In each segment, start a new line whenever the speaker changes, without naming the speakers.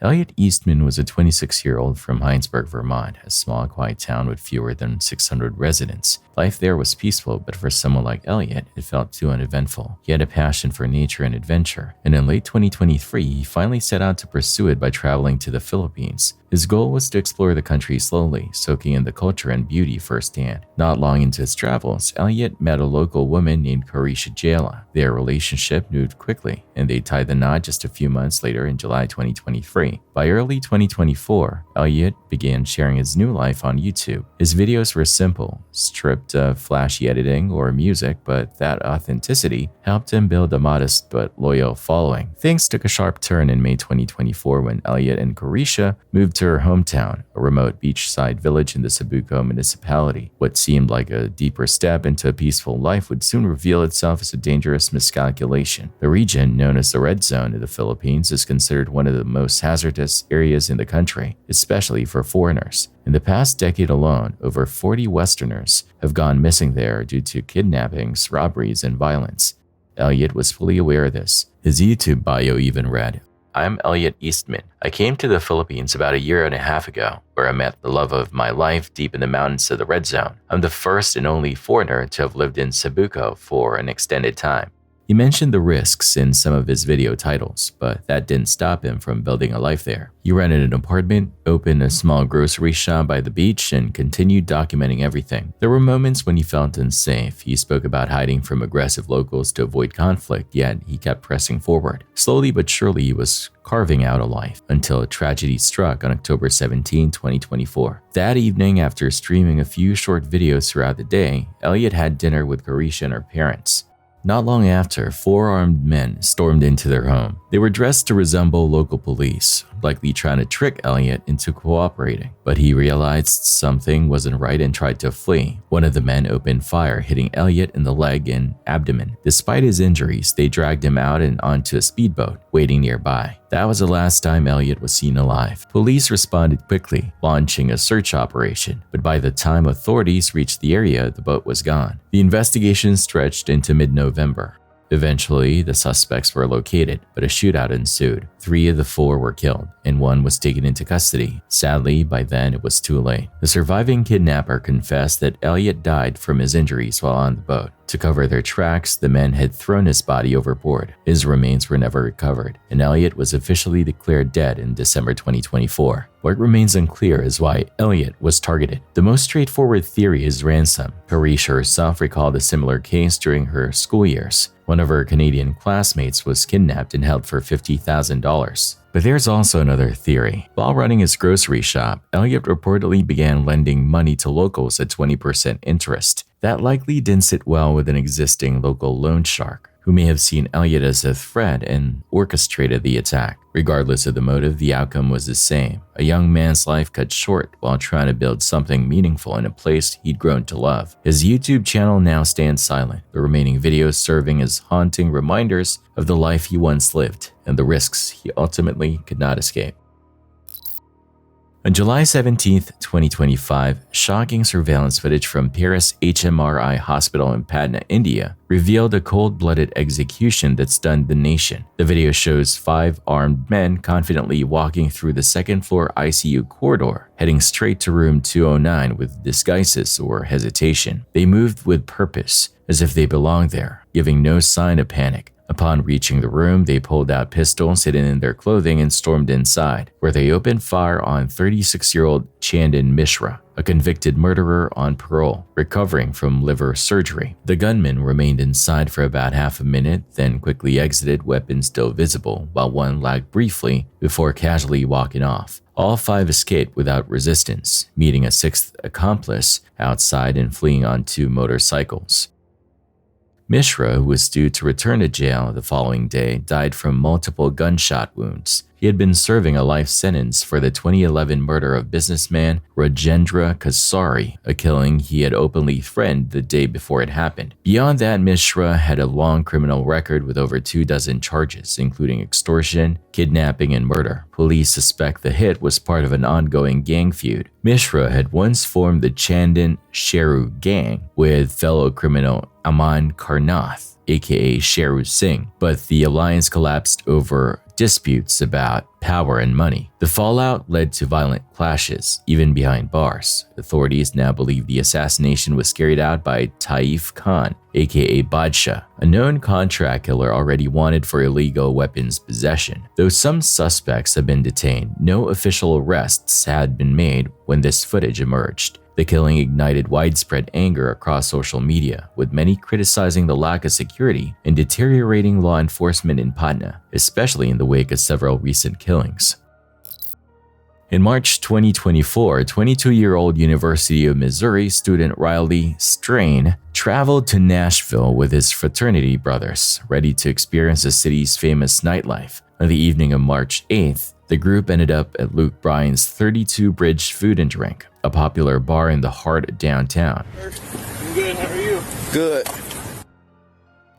Elliot Eastman was a 26-year-old from Heinsberg, Vermont, a small, quiet town with fewer than 600 residents. Life there was peaceful, but for someone like Elliot, it felt too uneventful. He had a passion for nature and adventure, and in late 2023, he finally set out to pursue it by traveling to the Philippines. His goal was to explore the country slowly, soaking in the culture and beauty firsthand. Not long into his travels, Elliot met a local woman named Carisha Jayla. Their relationship moved quickly, and they tied the knot just a few months later in July 2023. By early 2024, Elliot began sharing his new life on YouTube. His videos were simple, stripped of flashy editing or music, but that authenticity helped him build a modest but loyal following. Things took a sharp turn in May 2024 when Elliot and Carisha moved to her hometown, a remote beachside village in the Cebuco municipality. What seemed like a deeper step into a peaceful life would soon reveal itself as a dangerous miscalculation. The region, known as the Red Zone of the Philippines, is considered one of the most hazardous areas in the country, especially for foreigners. In the past decade alone, over 40 Westerners have gone missing there due to kidnappings, robberies, and violence. Elliot was fully aware of this. His YouTube bio even read, "I'm Elliot Eastman. I came to the Philippines about a year and a half ago, where I met the love of my life deep in the mountains of the Red Zone. I'm the first and only foreigner to have lived in Cebuco for an extended time." He mentioned the risks in some of his video titles, but that didn't stop him from building a life there. He rented an apartment, opened a small grocery shop by the beach, and continued documenting everything. There were moments when he felt unsafe. He spoke about hiding from aggressive locals to avoid conflict, yet he kept pressing forward. Slowly but surely, he was carving out a life until a tragedy struck on October 17, 2024. That evening, after streaming a few short videos throughout the day, Elliot had dinner with Carisha and her parents. Not long after, 4 armed men stormed into their home. They were dressed to resemble local police, likely trying to trick Elliot into cooperating. But he realized something wasn't right and tried to flee. One of the men opened fire, hitting Elliot in the leg and abdomen. Despite his injuries, they dragged him out and onto a speedboat waiting nearby. That was the last time Elliot was seen alive. Police responded quickly, launching a search operation, but by the time authorities reached the area, the boat was gone. The investigation stretched into mid-November. Eventually, the suspects were located, but a shootout ensued. 3 of the 4 were killed, and 1 was taken into custody. Sadly, by then it was too late. The surviving kidnapper confessed that Elliot died from his injuries while on the boat. To cover their tracks, the men had thrown his body overboard. His remains were never recovered, and Elliot was officially declared dead in December 2024. What remains unclear is why Elliot was targeted. The most straightforward theory is ransom. Carisha herself recalled a similar case during her school years. One of her Canadian classmates was kidnapped and held for $50,000. But there's also another theory. While running his grocery shop, Elliot reportedly began lending money to locals at 20% interest. That likely didn't sit well with an existing local loan shark, who may have seen Elliot as a threat and orchestrated the attack. Regardless of the motive, the outcome was the same. A young man's life cut short while trying to build something meaningful in a place he'd grown to love. His YouTube channel now stands silent, the remaining videos serving as haunting reminders of the life he once lived and the risks he ultimately could not escape. On July 17, 2025, shocking surveillance footage from Paris HMRI Hospital in Patna, India, revealed a cold-blooded execution that stunned the nation. The video shows 5 armed men confidently walking through the second-floor ICU corridor, heading straight to room 209 with disguises or hesitation. They moved with purpose, as if they belonged there, giving no sign of panic. Upon reaching the room, they pulled out pistols hidden in their clothing and stormed inside, where they opened fire on 36-year-old Chandan Mishra, a convicted murderer on parole, recovering from liver surgery. The gunman remained inside for about half a minute, then quickly exited, weapons still visible, while one lagged briefly before casually walking off. All 5 escaped without resistance, meeting a 6th accomplice outside and fleeing on 2 motorcycles. Mishra, who was due to return to jail the following day, died from multiple gunshot wounds. He had been serving a life sentence for the 2011 murder of businessman Rajendra Kasari, a killing he had openly threatened the day before it happened. Beyond that, Mishra had a long criminal record with over 24 charges, including extortion, kidnapping, and murder. Police suspect the hit was part of an ongoing gang feud. Mishra had once formed the Chandan Sheru gang with fellow criminal Aman Karnath, aka Sheru Singh, but the alliance collapsed over disputes about power and money. The fallout led to violent clashes, even behind bars. Authorities now believe the assassination was carried out by Taif Khan, aka Badshah, a known contract killer already wanted for illegal weapons possession. Though some suspects have been detained, no official arrests had been made when this footage emerged. The killing ignited widespread anger across social media, with many criticizing the lack of security and deteriorating law enforcement in Patna, especially in the wake of several recent killings. In March 2024, 22-year-old University of Missouri student Riley Strain traveled to Nashville with his fraternity brothers, ready to experience the city's famous nightlife. On the evening of March 8th, the group ended up at Luke Bryan's 32 Bridge Food and Drink, a popular bar in the heart of downtown.
I'm good, how are you?
Good.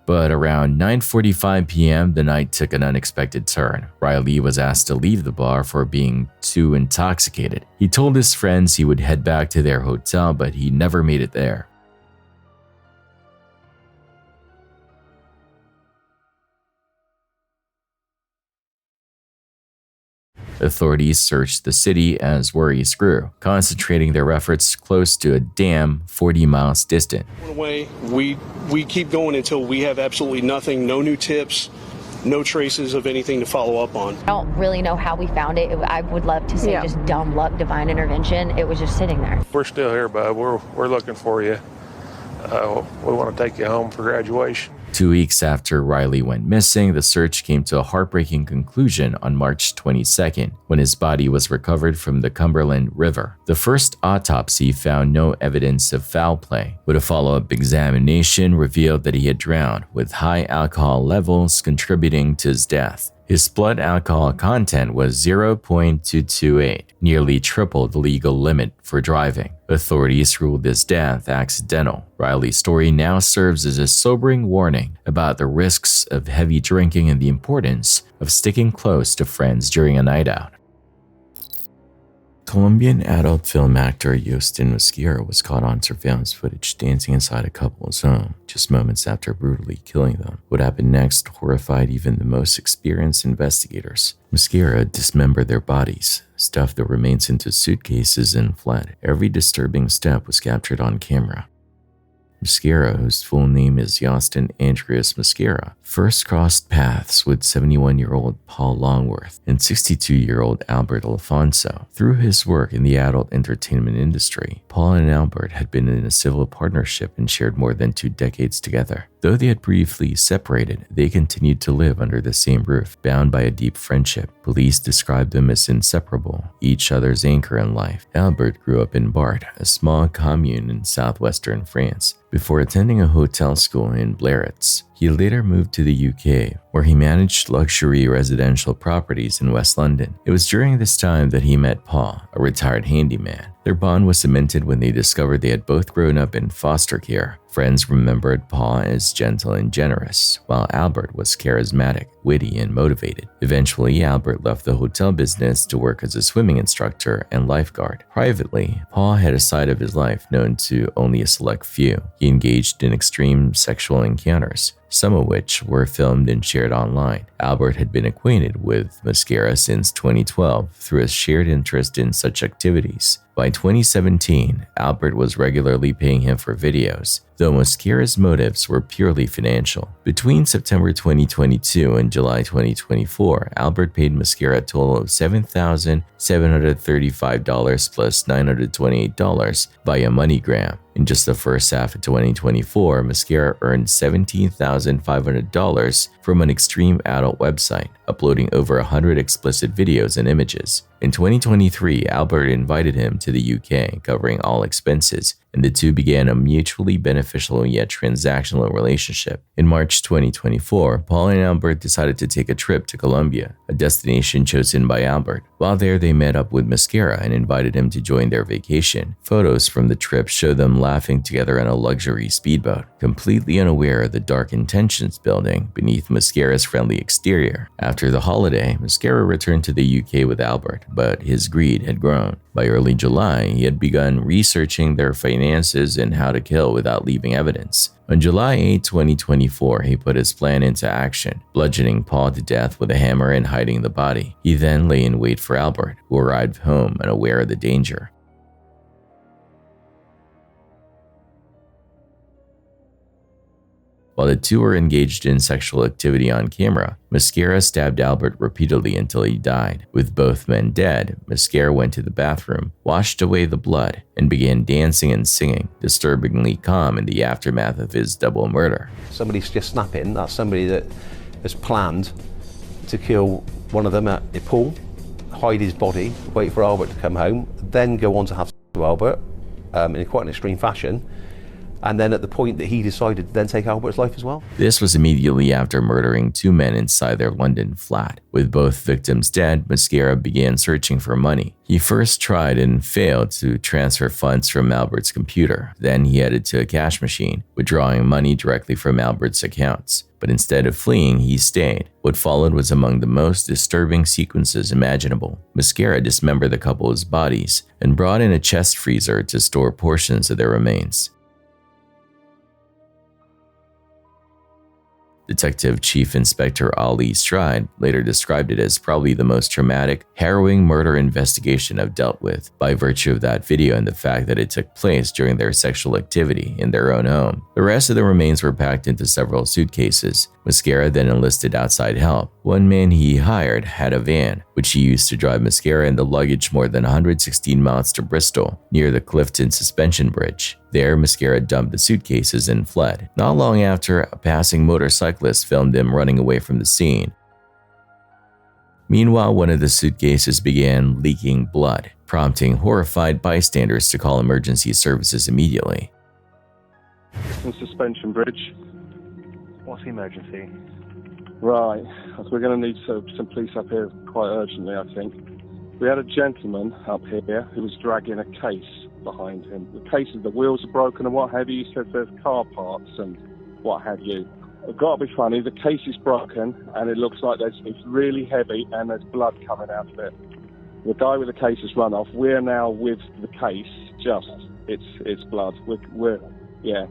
But around 9:45 p.m., the night took an unexpected turn. Riley was asked to leave the bar for being too intoxicated. He told his friends he would head back to their hotel, but he never made it there. Authorities searched the city as worries grew, concentrating their efforts close to a dam 40 miles distant.
We keep going until we have absolutely nothing, no new tips, no traces of anything to follow up on.
I don't really know how we found it. I would love to say just dumb luck, divine intervention. It was just sitting there.
We're still here, bud. We're looking for you. We want to take you home for graduation.
2 weeks after Riley went missing, the search came to a heartbreaking conclusion on March 22nd, when his body was recovered from the Cumberland River. The first autopsy found no evidence of foul play, but a follow-up examination revealed that he had drowned, with high alcohol levels contributing to his death. His blood alcohol content was 0.228, nearly triple the legal limit for driving. Authorities ruled his death accidental. Riley's story now serves as a sobering warning about the risks of heavy drinking and the importance of sticking close to friends during a night out. Colombian adult film actor Yosten Mosquera was caught on surveillance footage dancing inside a couple's home just moments after brutally killing them. What happened next horrified even the most experienced investigators. Mosquera dismembered their bodies, stuffed their remains into suitcases, and fled. Every disturbing step was captured on camera. Mosquera, whose full name is Yosten Andreas Mosquera, first crossed paths with 71-year-old Paul Longworth and 62-year-old Albert Alfonso. Through his work in the adult entertainment industry, Paul and Albert had been in a civil partnership and shared more than 2 decades together. Though they had briefly separated, they continued to live under the same roof, bound by a deep friendship. Police described them as inseparable, each other's anchor in life. Albert grew up in Bart, a small commune in southwestern France, before attending a hotel school in Blairitz. He later moved to the UK, where he managed luxury residential properties in West London. It was during this time that he met Paul, a retired handyman. Their bond was cemented when they discovered they had both grown up in foster care. Friends remembered Paul as gentle and generous, while Albert was charismatic, witty, and motivated. Eventually, Albert left the hotel business to work as a swimming instructor and lifeguard. Privately, Paul had a side of his life known to only a select few. He engaged in extreme sexual encounters, some of which were filmed and shared online. Albert had been acquainted with Mosquera since 2012 through a shared interest in such activities. By 2017, Albert was regularly paying him for videos, though Mosquera's motives were purely financial. Between September 2022 and July 2024, Albert paid Mosquera a total of $7,735 plus $928 via MoneyGram. In just the first half of 2024, Mosquera earned $17,500 from an extreme adult website, uploading over 100 explicit videos and images. In 2023, Albert invited him to the UK, covering all expenses, and the two began a mutually beneficial yet transactional relationship. In March 2024, Paul and Albert decided to take a trip to Colombia, a destination chosen by Albert. While there, they met up with Mosquera and invited him to join their vacation. Photos from the trip show them laughing together on a luxury speedboat, completely unaware of the dark intentions building beneath Mosquera's friendly exterior. After the holiday, Mosquera returned to the UK with Albert, but his greed had grown. By early July, he had begun researching their financial finances, and how to kill without leaving evidence. On July 8, 2024, he put his plan into action, bludgeoning Paul to death with a hammer and hiding the body. He then lay in wait for Albert, who arrived home unaware of the danger. While the two were engaged in sexual activity on camera, Mosquera stabbed Albert repeatedly until he died. With both men dead, Mosquera went to the bathroom, washed away the blood, and began dancing and singing, disturbingly calm in the aftermath of his double murder.
Somebody's just snapping. That's somebody that has planned to kill one of them at a pool, hide his body, wait for Albert to come home, then go on to have sex with Albert in quite an extreme fashion. And then at the point that he decided to then take Albert's life as well.
This was immediately after murdering two men inside their London flat. With both victims dead, Mosquera began searching for money. He first tried and failed to transfer funds from Albert's computer. Then he headed to a cash machine, withdrawing money directly from Albert's accounts. But instead of fleeing, he stayed. What followed was among the most disturbing sequences imaginable. Mosquera dismembered the couple's bodies and brought in a chest freezer to store portions of their remains. Detective Chief Inspector Ali Stride later described it as probably the most traumatic, harrowing murder investigation I've dealt with, by virtue of that video and the fact that it took place during their sexual activity in their own home. The rest of the remains were packed into several suitcases. Mosquera then enlisted outside help. One man he hired had a van, which he used to drive Mosquera and the luggage more than 116 miles to Bristol, near the Clifton Suspension Bridge. There, Mosquera dumped the suitcases and fled. Not long after, a passing motorcyclist filmed him running away from the scene. Meanwhile, one of the suitcases began leaking blood, prompting horrified bystanders to call emergency services immediately.
Suspension Bridge.
What's the emergency?
Right, we're going to need some police up here quite urgently, I think. We had a gentleman up here who was dragging a case behind him. The case of the wheels are broken and what have you. He said there's car parts and what have you. It's got to be funny, the case is broken and it looks like it's really heavy and there's blood coming out of it. The guy with the case has run off. We're now with the case, it's blood.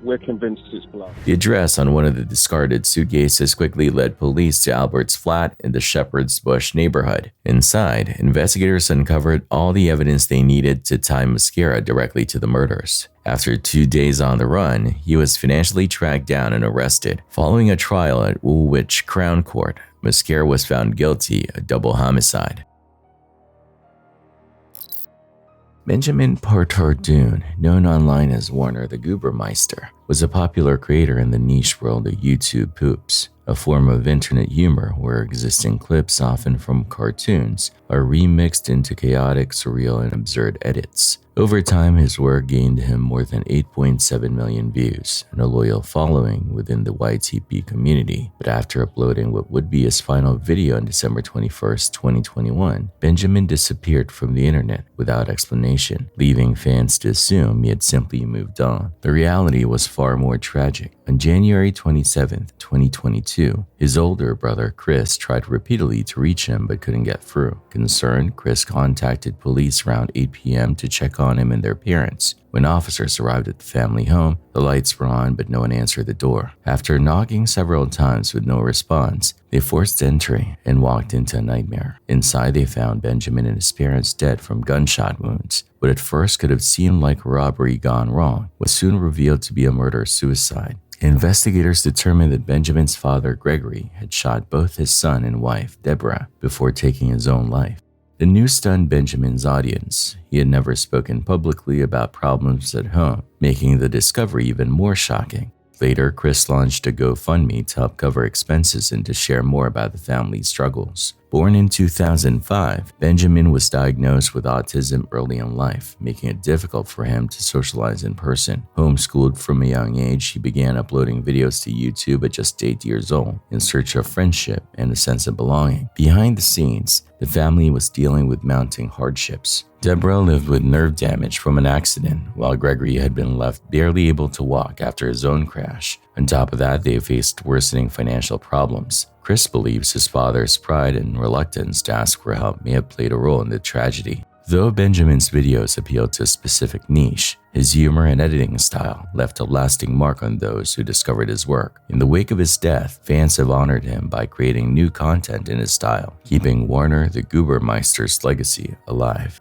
We're convinced it's blood.
The address on one of the discarded suitcases quickly led police to Albert's flat in the Shepherd's Bush neighborhood. Inside, investigators uncovered all the evidence they needed to tie Mosquera directly to the murders. After 2 days on the run, he was financially tracked down and arrested. Following a trial at Woolwich Crown Court, Mosquera was found guilty of double homicide. Benjamin Partardoon, known online as Warner the Goobermeister, was a popular creator in the niche world of YouTube poops, a form of internet humor where existing clips, often from cartoons, are remixed into chaotic, surreal, and absurd edits. Over time, his work gained him more than 8.7 million views and a loyal following within the YTP community. But after uploading what would be his final video on December 21st, 2021, Benjamin disappeared from the internet without explanation, leaving fans to assume he had simply moved on. The reality was far more tragic. On January 27, 2022, his older brother Chris tried repeatedly to reach him but couldn't get through. Concerned, Chris contacted police around 8 p.m. to check on him and their parents. When officers arrived at the family home, the lights were on but no one answered the door. After knocking several times with no response, they forced entry and walked into a nightmare. Inside, they found Benjamin and his parents dead from gunshot wounds. What at first could have seemed like a robbery gone wrong was soon revealed to be a murder-suicide. Investigators determined that Benjamin's father, Gregory, had shot both his son and wife, Deborah, before taking his own life. The news stunned Benjamin's audience. He had never spoken publicly about problems at home, making the discovery even more shocking. Later, Chris launched a GoFundMe to help cover expenses and to share more about the family's struggles. Born in 2005, Benjamin was diagnosed with autism early in life, making it difficult for him to socialize in person. Homeschooled from a young age, he began uploading videos to YouTube at just 8 years old, in search of friendship and a sense of belonging. Behind the scenes, the family was dealing with mounting hardships. Deborah lived with nerve damage from an accident, while Gregory had been left barely able to walk after his own crash. On top of that, they faced worsening financial problems. Chris believes his father's pride and reluctance to ask for help may have played a role in the tragedy. Though Benjamin's videos appealed to a specific niche, his humor and editing style left a lasting mark on those who discovered his work. In the wake of his death, fans have honored him by creating new content in his style, keeping Warner the Goobermeister's legacy alive.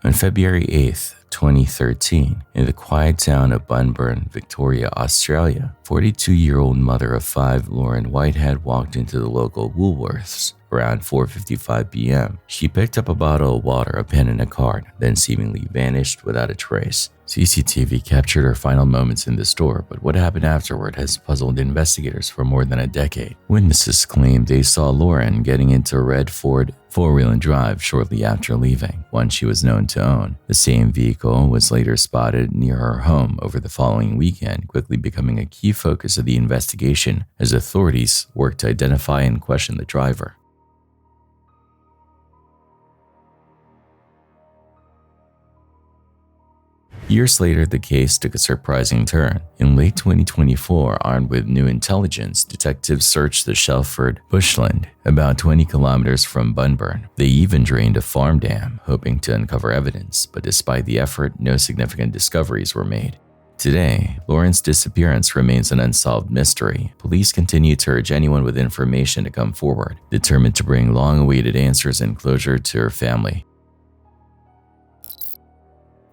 On February 8th, 2013, in the quiet town of Bunburn, Victoria, Australia, 42-year-old mother of 5 Lauren Whitehead walked into the local Woolworths around 4:55 p.m. She picked up a bottle of water, a pen, and a card, then seemingly vanished without a trace. CCTV captured her final moments in the store, but what happened afterward has puzzled investigators for more than a decade. Witnesses claimed they saw Lauren getting into a red Ford four-wheel drive shortly after leaving, one she was known to own. The same vehicle was later spotted near her home over the following weekend, quickly becoming a key focus of the investigation as authorities worked to identify and question the driver. Years later, the case took a surprising turn. In late 2024, armed with new intelligence, detectives searched the Shelford bushland, about 20 kilometers from Bunburn. They even drained a farm dam, hoping to uncover evidence, but despite the effort, no significant discoveries were made. Today, Lauren's disappearance remains an unsolved mystery. Police continue to urge anyone with information to come forward, determined to bring long-awaited answers and closure to her family.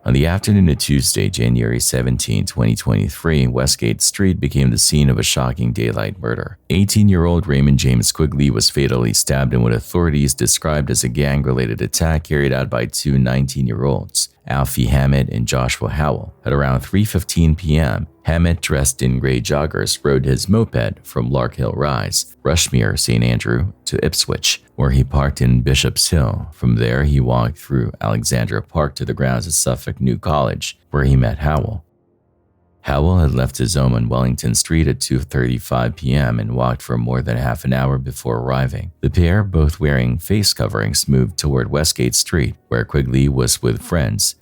On the afternoon of Tuesday, January 17, 2023, Westgate Street became the scene of a shocking daylight murder. 18-year-old Raymond James Quigley was fatally stabbed in what authorities described as a gang-related attack carried out by two 19-year-olds, Alfie Hammett and Joshua Howell. At around 3:15 p.m., Hammett, dressed in gray joggers, rode his moped from Larkhill Rise, Rushmere, St. Andrew, to Ipswich, where he parked in Bishop's Hill. From there, he walked through Alexandra Park to the grounds of Suffolk New College, where he met Howell. Howell had left his home on Wellington Street at 2:35 p.m. and walked for more than half an hour before arriving. The pair, both wearing face coverings, moved toward Westgate Street, where Quigley was with friends.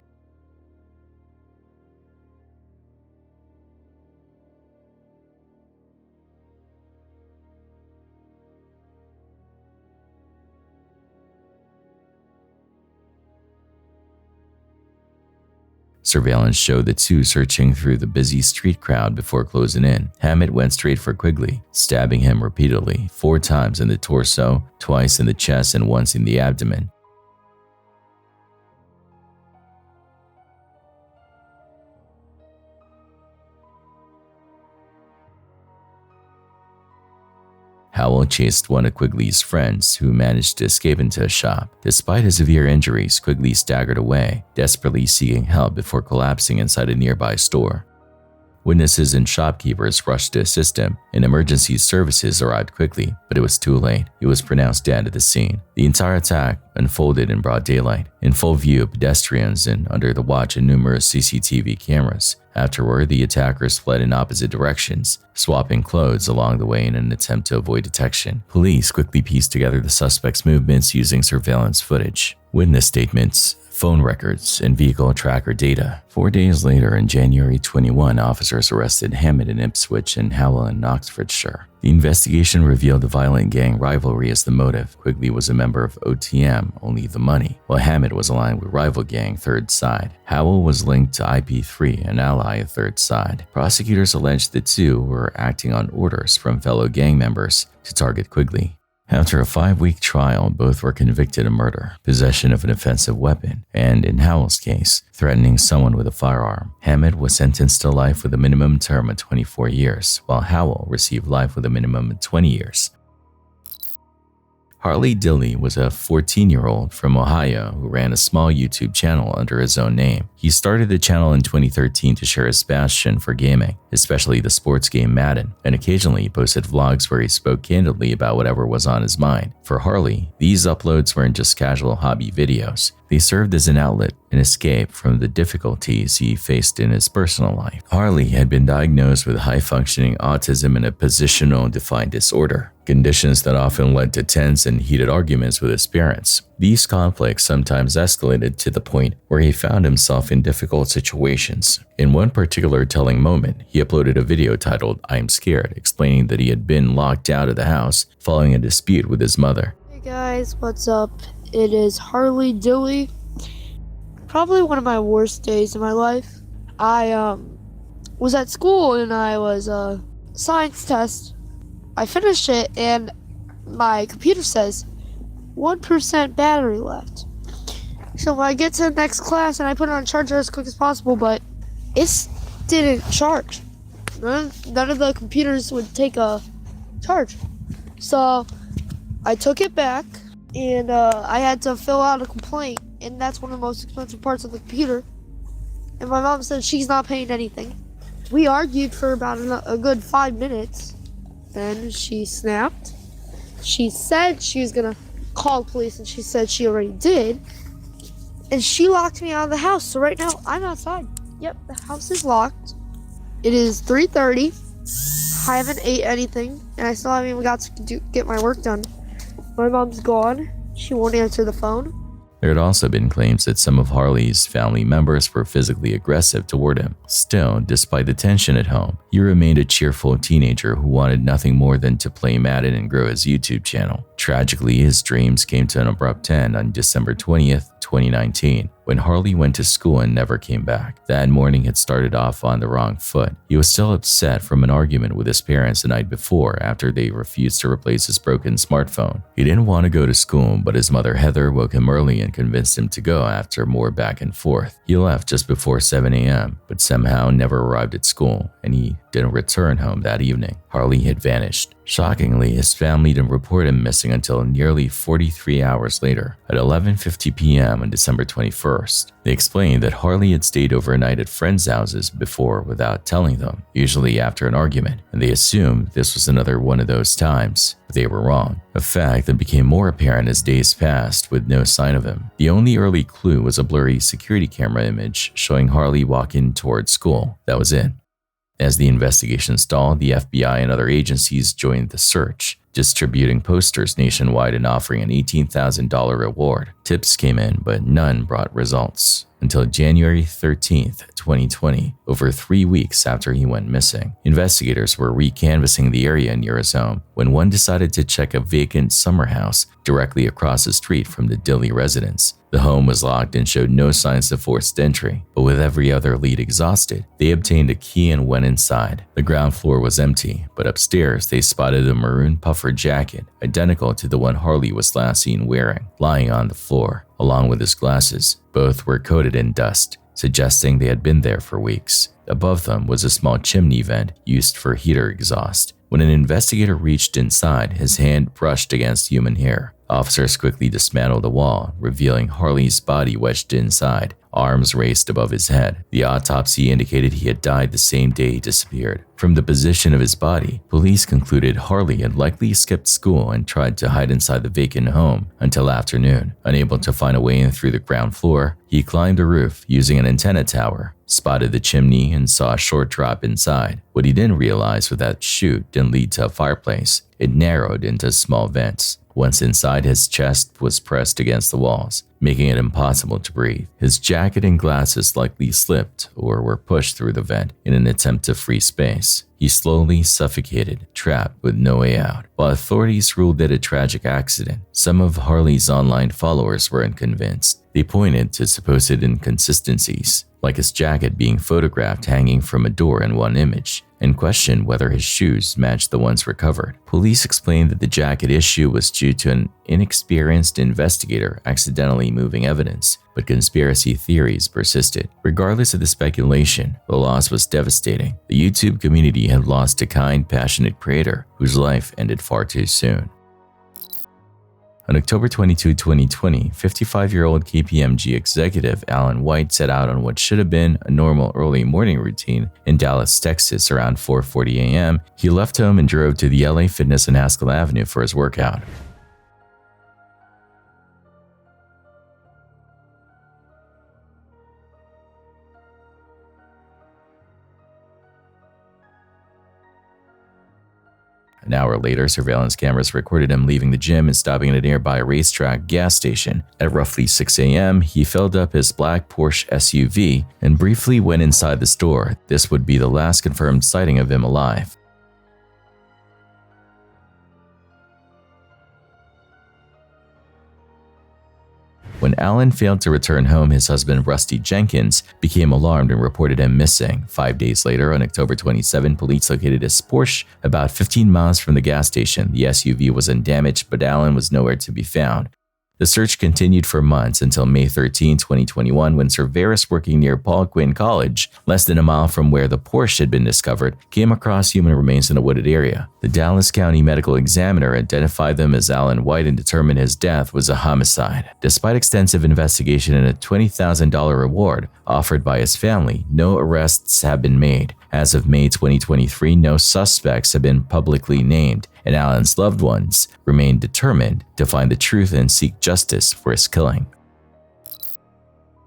Surveillance showed the two searching through the busy street crowd before closing in. Hammett went straight for Quigley, stabbing him repeatedly, 4 times in the torso, twice in the chest, and once in the abdomen. Howell chased one of Quigley's friends, who managed to escape into a shop. Despite his severe injuries, Quigley staggered away, desperately seeking help before collapsing inside a nearby store. Witnesses and shopkeepers rushed to assist him, and emergency services arrived quickly, but it was too late. He was pronounced dead at the scene. The entire attack unfolded in broad daylight, in full view of pedestrians and under the watch of numerous CCTV cameras. Afterward, the attackers fled in opposite directions, swapping clothes along the way in an attempt to avoid detection. Police quickly pieced together the suspects' movements using surveillance footage, witness statements, phone records, and vehicle tracker data. 4 days later, in January 21, officers arrested Hammett in Ipswich and Howell in Oxfordshire. The investigation revealed a violent gang rivalry as the motive. Quigley was a member of OTM, Only the Money, while Hammett was aligned with rival gang Third Side. Howell was linked to IP3, an ally of Third Side. Prosecutors alleged the two were acting on orders from fellow gang members to target Quigley. After a 5-week trial, both were convicted of murder, possession of an offensive weapon, and, in Howell's case, threatening someone with a firearm. Hammett was sentenced to life with a minimum term of 24 years, while Howell received life with a minimum of 20 years. Harley Dilley was a 14-year-old from Ohio who ran a small YouTube channel under his own name. He started the channel in 2013 to share his passion for gaming, especially the sports game Madden, and occasionally he posted vlogs where he spoke candidly about whatever was on his mind. For Harley, these uploads weren't just casual hobby videos. They served as an outlet, an escape from the difficulties he faced in his personal life. Harley had been diagnosed with high-functioning autism and a positional defiant disorder, conditions that often led to tense and heated arguments with his parents. These conflicts sometimes escalated to the point where he found himself in difficult situations. In one particular telling moment, he uploaded a video titled "I'm Scared," explaining that he had been locked out of the house following a dispute with his mother.
Hey guys, what's up? It is Harley Dewey. Probably one of my worst days in my life. I was at school and I was science test. I finished it and my computer says 1% battery left. So when I get to the next class and I put it on charger as quick as possible, but it didn't charge. None of the computers would take a charge. So I took it back and I had to fill out a complaint, and that's one of the most expensive parts of the computer. And my mom said she's not paying anything. We argued for about a good 5 minutes. Then she snapped. She said she was gonna call the police, and she said she already did. And she locked me out of the house. So right now I'm outside. Yep, the house is locked. It is 3:30. I haven't ate anything, and I still haven't even got to get my work done. My mom's gone. She won't answer the phone.
There had also been claims that some of Harley's family members were physically aggressive toward him. Still, despite the tension at home, he remained a cheerful teenager who wanted nothing more than to play Madden and grow his YouTube channel. Tragically, his dreams came to an abrupt end on December 20th, 2019, when Harley went to school and never came back. That morning had started off on the wrong foot. He was still upset from an argument with his parents the night before after they refused to replace his broken smartphone. He didn't want to go to school, but his mother Heather woke him early and convinced him to go after more back and forth. He left just before 7 a.m., but somehow never arrived at school, and he didn't return home that evening. Harley had vanished. Shockingly, his family didn't report him missing until nearly 43 hours later, at 11:50 p.m. on December 21st. They explained that Harley had stayed overnight at friends' houses before without telling them, usually after an argument, and they assumed this was another one of those times. But they were wrong, a fact that became more apparent as days passed with no sign of him. The only early clue was a blurry security camera image showing Harley walking towards school. That was it. As the investigation stalled, the FBI and other agencies joined the search, distributing posters nationwide and offering an $18,000 reward. Tips came in, but none brought results. Until January 13th, 2020, over 3 weeks after he went missing, investigators were recanvassing the area near his home when one decided to check a vacant summer house directly across the street from the Dilly residence. The home was locked and showed no signs of forced entry, but with every other lead exhausted, they obtained a key and went inside. The ground floor was empty, but upstairs they spotted a maroon puffer jacket identical to the one Harley was last seen wearing, lying on the floor, along with his glasses. Both were coated in dust, suggesting they had been there for weeks. Above them was a small chimney vent used for heater exhaust. When an investigator reached inside, his hand brushed against human hair. Officers quickly dismantled the wall, revealing Harley's body wedged inside, arms raised above his head. The autopsy indicated he had died the same day he disappeared. From the position of his body, police concluded Harley had likely skipped school and tried to hide inside the vacant home until afternoon. Unable to find a way in through the ground floor, he climbed a roof using an antenna tower, spotted the chimney, and saw a short drop inside. What he didn't realize was that chute didn't lead to a fireplace. It narrowed into small vents. Once inside, his chest was pressed against the walls, making it impossible to breathe. His jacket and glasses likely slipped or were pushed through the vent in an attempt to free space. He slowly suffocated, trapped with no way out. While authorities ruled it a tragic accident, some of Harley's online followers were unconvinced. They pointed to supposed inconsistencies, like his jacket being photographed hanging from a door in one image, and questioned whether his shoes matched the ones recovered. Police explained that the jacket issue was due to an inexperienced investigator accidentally moving evidence, but conspiracy theories persisted. Regardless of the speculation, the loss was devastating. The YouTube community had lost a kind, passionate creator whose life ended far too soon. On October 22, 2020, 55-year-old KPMG executive Alan White set out on what should have been a normal early morning routine in Dallas, Texas around 4:40 a.m. He left home and drove to the LA Fitness on Haskell Avenue for his workout. An hour later, surveillance cameras recorded him leaving the gym and stopping at a nearby racetrack gas station. At roughly 6 a.m., he filled up his black Porsche SUV and briefly went inside the store. This would be the last confirmed sighting of him alive. When Alan failed to return home, his husband Rusty Jenkins became alarmed and reported him missing. 5 days later, on October 27, police located his Porsche about 15 miles from the gas station. The SUV was undamaged, but Alan was nowhere to be found. The search continued for months until May 13, 2021, when surveyors working near Paul Quinn College, less than a mile from where the Porsche had been discovered, came across human remains in a wooded area. The Dallas County Medical Examiner identified them as Alan White and determined his death was a homicide. Despite extensive investigation and a $20,000 reward offered by his family, no arrests have been made. As of May 2023, no suspects have been publicly named, and Alan's loved ones remain determined to find the truth and seek justice for his killing.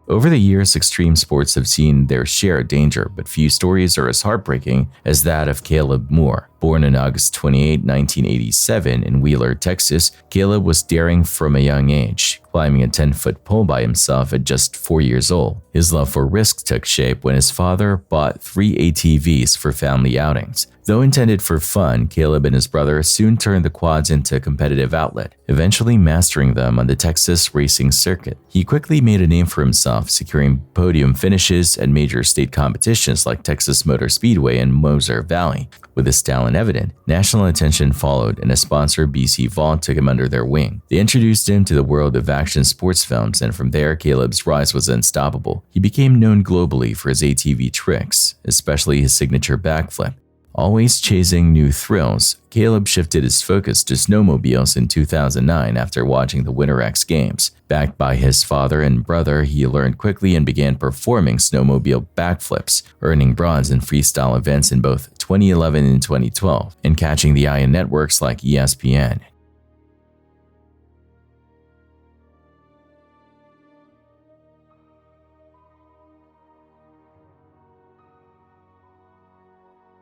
Over the years, extreme sports have seen their share of danger, but few stories are as heartbreaking as that of Caleb Moore. Born on August 28, 1987 in Wheeler, Texas, Caleb was daring from a young age, climbing a 10-foot pole by himself at just 4 years old. His love for risk took shape when his father bought 3 ATVs for family outings. Though intended for fun, Caleb and his brother soon turned the quads into a competitive outlet, eventually mastering them on the Texas racing circuit. He quickly made a name for himself, securing podium finishes at major state competitions like Texas Motor Speedway and Moser Valley. With his talent evident, national attention followed, and a sponsor, BC Vault, took him under their wing. They introduced him to the world of action sports films, and from there, Caleb's rise was unstoppable. He became known globally for his ATV tricks, especially his signature backflip. Always chasing new thrills, Caleb shifted his focus to snowmobiles in 2009 after watching the Winter X Games. Backed by his father and brother, he learned quickly and began performing snowmobile backflips, earning bronze in freestyle events in both 2011 and 2012, and catching the eye on networks like ESPN.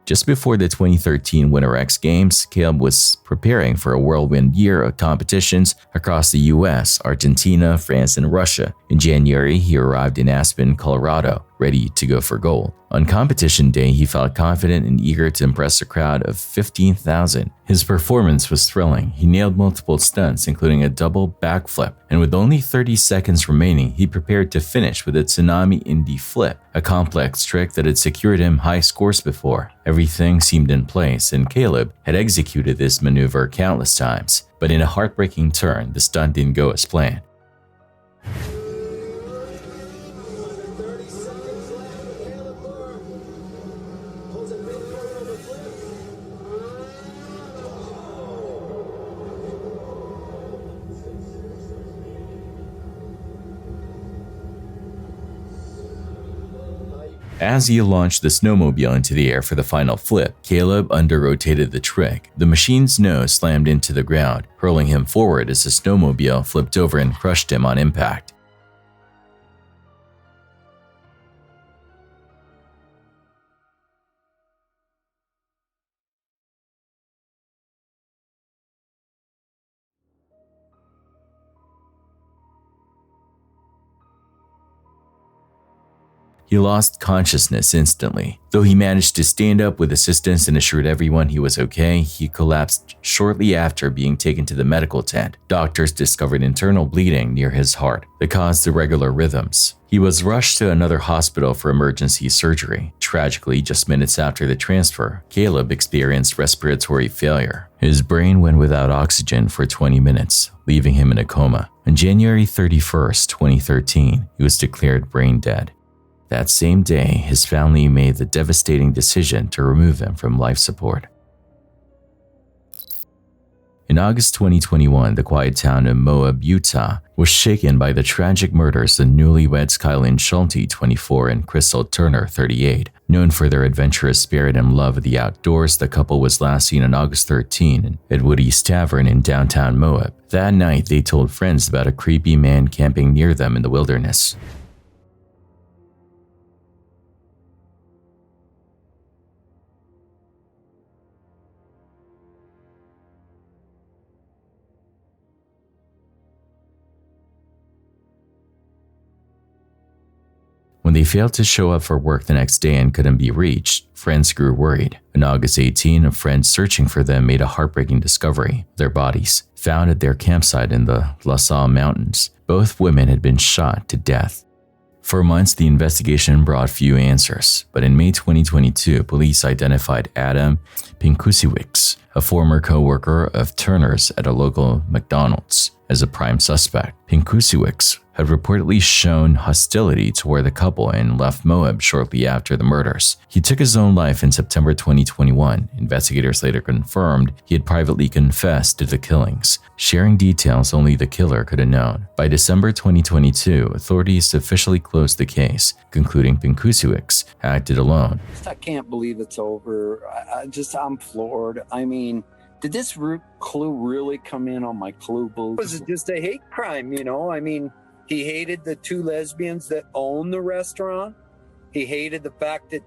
Just before the 2013 Winter X Games, Caleb was preparing for a whirlwind year of competitions across the US, Argentina, France, and Russia. In January, he arrived in Aspen, Colorado, ready to go for gold. On competition day, he felt confident and eager to impress a crowd of 15,000. His performance was thrilling. He nailed multiple stunts, including a double backflip, and with only 30 seconds remaining, he prepared to finish with a tsunami indie flip, a complex trick that had secured him high scores before. Everything seemed in place, and Caleb had executed this maneuver countless times. But in a heartbreaking turn, the stunt didn't go as planned. As he launched the snowmobile into the air for the final flip, Caleb under-rotated the trick. The machine's nose slammed into the ground, hurling him forward as the snowmobile flipped over and crushed him on impact. He lost consciousness instantly. Though he managed to stand up with assistance and assured everyone he was okay, he collapsed shortly after being taken to the medical tent. Doctors discovered internal bleeding near his heart that caused irregular rhythms. He was rushed to another hospital for emergency surgery. Tragically, just minutes after the transfer, Caleb experienced respiratory failure. His brain went without oxygen for 20 minutes, leaving him in a coma. On January 31st, 2013, he was declared brain dead. That same day, his family made the devastating decision to remove him from life support. In August 2021, the quiet town of Moab, Utah, was shaken by the tragic murders of newlyweds Kylan Schulte, 24, and Crystal Turner, 38. Known for their adventurous spirit and love of the outdoors, the couple was last seen on August 13 at Woody's Tavern in downtown Moab. That night, they told friends about a creepy man camping near them in the wilderness. When they failed to show up for work the next day and couldn't be reached, friends grew worried. On August 18, a friend searching for them made a heartbreaking discovery: their bodies, found at their campsite in the La Salle Mountains. Both women had been shot to death. For months, the investigation brought few answers, but in May 2022, police identified Adam Pinkusiewicz, a former co-worker of Turner's at a local McDonald's, as a prime suspect. Pinkusiewicz had reportedly shown hostility toward the couple and left Moab shortly after the murders. He took his own life in September 2021. Investigators later confirmed he had privately confessed to the killings, sharing details only the killer could have known. By December 2022, authorities officially closed the case, concluding Pinkusiewicz acted alone.
I can't believe it's over. I'm floored. I mean, did this clue really come in on my clue booth? Was it just a hate crime, you know? I mean, he hated the two lesbians that own the restaurant. He hated the fact that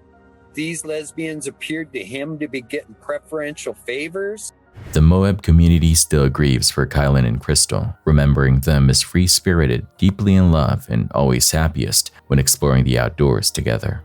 these lesbians appeared to him to be getting preferential favors.
The Moab community still grieves for Kylan and Crystal, remembering them as free-spirited, deeply in love, and always happiest when exploring the outdoors together.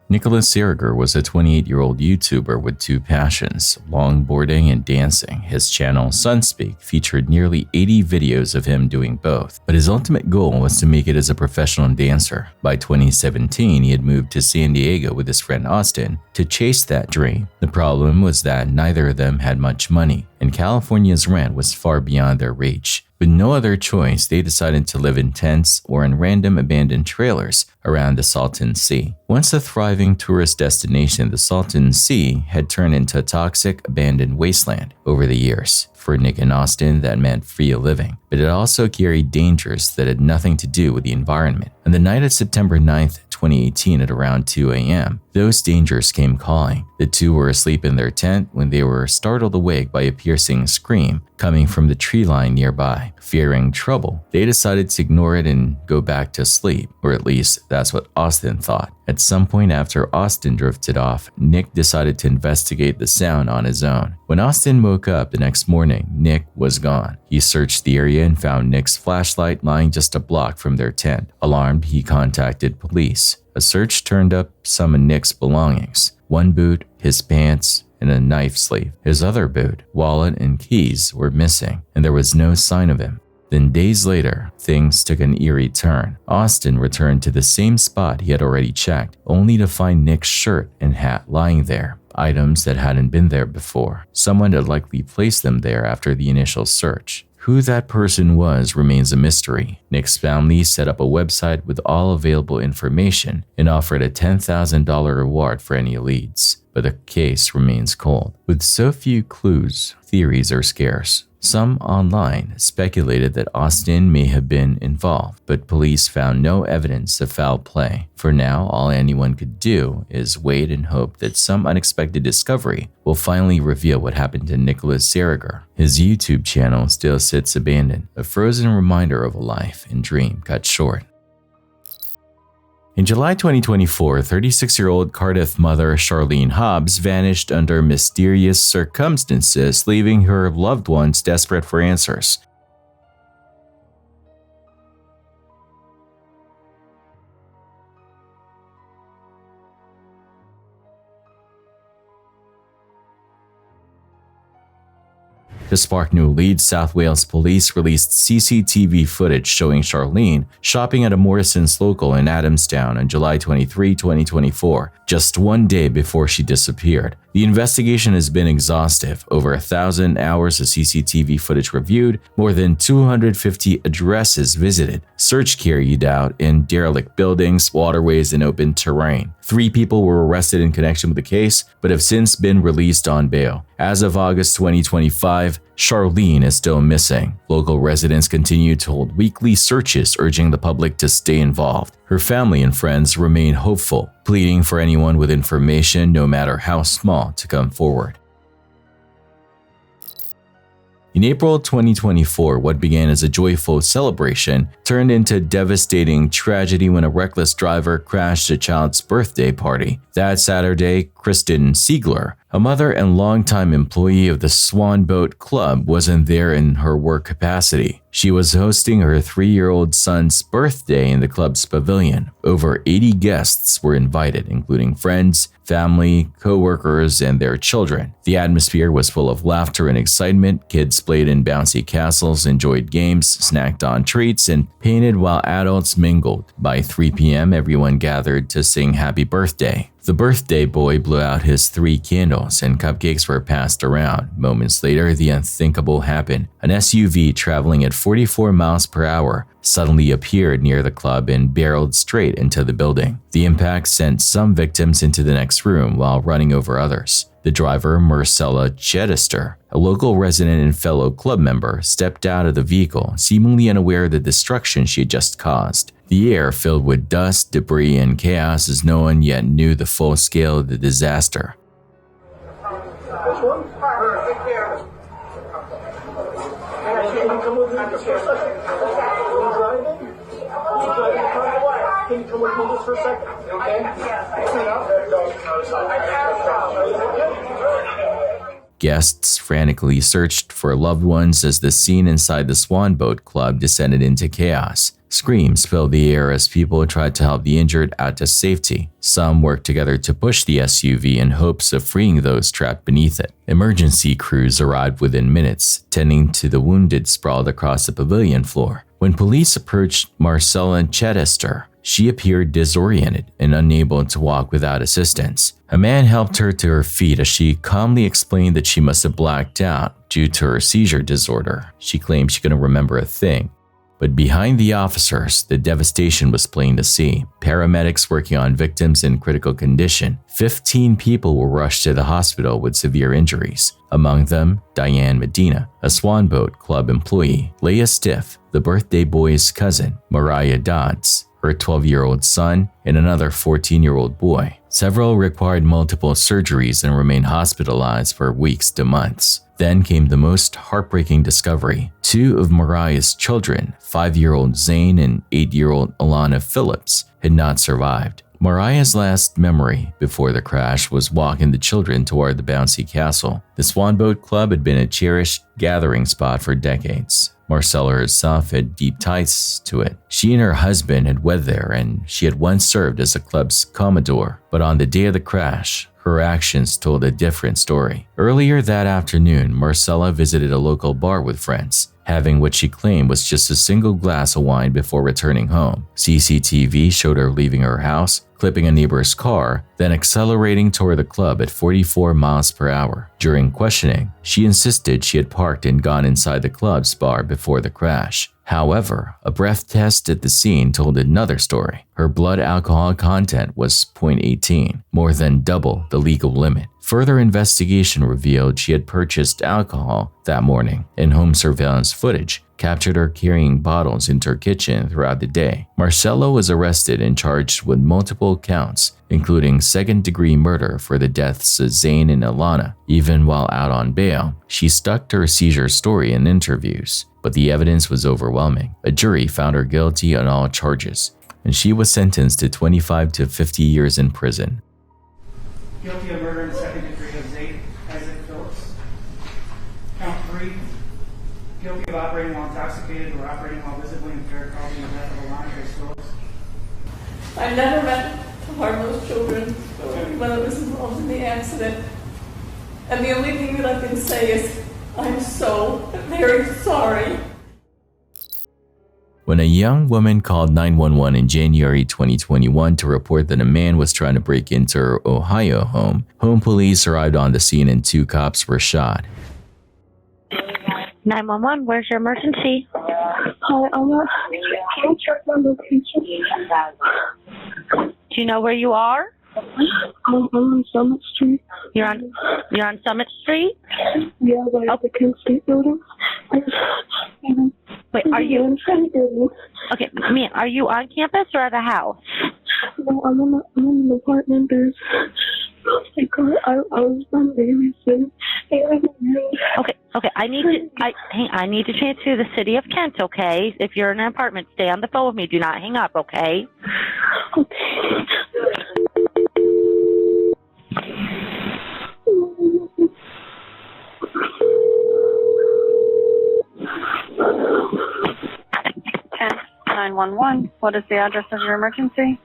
Nicholas Siriger was a 28-year-old YouTuber with two passions: longboarding and dancing. His channel, Sunspeak, featured nearly 80 videos of him doing both, but his ultimate goal was to make it as a professional dancer. By 2017, he had moved to San Diego with his friend Austin to chase that dream. The problem was that neither of them had much money, and California's rent was far beyond their reach. With no other choice, they decided to live in tents or in random abandoned trailers around the Salton Sea. Once a thriving tourist destination, the Salton Sea had turned into a toxic, abandoned wasteland over the years. For Nick and Austin, that meant free living, but it also carried dangers that had nothing to do with the environment. On the night of September 9th, 2018 at around 2 a.m., those dangers came calling. The two were asleep in their tent when they were startled awake by a piercing scream coming from the tree line nearby. Fearing trouble, they decided to ignore it and go back to sleep, or at least that's what Austin thought. At some point after Austin drifted off, Nick decided to investigate the sound on his own. When Austin woke up the next morning, Nick was gone. He searched the area and found Nick's flashlight lying just a block from their tent. Alarmed, he contacted police. A search turned up some of Nick's belongings: one boot, his pants, and a knife sleeve. His other boot, wallet, and keys were missing, and there was no sign of him. Then days later, things took an eerie turn. Austin returned to the same spot he had already checked, only to find Nick's shirt and hat lying there, items that hadn't been there before. Someone had likely placed them there after the initial search. Who that person was remains a mystery. Nick's family set up a website with all available information and offered a $10,000 reward for any leads, but the case remains cold. With so few clues, theories are scarce. Some online speculated that Austin may have been involved, but police found no evidence of foul play. For now, all anyone could do is wait and hope that some unexpected discovery will finally reveal what happened to Nicholas Siriger. His YouTube channel still sits abandoned, a frozen reminder of a life and dream cut short. In July 2024, 36-year-old Cardiff mother Charlene Hobbs vanished under mysterious circumstances, leaving her loved ones desperate for answers. To spark new leads, South Wales Police released CCTV footage showing Charlene shopping at a Morrison's local in Adamstown on July 23, 2024, just one day before she disappeared. The investigation has been exhaustive. Over 1,000 hours of CCTV footage reviewed, more than 250 addresses visited, search carried out in derelict buildings, waterways, and open terrain. 3 people were arrested in connection with the case, but have since been released on bail. As of August 2025, Charlene is still missing. Local residents continue to hold weekly searches, urging the public to stay involved. Her family and friends remain hopeful, pleading for anyone with information, no matter how small, to come forward. In April 2024, what began as a joyful celebration turned into devastating tragedy when a reckless driver crashed a child's birthday party. That Saturday, Kristen Siegler, a mother and longtime employee of the Swan Boat Club, wasn't there in her work capacity. She was hosting her 3-year-old son's birthday in the club's pavilion. Over 80 guests were invited, including friends, family, co-workers, and their children. The atmosphere was full of laughter and excitement. Kids played in bouncy castles, enjoyed games, snacked on treats, and painted while adults mingled. By 3 p.m., everyone gathered to sing happy birthday. The birthday boy blew out his 3 candles and cupcakes were passed around. Moments later, the unthinkable happened. An SUV traveling at 44 miles per hour suddenly appeared near the club and barreled straight into the building. The impact sent some victims into the next room while running over others. The driver, Marcella Chedister, a local resident and fellow club member, stepped out of the vehicle, seemingly unaware of the destruction she had just caused. The air filled with dust, debris, and chaos as no one yet knew the full scale of the disaster.
Can you come with me just for a second? Okay?
Guests frantically searched for loved ones as the scene inside the Swan Boat Club descended into chaos. Screams filled the air as people tried to help the injured out to safety. Some worked together to push the SUV in hopes of freeing those trapped beneath it. Emergency crews arrived within minutes, tending to the wounded sprawled across the pavilion floor. When police approached Marcella Chedister, she appeared disoriented and unable to walk without assistance. A man helped her to her feet as she calmly explained that she must have blacked out due to her seizure disorder. She claimed she couldn't remember a thing. But behind the officers, the devastation was plain to see. Paramedics working on victims in critical condition. 15 people were rushed to the hospital with severe injuries. Among them, Diane Medina, a Swan Boat Club employee, Leah Stiff, the birthday boy's cousin, Mariah Dodds, her 12-year-old son, and another 14-year-old boy. Several required multiple surgeries and remained hospitalized for weeks to months. Then came the most heartbreaking discovery. 2 of Mariah's children, 5-year-old Zane and 8-year-old Alana Phillips, had not survived. Mariah's last memory before the crash was walking the children toward the bouncy castle. The Swan Boat Club had been a cherished gathering spot for decades. Marcella herself had deep ties to it. She and her husband had wed there, and she had once served as the club's commodore. But on the day of the crash, her actions told a different story. Earlier that afternoon, Marcella visited a local bar with friends, having what she claimed was just a single glass of wine before returning home. CCTV showed her leaving her house, clipping a neighbor's car, then accelerating toward the club at 44 miles per hour. During questioning, she insisted she had parked and gone inside the club's bar before the crash. However, a breath test at the scene told another story. Her blood alcohol content was 0.18, more than double the legal limit. Further investigation revealed she had purchased alcohol that morning, and home surveillance footage captured her carrying bottles into her kitchen throughout the day. Marcella was arrested and charged with multiple counts, including second-degree murder for the deaths of Zane and Alana. Even while out on bail, she stuck to her seizure story in interviews, but the evidence was overwhelming. A jury found her guilty on all charges, and she was sentenced to 25 to 50 years in prison.
Guilty of murder in the second degree of Zane Isaac Phillips. Count 3. Guilty of operating while intoxicated or operating while visibly impaired, causing the death of Alana Grace Phillips.
I never meant to harm those children or anyone that was involved in the accident. And the only thing that I can say is, I'm so very sorry.
When a young woman called 911 in January 2021 to report that a man was trying to break into her Ohio home, police arrived on the scene and 2 cops were shot.
911, where's your emergency?
Hi, can you check my location?
Do you know where you are?
I'm on Summit Street.
You're on Summit Street?
Yeah, by the Kent State building.
Wait, are you? Okay, man, are you on campus or at a house?
No, I'm in an apartment. There's I was on babysitting.
Okay. I need to transfer to the city of Kent. Okay, if you're in an apartment, stay on the phone with me. Do not hang up. Okay.
Okay.
911. What is the address of your emergency?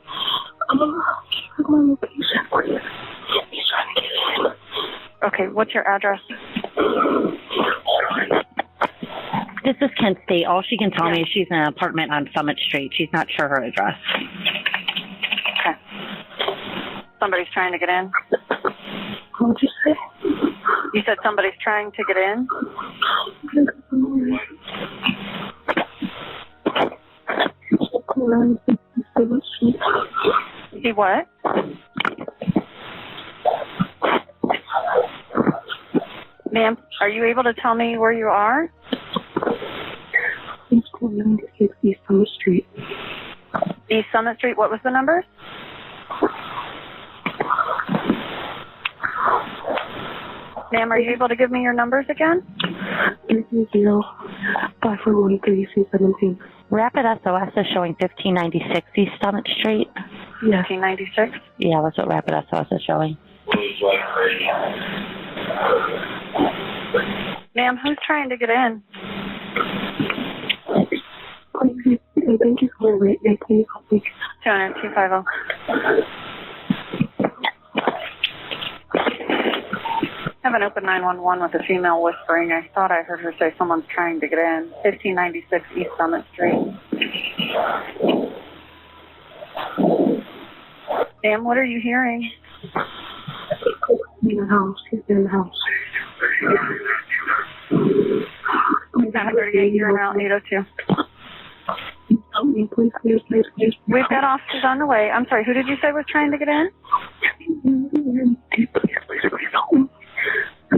Okay, what's your address?
This is Kent State. All she can tell me is she's in an apartment on Summit Street. She's not sure her address.
Okay. Somebody's trying to get in.
What'd you say?
You said somebody's trying to get in? See what? Ma'am, are you able to tell me where you are?
It's 96 East Summit Street.
East Summit Street, what was the number? Ma'am, are you able to give me your numbers again?
330-541-3217.
Rapid SOS is showing 1596 East Summit Street.
Yeah. 1596?
Yeah, that's what Rapid SOS is showing.
Ma'am, who's trying to get in?
Please, thank you for waiting. Please help me.
200-250. I have an open 911 with a female whispering. I thought I heard her say someone's trying to get in. 1596 East Summit Street. Ma'am, what are you hearing?
In the house. He's in the house.
938, you're around 802.
Help me, please, please, please, please.
We've got officers on the way. I'm sorry, who did you say was trying to get in?
Please, please, please help me.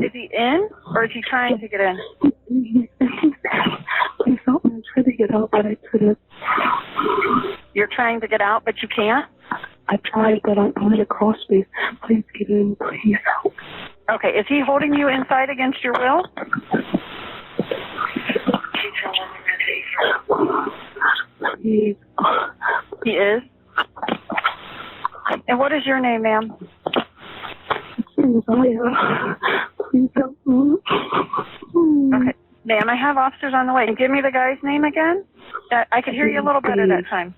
Is he in, or is he trying to get in?
Please help me. I tried to get out, but I couldn't.
You're trying to get out, but you can't?
I tried, but I'm in a crawl space. Please get in. Please help.
Okay, is he holding you inside against your will?
Please.
He is? And what is your name, ma'am?
Please help me.
Okay. Ma'am, I have officers on the way. Give me the guy's name again. I could hear you a little better that time.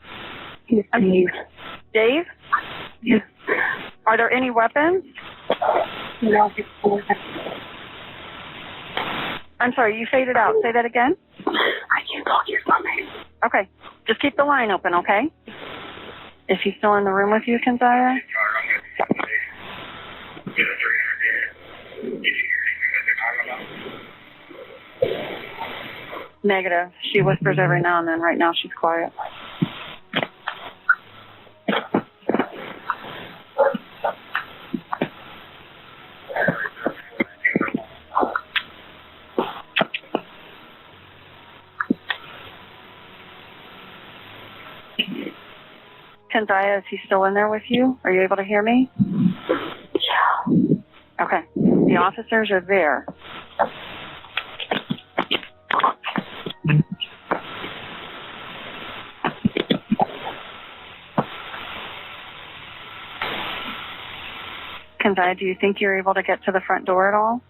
Yes, Dave.
Dave?
Yes.
Are there any weapons?
No.
I'm sorry, you faded out. Say that again?
I can't talk here, something.
Okay. Just keep the line open, okay? Is he still in the room with you, Kenzaya? Negative. She whispers every now and then. Right now she's quiet. Kenzaya, is he still in there with you? Are you able to hear me?
Yeah.
Okay. The officers are there. Kenzaya, do you think you're able to get to the front door at all?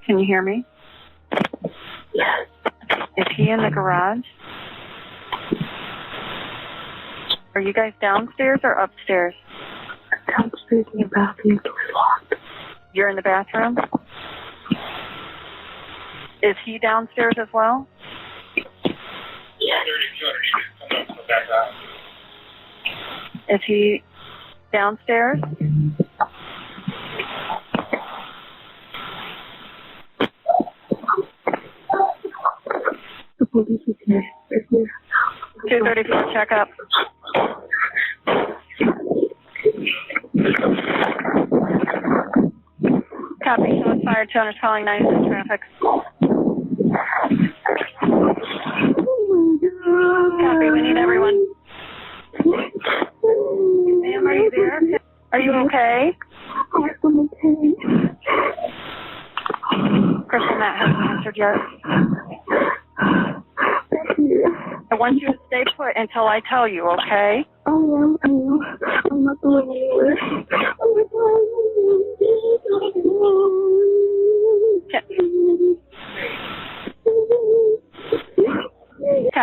Can you hear me?
Yes.
Is he in the garage? Are you guys downstairs or upstairs?
Downstairs in the bathroom. Door's locked.
You're in the bathroom? Is he downstairs as well?
Yes.
Is he downstairs?
The police is here. They're here.
2:30 for a checkup. Copy. Shots fired. 200 calling 96 traffic. Copy. We need everyone. Ma'am, are you there? Are you okay?
Yes, I'm okay.
Crystal Matt hasn't answered yet. I want you to stay put until I tell you, okay?
I am. I'm not going anywhere. Oh my God.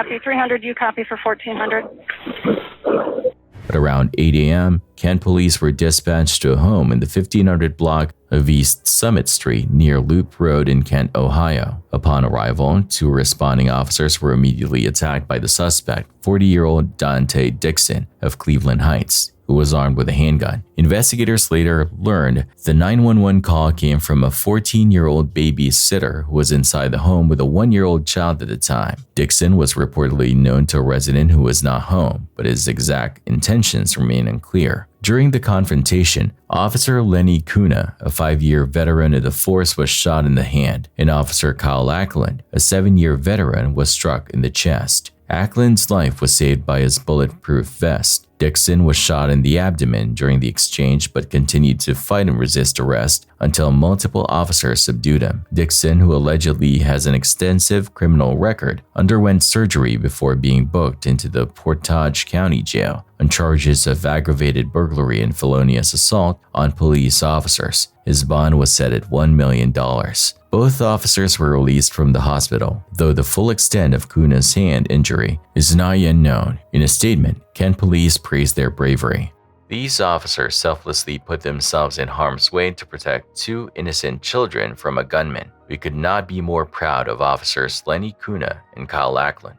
copy. 300, you copy for 1400.
At around 8 a.m., Kent police were dispatched to a home in the 1500 block of East Summit Street near Loop Road in Kent, Ohio. Upon arrival, 2 responding officers were immediately attacked by the suspect, 40-year-old Dante Dixon of Cleveland Heights, who was armed with a handgun. Investigators later learned the 911 call came from a 14-year-old babysitter who was inside the home with a 1-year-old child at the time. Dixon was reportedly known to a resident who was not home, but his exact intentions remain unclear. During the confrontation, Officer Lenny Kuna, a 5-year veteran of the force, was shot in the hand, and Officer Kyle Ackland, a 7-year veteran, was struck in the chest. Ackland's life was saved by his bulletproof vest. Dixon was shot in the abdomen during the exchange but continued to fight and resist arrest until multiple officers subdued him. Dixon, who allegedly has an extensive criminal record, underwent surgery before being booked into the Portage County Jail on charges of aggravated burglary and felonious assault on police officers. His bond was set at $1 million. Both officers were released from the hospital, though the full extent of Kuna's hand injury is not yet known. In a statement, Kent police praised their bravery. These officers selflessly put themselves in harm's way to protect 2 innocent children from a gunman. We could not be more proud of officers Lenny Kuna and Kyle Ackland.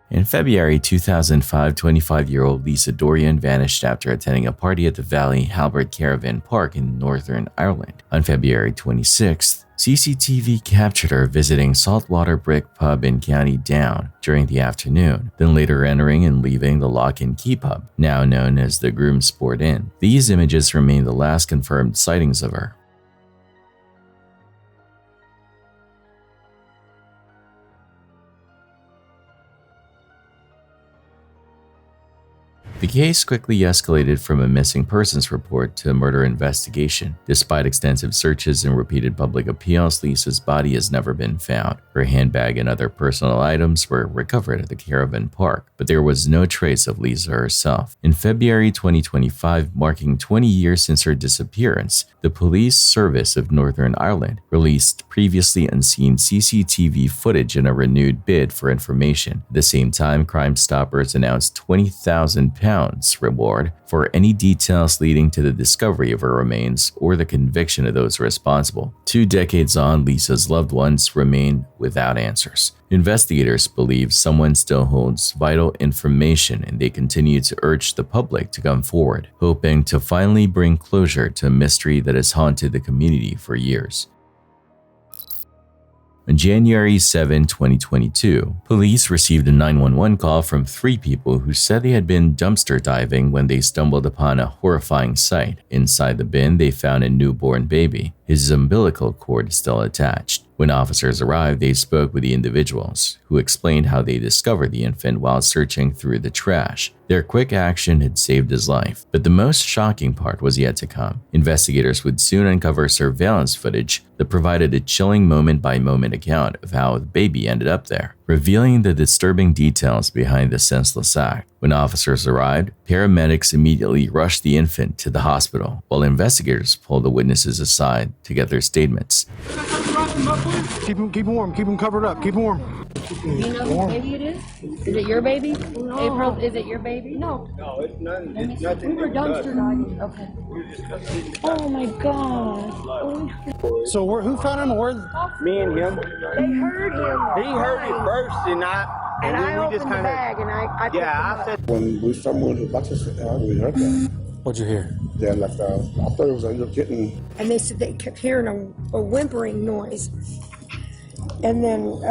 In February 2005, 25-year-old Lisa Dorian vanished after attending a party at the Valley Halbert Caravan Park in Northern Ireland. On February 26th, CCTV captured her visiting Saltwater Brick Pub in County Down during the afternoon, then later entering and leaving the Lock and Key Pub, now known as the Groom Sport Inn. These images remain the last confirmed sightings of her. The case quickly escalated from a missing persons report to a murder investigation. Despite extensive searches and repeated public appeals, Lisa's body has never been found. Her handbag and other personal items were recovered at the Caravan Park, but there was no trace of Lisa herself. In February 2025, marking 20 years since her disappearance, the Police Service of Northern Ireland released previously unseen CCTV footage in a renewed bid for information. At the same time, Crime Stoppers announced £20,000 reward for any details leading to the discovery of her remains or the conviction of those responsible. 2 decades on, Lisa's loved ones remain without answers. Investigators believe someone still holds vital information, and they continue to urge the public to come forward, hoping to finally bring closure to a mystery that has haunted the community for years. On January 7, 2022, police received a 911 call from 3 people who said they had been dumpster diving when they stumbled upon a horrifying sight. Inside the bin, they found a newborn baby. His umbilical cord still attached. When officers arrived, they spoke with the individuals, who explained how they discovered the infant while searching through the trash. Their quick action had saved his life, but the most shocking part was yet to come. Investigators would soon uncover surveillance footage that provided a chilling moment-by-moment account of how the baby ended up there, revealing the disturbing details behind the senseless act. When officers arrived, paramedics immediately rushed the infant to the hospital, while investigators pulled the witnesses aside to get their statements.
Keep him warm. Keep him covered up. Keep him warm.
Do you know whose baby it is? Is it your baby? No. April, is it your baby? No.
No, it's none. It's nothing.
We were dumpster diving. Okay. Oh my God.
So who found him? Where?
Me and him.
They heard him.
He heard it first, and
I opened the bag, and I
I said.
When we stumbled into the boxes, we heard that.
What'd you hear?
They left out. I thought it was a little kitten.
And they said they kept hearing a whimpering noise. And then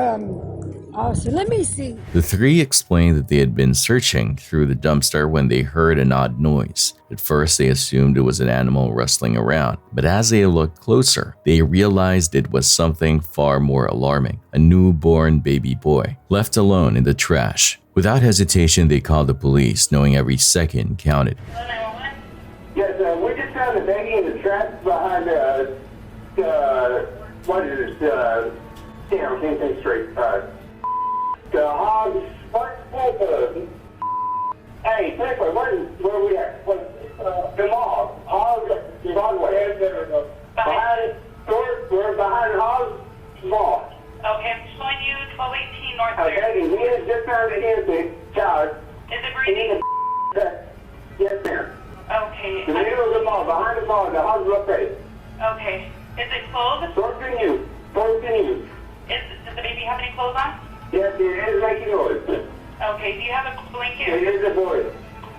I said, let me see.
The 3 explained that they had been searching through the dumpster when they heard an odd noise. At first, they assumed it was an animal rustling around, but as they looked closer, they realized it was something far more alarming: a newborn baby boy, left alone in the trash. Without hesitation, they called the police, knowing every second counted.
Yes, we just found the baby in the trash behind what is it? Damn, I can't think straight. The hogs. Hey, Pepper, where we at? The mall. Hogs, Broadway. We're behind Hogs Mall.
Okay, I'm showing you 1218 North
Okay, behind the bar. The house is up there.
Okay. Is it closed?
Don't continue. Don't continue.
Does the baby have any clothes on?
Yes, it is making noise.
Okay. Do you have a blanket?
It is a boy.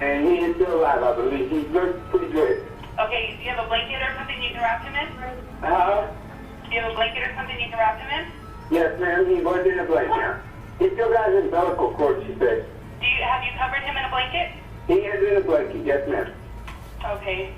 And he is still alive, I believe. He looks pretty good.
Okay. Do you have a blanket or something you can wrap him in? Do you have a blanket or something you can wrap him in?
Yes, ma'am. He was in a blanket. He still got his umbilical cord, she said.
Have you covered him in a blanket?
He is in a blanket, yes, ma'am.
Okay.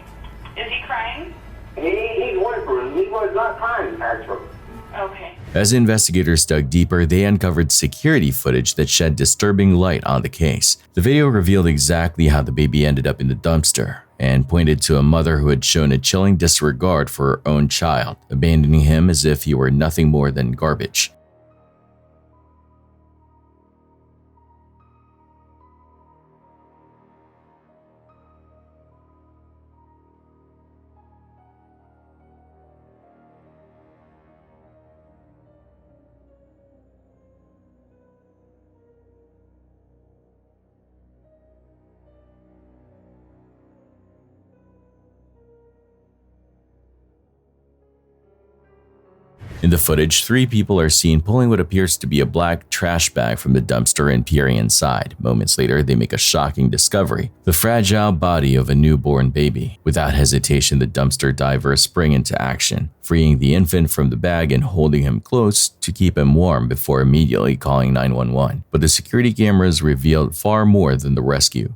Is he crying?
He's whimpering. He was not crying, actually.
Okay.
As investigators dug deeper, they uncovered security footage that shed disturbing light on the case. The video revealed exactly how the baby ended up in the dumpster and pointed to a mother who had shown a chilling disregard for her own child, abandoning him as if he were nothing more than garbage. In the footage, 3 people are seen pulling what appears to be a black trash bag from the dumpster and peering inside. Moments later, they make a shocking discovery: the fragile body of a newborn baby. Without hesitation, the dumpster divers spring into action, freeing the infant from the bag and holding him close to keep him warm before immediately calling 911. But the security cameras revealed far more than the rescue.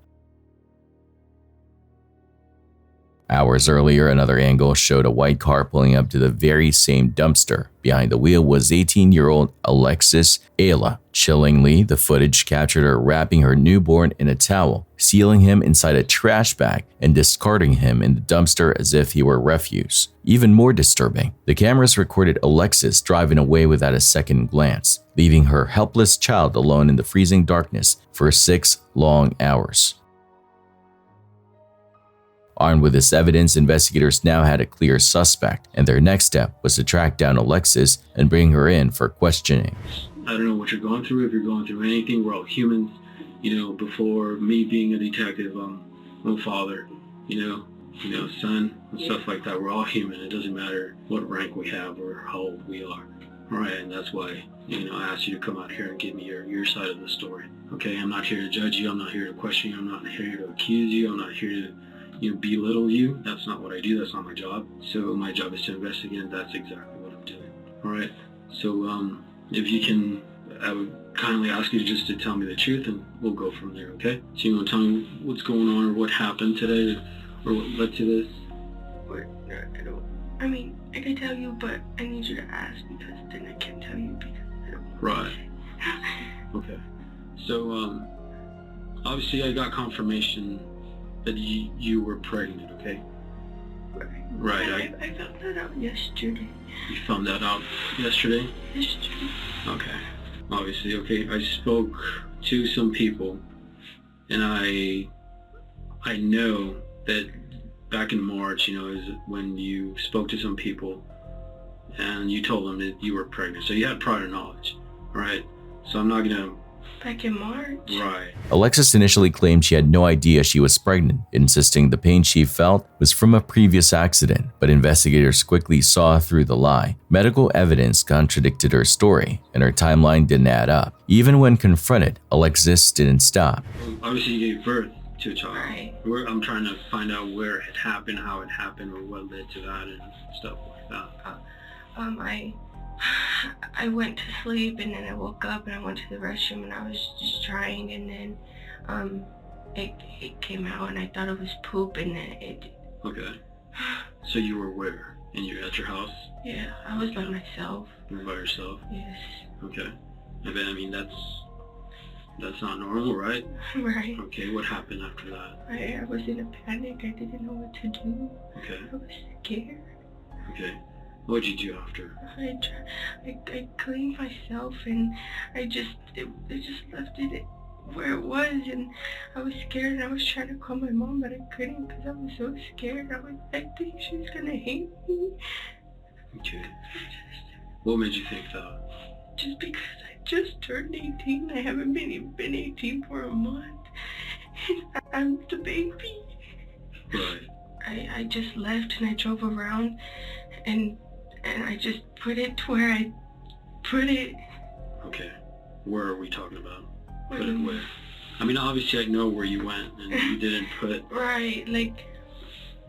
Hours earlier, another angle showed a white car pulling up to the very same dumpster. Behind the wheel was 18-year-old Alexis Ayla. Chillingly, the footage captured her wrapping her newborn in a towel, sealing him inside a trash bag, and discarding him in the dumpster as if he were refuse. Even more disturbing, the cameras recorded Alexis driving away without a second glance, leaving her helpless child alone in the freezing darkness for 6 long hours. Armed with this evidence, investigators now had a clear suspect, and their next step was to track down Alexis and bring her in for questioning.
I don't know what you're going through, if you're going through anything. We're all humans. Before me being a detective, I'm a father, son, and stuff like that. We're all human. It doesn't matter what rank we have or how old we are. All right, and that's why, I asked you to come out here and give me your side of the story. Okay, I'm not here to judge you. I'm not here to question you. I'm not here to accuse you. I'm not here to belittle you. That's not what I do. That's not my job. So my job is to investigate, and that's exactly what I'm doing. All right. So if you can, I would kindly ask you just to tell me the truth, and we'll go from there. Okay? So you want to tell me what's going on, or what happened today, or what led to this?
I don't. I mean, I can tell you, but I need you to ask, because then I can't tell you because I don't.
Right. Okay. So obviously I got confirmation that you were pregnant, okay? Right.
I found that out yesterday.
You found that out yesterday?
Yesterday.
Okay. Obviously, okay. I spoke to some people, and I know that back in March, is when you spoke to some people, and you told them that you were pregnant. So you had prior knowledge, right? So I'm not gonna...
Back in March.
Right.
Alexis initially claimed she had no idea she was pregnant, insisting the pain she felt was from a previous accident, but investigators quickly saw through the lie. Medical evidence contradicted her story, and her timeline didn't add up. Even when confronted, Alexis didn't stop.
Obviously, you gave birth to a child.
Right.
I'm trying to find out where it happened, how it happened, or what led to that, and stuff like that.
I went to sleep, and then I woke up and I went to the restroom, and I was just trying, and then it came out, and I thought it was poop, and then it...
Okay. So you were where? At your house?
Yeah, I was by myself.
You were by yourself?
Yes.
Okay. I mean, that's not normal, right?
Right.
Okay, what happened after that?
I was in a panic. I didn't know what to do.
Okay.
I was scared.
Okay. What'd you do after?
I cleaned myself, and I just left it where it was, and I was scared, and I was trying to call my mom, but I couldn't because I was so scared. I think she's gonna hate me.
Okay. What made you think that?
Just because I just turned 18. I haven't been 18 for a month, and I'm the baby.
Right.
I just left and I drove around and I just put it to where I put it.
Okay. Where are we talking about? Put it where? I mean, obviously I know where you went and you didn't put...
Right, like,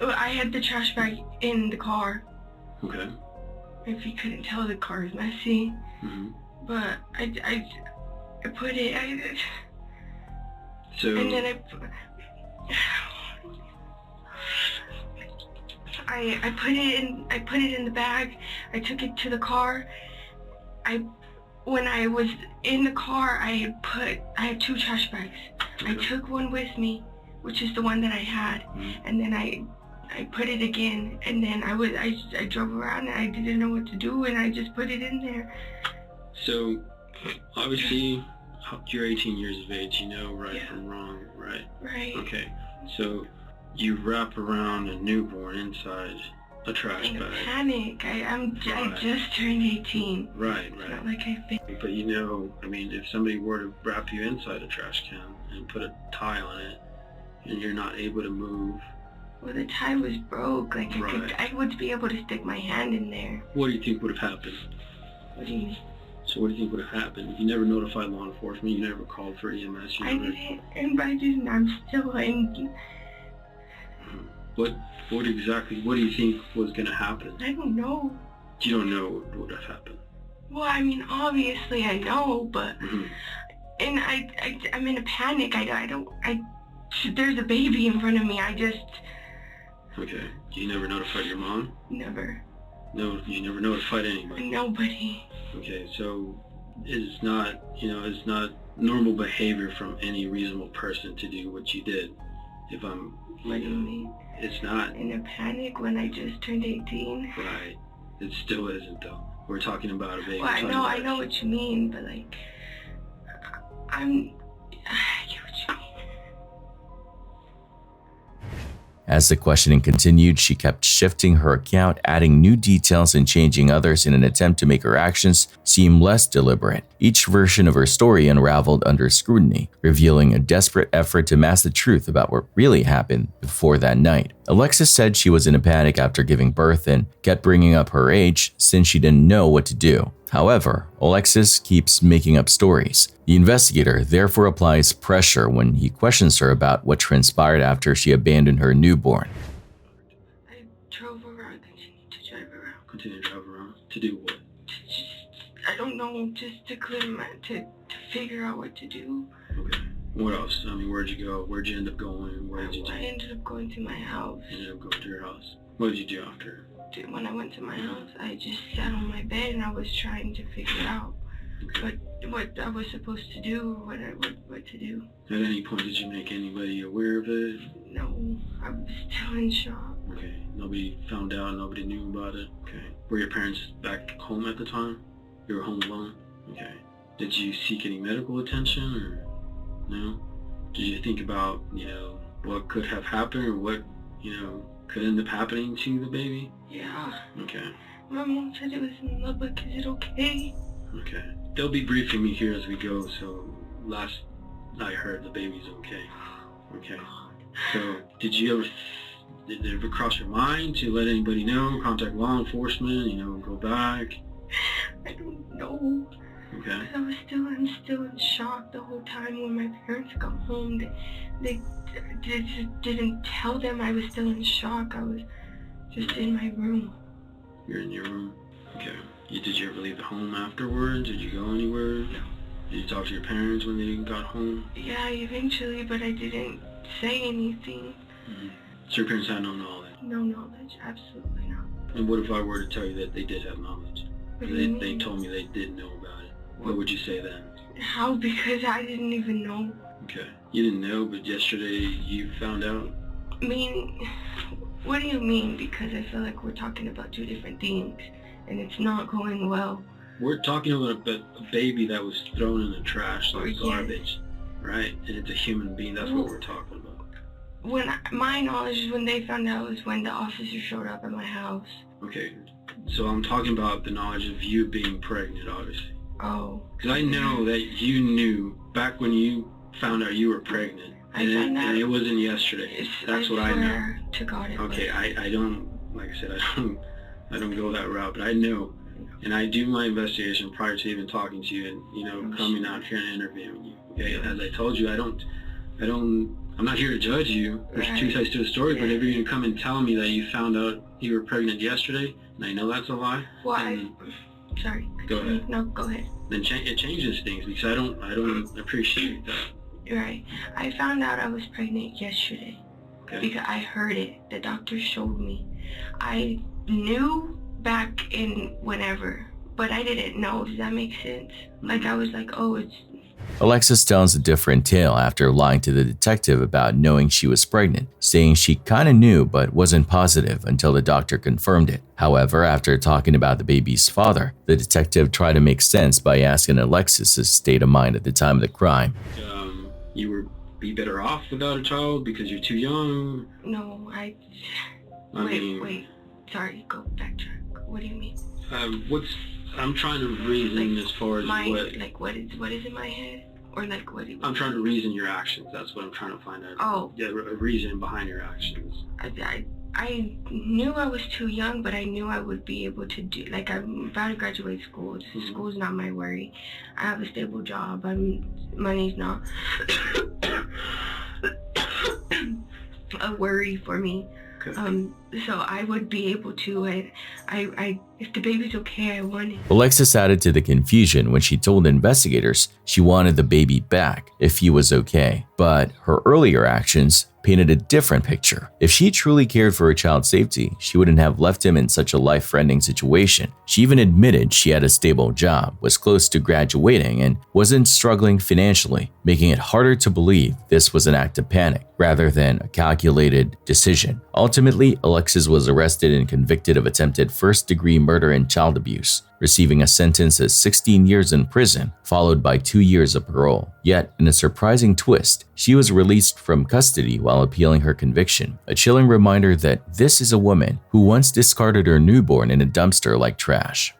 I had the trash bag in the car.
Okay.
If you couldn't tell, the car is messy.
Mm-hmm.
But I put it,
So...
And then I put it in the bag. I took it to the car. When I was in the car, I had 2 trash bags. I took one with me, which is the one that I had, and then I put it again, and then I drove around and I didn't know what to do, and I just put it in there.
So, obviously, you're 18 years of age, you know right from wrong, right?
Right.
Okay, so you wrap around a newborn inside a trash bag.
Panic. I just turned 18.
Right,
It's not like I've been.
But you know, I mean, if somebody were to wrap you inside a trash can and put a tie on it, and you're not able to move.
Well, the tie was broke. Like I would be able to stick my hand in there.
What do you think would have happened?
What do you mean?
So what do you think would have happened? You never notified law enforcement. You never called for EMS.
I didn't, and I'm still angry.
What exactly? What do you think was gonna happen?
I don't know.
You don't know what would have happened.
Well, I mean, obviously I know, but and I'm in a panic. There's a baby in front of me.
Okay. You never notified your mom?
Never.
No, you never notified anybody?
Nobody.
Okay, so it's not, it's not normal behavior from any reasonable person to do what you did. If I'm,
What do you mean?
It's not.
In a panic when I just turned 18?
Right. It still isn't, though. We're talking about a baby.
Well, I know what you mean, but like, I get what you mean.
As the questioning continued, she kept shifting her account, adding new details and changing others in an attempt to make her actions seem less deliberate. Each version of her story unraveled under scrutiny, revealing a desperate effort to mask the truth about what really happened before that night. Alexis said she was in a panic after giving birth and kept bringing up her age since she didn't know what to do. However, Alexis keeps making up stories. The investigator therefore applies pressure when he questions her about what transpired after she abandoned her newborn.
I drove around, continued to drive around.
Continue to drive around? To do what?
I don't know, just to clear to figure out what to do.
Okay. What else? I mean, where'd you go? Where'd you end up going? Where did you do?
I ended up going to my house.
You ended up going to your house. What did you do after?
When I went to my house, I just sat on my bed and I was trying to figure out what I was supposed to do, or what to do.
At any point, did you make anybody aware of it?
No, I was still in shock.
Okay, nobody found out, nobody knew about it? Okay. Were your parents back home at the time? You were home alone? Okay. Did you seek any medical attention, or no? Did you think about, what could have happened, or what, could end up happening to the baby?
Yeah.
Okay.
My mom said it was in Lubbock. Is it okay?
Okay. They'll be briefing me here as we go, so last I heard the baby's okay. Okay. So, did it ever cross your mind to let anybody know, contact law enforcement, go back?
I don't know.
Okay.
I'm still in shock the whole time. When my parents got home, they just didn't tell them I was still in shock. I was just in my room.
You're in your room? Okay. Did you ever leave the home afterwards? Did you go anywhere?
No.
Did you talk to your parents when they got home?
Yeah, eventually, but I didn't say anything.
So your parents had no knowledge?
No knowledge, absolutely not.
And what if I were to tell you that they did have knowledge?
What do you mean?
They told me they did know about it. What would you say then?
How? Because I didn't even know.
Okay. You didn't know, but yesterday you found out?
I mean, what do you mean? Because I feel like we're talking about 2 different things, and it's not going well.
We're talking about a baby that was thrown in the trash like garbage, right? And it's a human being. That's what we're talking about.
My knowledge is when they found out was when the officer showed up at my house.
Okay. So I'm talking about the knowledge of you being pregnant, obviously.
Oh.
Because I know that you knew back when you found out you were pregnant. And it wasn't yesterday. That's what I know.
to God it
Okay,
was.
I don't, like I said, I don't go that route, but I know, and I do my investigation prior to even talking to you and, coming out here and interviewing you. Okay, as I told you, I'm not here to judge you. There's two sides to the story, but if you're going to come and tell me that you found out you were pregnant yesterday, and I know that's a lie.
Well, sorry.
Go ahead.
No, go ahead.
Then it changes things, because I don't appreciate that.
Right. I found out I was pregnant yesterday. Okay. Because I heard it. The doctor showed me. I knew back in whenever, but I didn't know. Does that make sense? Like, I was like, oh, it's...
Alexis tells a different tale after lying to the detective about knowing she was pregnant, saying she kinda knew but wasn't positive until the doctor confirmed it. However, after talking about the baby's father, the detective tried to make sense by asking Alexis' state of mind at the time of the crime.
You would be better off without a child because you're too young?
No, Wait, sorry, go backtrack. What do you mean?
I'm trying to reason as far as
what is in my head? Or like what?
I'm trying to reason your actions. That's what I'm trying to find out.
Oh.
Yeah, a reason behind your actions.
I knew I was too young, but I knew I would be able to do, like, I'm about to graduate school. School's not my worry. I have a stable job. Money's not a worry for me. So I would be able to, if the baby's okay, I want it.
Alexis added to the confusion when she told investigators she wanted the baby back if he was okay, but her earlier actions painted a different picture. If she truly cared for her child's safety, she wouldn't have left him in such a life-threatening situation. She even admitted she had a stable job, was close to graduating, and wasn't struggling financially, making it harder to believe this was an act of panic rather than a calculated decision. Ultimately, Alexis was arrested and convicted of attempted first-degree murder and child abuse, receiving a sentence of 16 years in prison, followed by 2 years of parole. Yet, in a surprising twist, she was released from custody while appealing her conviction, a chilling reminder that this is a woman who once discarded her newborn in a dumpster like trash.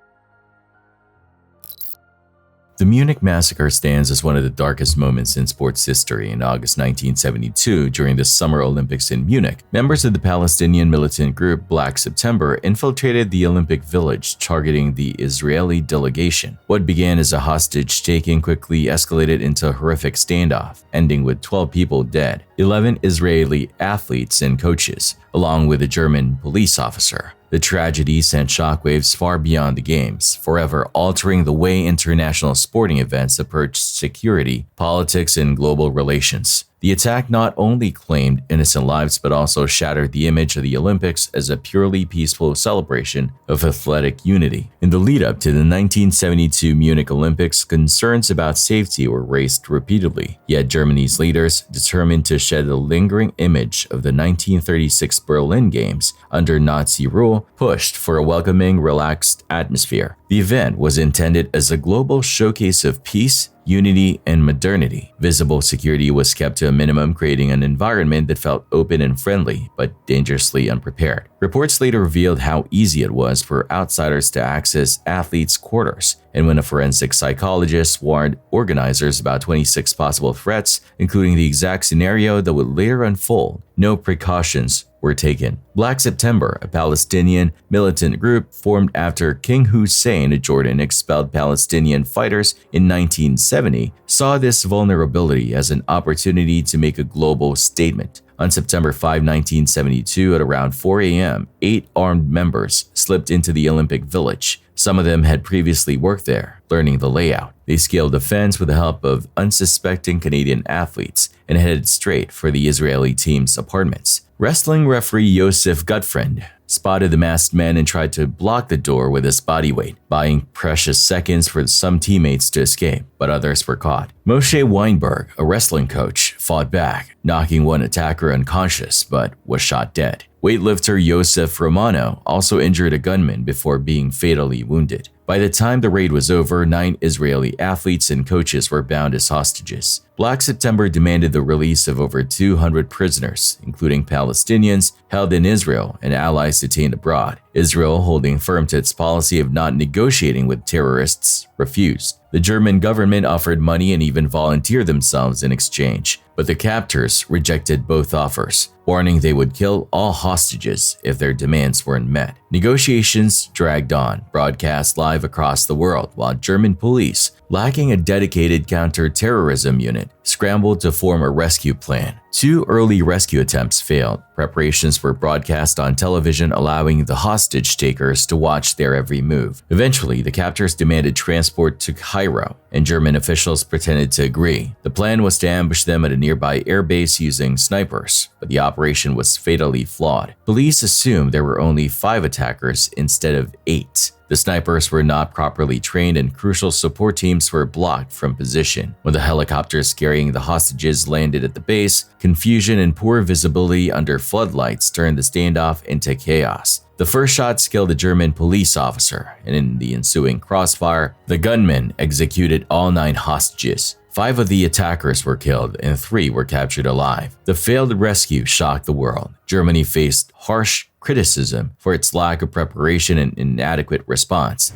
The Munich massacre stands as one of the darkest moments in sports history. In August 1972, during the Summer Olympics in Munich, members of the Palestinian militant group Black September infiltrated the Olympic Village, targeting the Israeli delegation. What began as a hostage-taking quickly escalated into a horrific standoff, ending with 12 people dead, 11 Israeli athletes and coaches, along with a German police officer. The tragedy sent shockwaves far beyond the games, forever altering the way international sporting events approached security, politics, and global relations. The attack not only claimed innocent lives but also shattered the image of the Olympics as a purely peaceful celebration of athletic unity. In the lead-up to the 1972 Munich Olympics, concerns about safety were raised repeatedly, yet Germany's leaders, determined to shed a lingering image of the 1936 Berlin Games under Nazi rule, pushed for a welcoming, relaxed atmosphere. The event was intended as a global showcase of peace, unity, and modernity. Visible security was kept to a minimum, creating an environment that felt open and friendly, but dangerously unprepared. Reports later revealed how easy it was for outsiders to access athletes' quarters, and when a forensic psychologist warned organizers about 26 possible threats, including the exact scenario that would later unfold, no precautions were taken. Black September, a Palestinian militant group formed after King Hussein of Jordan expelled Palestinian fighters in 1970, saw this vulnerability as an opportunity to make a global statement. On September 5, 1972, at around 4 a.m., 8 armed members slipped into the Olympic Village. Some of them had previously worked there, learning the layout. They scaled the fence with the help of unsuspecting Canadian athletes and headed straight for the Israeli team's apartments. Wrestling referee Yosef Gutfried spotted the masked men and tried to block the door with his body weight, buying precious seconds for some teammates to escape, but others were caught. Moshe Weinberg, a wrestling coach, fought back, knocking one attacker unconscious but was shot dead. Weightlifter Yosef Romano also injured a gunman before being fatally wounded. By the time the raid was over, 9 Israeli athletes and coaches were bound as hostages. Black September demanded the release of over 200 prisoners, including Palestinians held in Israel and allies detained abroad. Israel, holding firm to its policy of not negotiating with terrorists, refused. The German government offered money and even volunteered themselves in exchange, but the captors rejected both offers, warning they would kill all hostages if their demands weren't met. Negotiations dragged on, broadcast live across the world, while German police, lacking a dedicated counter-terrorism unit, scrambled to form a rescue plan. 2 early rescue attempts failed. Preparations were broadcast on television, allowing the hostage takers to watch their every move. Eventually, the captors demanded transport to Cairo, and German officials pretended to agree. The plan was to ambush them at a nearby airbase using snipers, but the operation was fatally flawed. Police assumed there were only 5 attackers instead of 8. The snipers were not properly trained and crucial support teams were blocked from position. When the helicopters carrying the hostages landed at the base, confusion and poor visibility under floodlights turned the standoff into chaos. The first shots killed a German police officer, and in the ensuing crossfire, the gunmen executed all 9 hostages. 5 of the attackers were killed and 3 were captured alive. The failed rescue shocked the world. Germany faced harsh criticism for its lack of preparation and inadequate response.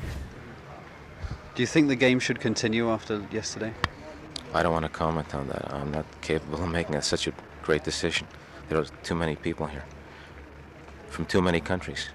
Do you think the game should continue after yesterday?
I don't want to comment on that. I'm not capable of making such a great decision. There are too many people here, from too many countries.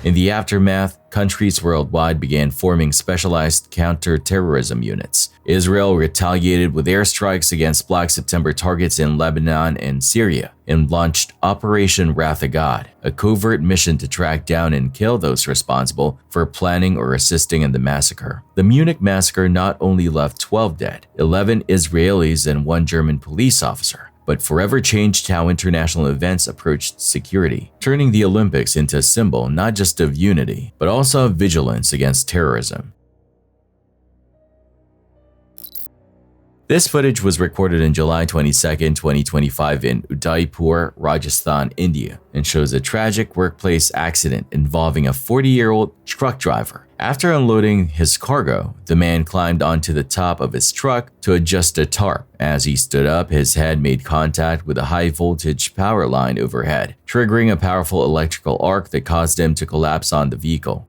In the aftermath, countries worldwide began forming specialized counter-terrorism units. Israel retaliated with airstrikes against Black September targets in Lebanon and Syria, and launched Operation Wrath of God, a covert mission to track down and kill those responsible for planning or assisting in the massacre. The Munich massacre not only left 12 dead, 11 Israelis and 1 German police officer, but forever changed how international events approached security, turning the Olympics into a symbol not just of unity, but also of vigilance against terrorism. This footage was recorded on July 22, 2025 in Udaipur, Rajasthan, India, and shows a tragic workplace accident involving a 40-year-old truck driver. After unloading his cargo, the man climbed onto the top of his truck to adjust a tarp. As he stood up, his head made contact with a high-voltage power line overhead, triggering a powerful electrical arc that caused him to collapse on the vehicle.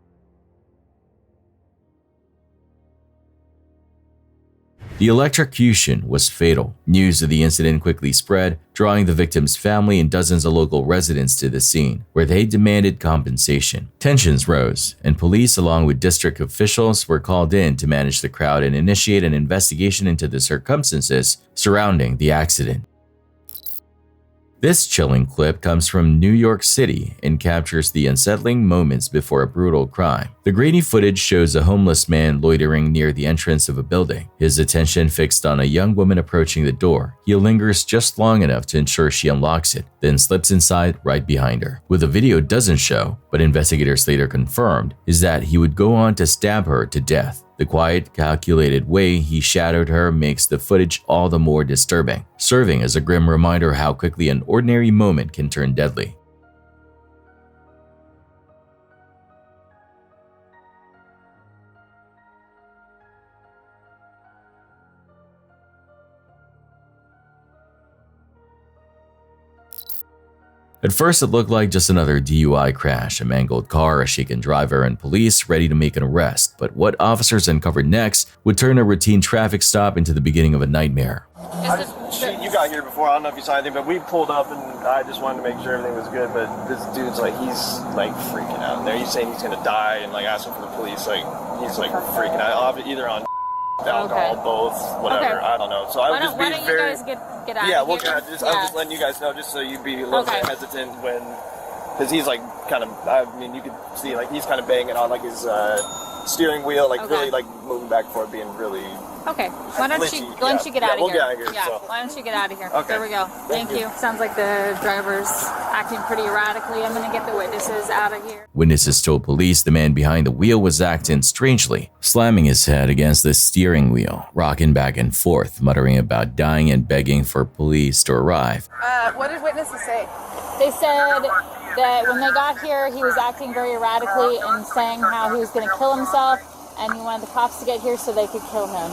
The electrocution was fatal. News of the incident quickly spread, drawing the victim's family and dozens of local residents to the scene, where they demanded compensation. Tensions rose, and police along with district officials were called in to manage the crowd and initiate an investigation into the circumstances surrounding the accident. This chilling clip comes from New York City and captures the unsettling moments before a brutal crime. The grainy footage shows a homeless man loitering near the entrance of a building, his attention fixed on a young woman approaching the door. He lingers just long enough to ensure she unlocks it, then slips inside right behind her. What the video doesn't show, but investigators later confirmed, is that he would go on to stab her to death. The quiet, calculated way he shadowed her makes the footage all the more disturbing, serving as a grim reminder how quickly an ordinary moment can turn deadly. At first, it looked like just another DUI crash, a mangled car, a shaken driver, and police ready to make an arrest. But what officers uncovered next would turn a routine traffic stop into the beginning of a nightmare.
You got here before, I don't know if you saw anything, but we pulled up and I just wanted to make sure everything was good, but this dude's like, he's like freaking out in there. He's saying he's gonna die and like asking for the police, like he's like freaking out, either on alcohol, both, whatever, I don't know. So I would just be very...
Get out of here.
I was just letting you guys know, just so you'd be a little bit hesitant when, because he's like kind of, I mean, you could see like he's kind of banging on like his steering wheel, like really like moving back and forth, being really.
Okay. Why don't you get out of here?
We'll get out of here.
Yeah.
So.
Why don't you get out of here?
Okay.
There we go. Thank you. Sounds like the driver's acting pretty erratically. I'm gonna get the witnesses out of here.
Witnesses told police the man behind the wheel was acting strangely, slamming his head against the steering wheel, rocking back and forth, muttering about dying and begging for police to arrive.
What did witnesses say? They said that when they got here, he was acting very erratically and saying how he was going to kill himself, and he wanted the cops to get here so they could kill him,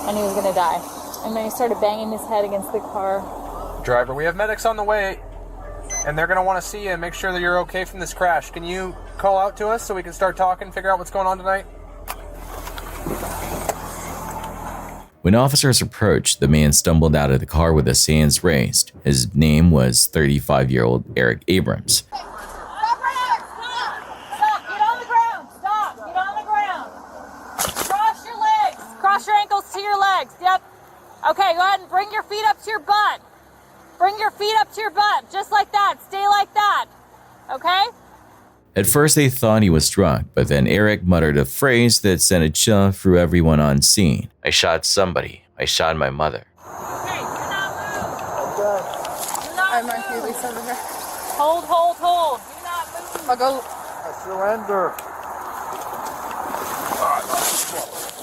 and he was going to die. And then he started banging his head against the car.
Driver, we have medics on the way, and they're going to want to see you and make sure that you're okay from this crash. Can you call out to us so we can start talking and figure out what's going on tonight?
When officers approached, the man stumbled out of the car with his hands raised. His name was 35-year-old Eric Abrams.
Stop right here! Stop! Get on the ground! Stop! Get on the ground! Cross your legs! Cross your ankles to your legs. Yep. Okay, go ahead and bring your feet up to your butt. Bring your feet up to your butt. Just like that. Stay like that. Okay?
At first they thought he was drunk, but then Eric muttered a phrase that sent a chill through everyone on scene. I shot somebody. I shot my mother.
Okay, you're not moving.
I might be Lisa over here.
Hold. Do not move.
I'll go.
I surrender.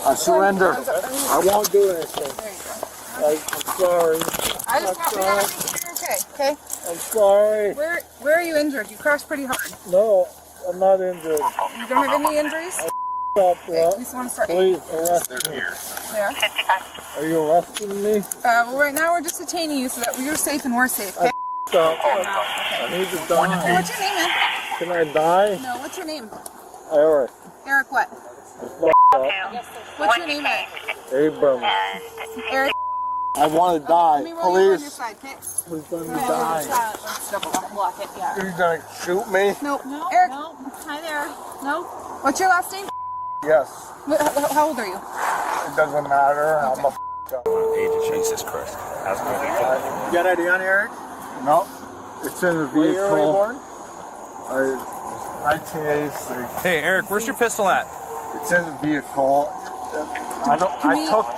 I surrender. I won't do anything. I'm sorry.
I just want to make sure you're okay.
I'm sorry.
Where are you injured? You crashed pretty hard.
No, I'm not injured.
You don't have any injuries?
Stop,
We just want to start.
Please arrest me.
Yeah.
Are you arresting me?
Well, right now we're just detaining you so that you're safe and we're safe. Okay.
Stop. I need to die.
What's your name, man?
Can I die?
No. What's your name?
Eric.
Eric what? What's your name, Eric?
Abrams.
Eric.
I want to die.
Let me roll you on your
Police.
side, okay?
Please let me die.
Block it, yeah.
You're gonna shoot me?
No.
No,
Eric.
no. Hi there. No.
What's your last name?
Yes.
How old are you?
It doesn't matter. I'm a
Jesus Christ.
You got ID on Eric? No. It's in the vehicle. Where were you born? 1983.
Hey, Eric, where's your pistol at?
It's in the vehicle. I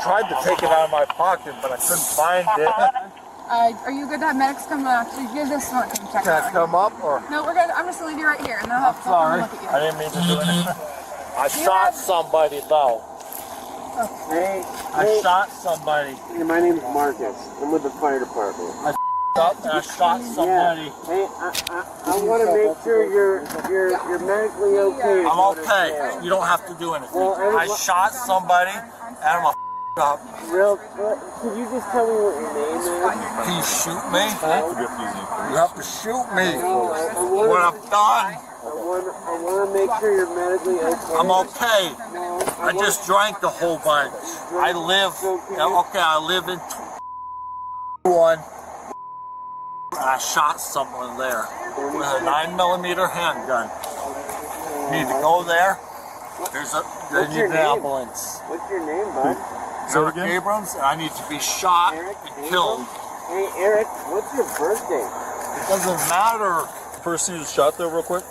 tried to take it out of my pocket, but I couldn't find it.
Are you good to have medics come actually give this one? Come check
Can
it
I
out.
come up or?
No, we're good. I'm just gonna leave you right here, and they'll have to come
Sorry.
look at you.
I didn't mean to do anything. I shot somebody though.
Hey,
I shot somebody.
Hey, my name is Marcus. I'm with the fire department.
I shot somebody.
Hey, I want to make sure you're medically okay.
I'm okay. You don't have to do anything. I shot somebody and I'm a up.
Could you just tell me what your name is?
Can you shoot me? You have to shoot me. What I've done.
I want to make sure you're medically okay.
I'm okay. I just drank a whole bunch. I live in 1. I shot someone there with a 9mm handgun. Need to go there. They need an ambulance.
What's your name, bud?
Eric Abrams, and I need to be shot and killed.
Hey, Eric, what's your birthday?
It doesn't matter.
Person you shot there real quick?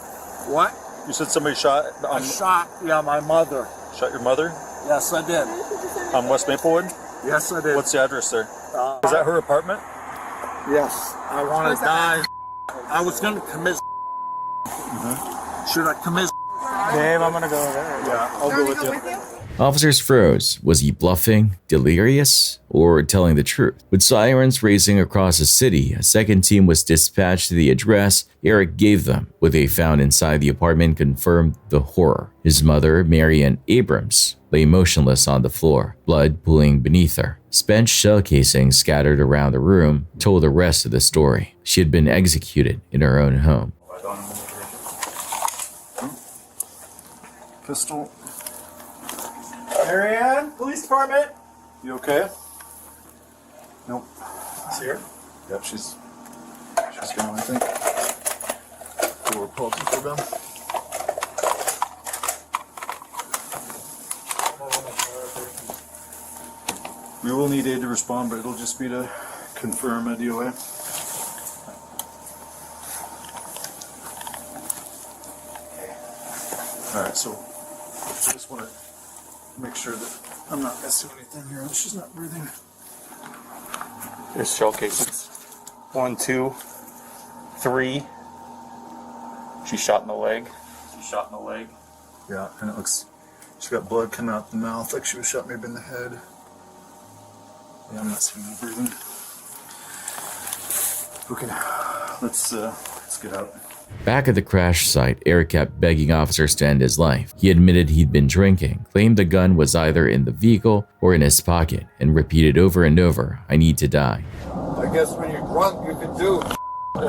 What?
You said somebody shot?
I shot, my mother.
Shot your mother?
Yes, I did.
On West Maplewood?
Yes, I did.
What's the address there? Is that her apartment?
Yes. I want to die. I was going to commit. Should I commit?
Dave, I'm going to go there. Yeah, I'll go with you.
Officers froze. Was he bluffing, delirious, or telling the truth? With sirens racing across the city, a second team was dispatched to the address Eric gave them. What they found inside the apartment confirmed the horror. His mother, Marianne Abrams, lay motionless on the floor, blood pooling beneath her. Spent shell casings scattered around the room told the rest of the story. She had been executed in her own home.
Pistol.
Marianne, police department.
You okay?
Nope. See her?
Yep, she's gone, I think. We're approaching for them. We will need aid to respond, but it'll just be to confirm a DOA. Alright, so I just want to make sure that I'm not missing anything here. She's not breathing.
There's shell cases. 1, 2, 3. She's shot in the leg.
Yeah, and it looks, she got blood coming out the mouth like she was shot maybe in the head. Yeah, I'm not seeing her breathing. Okay, let's get out.
Back at the crash site, Eric kept begging officers to end his life. He admitted he'd been drinking, claimed the gun was either in the vehicle or in his pocket, and repeated over and over, "I need to die."
I guess when you're drunk, you can do I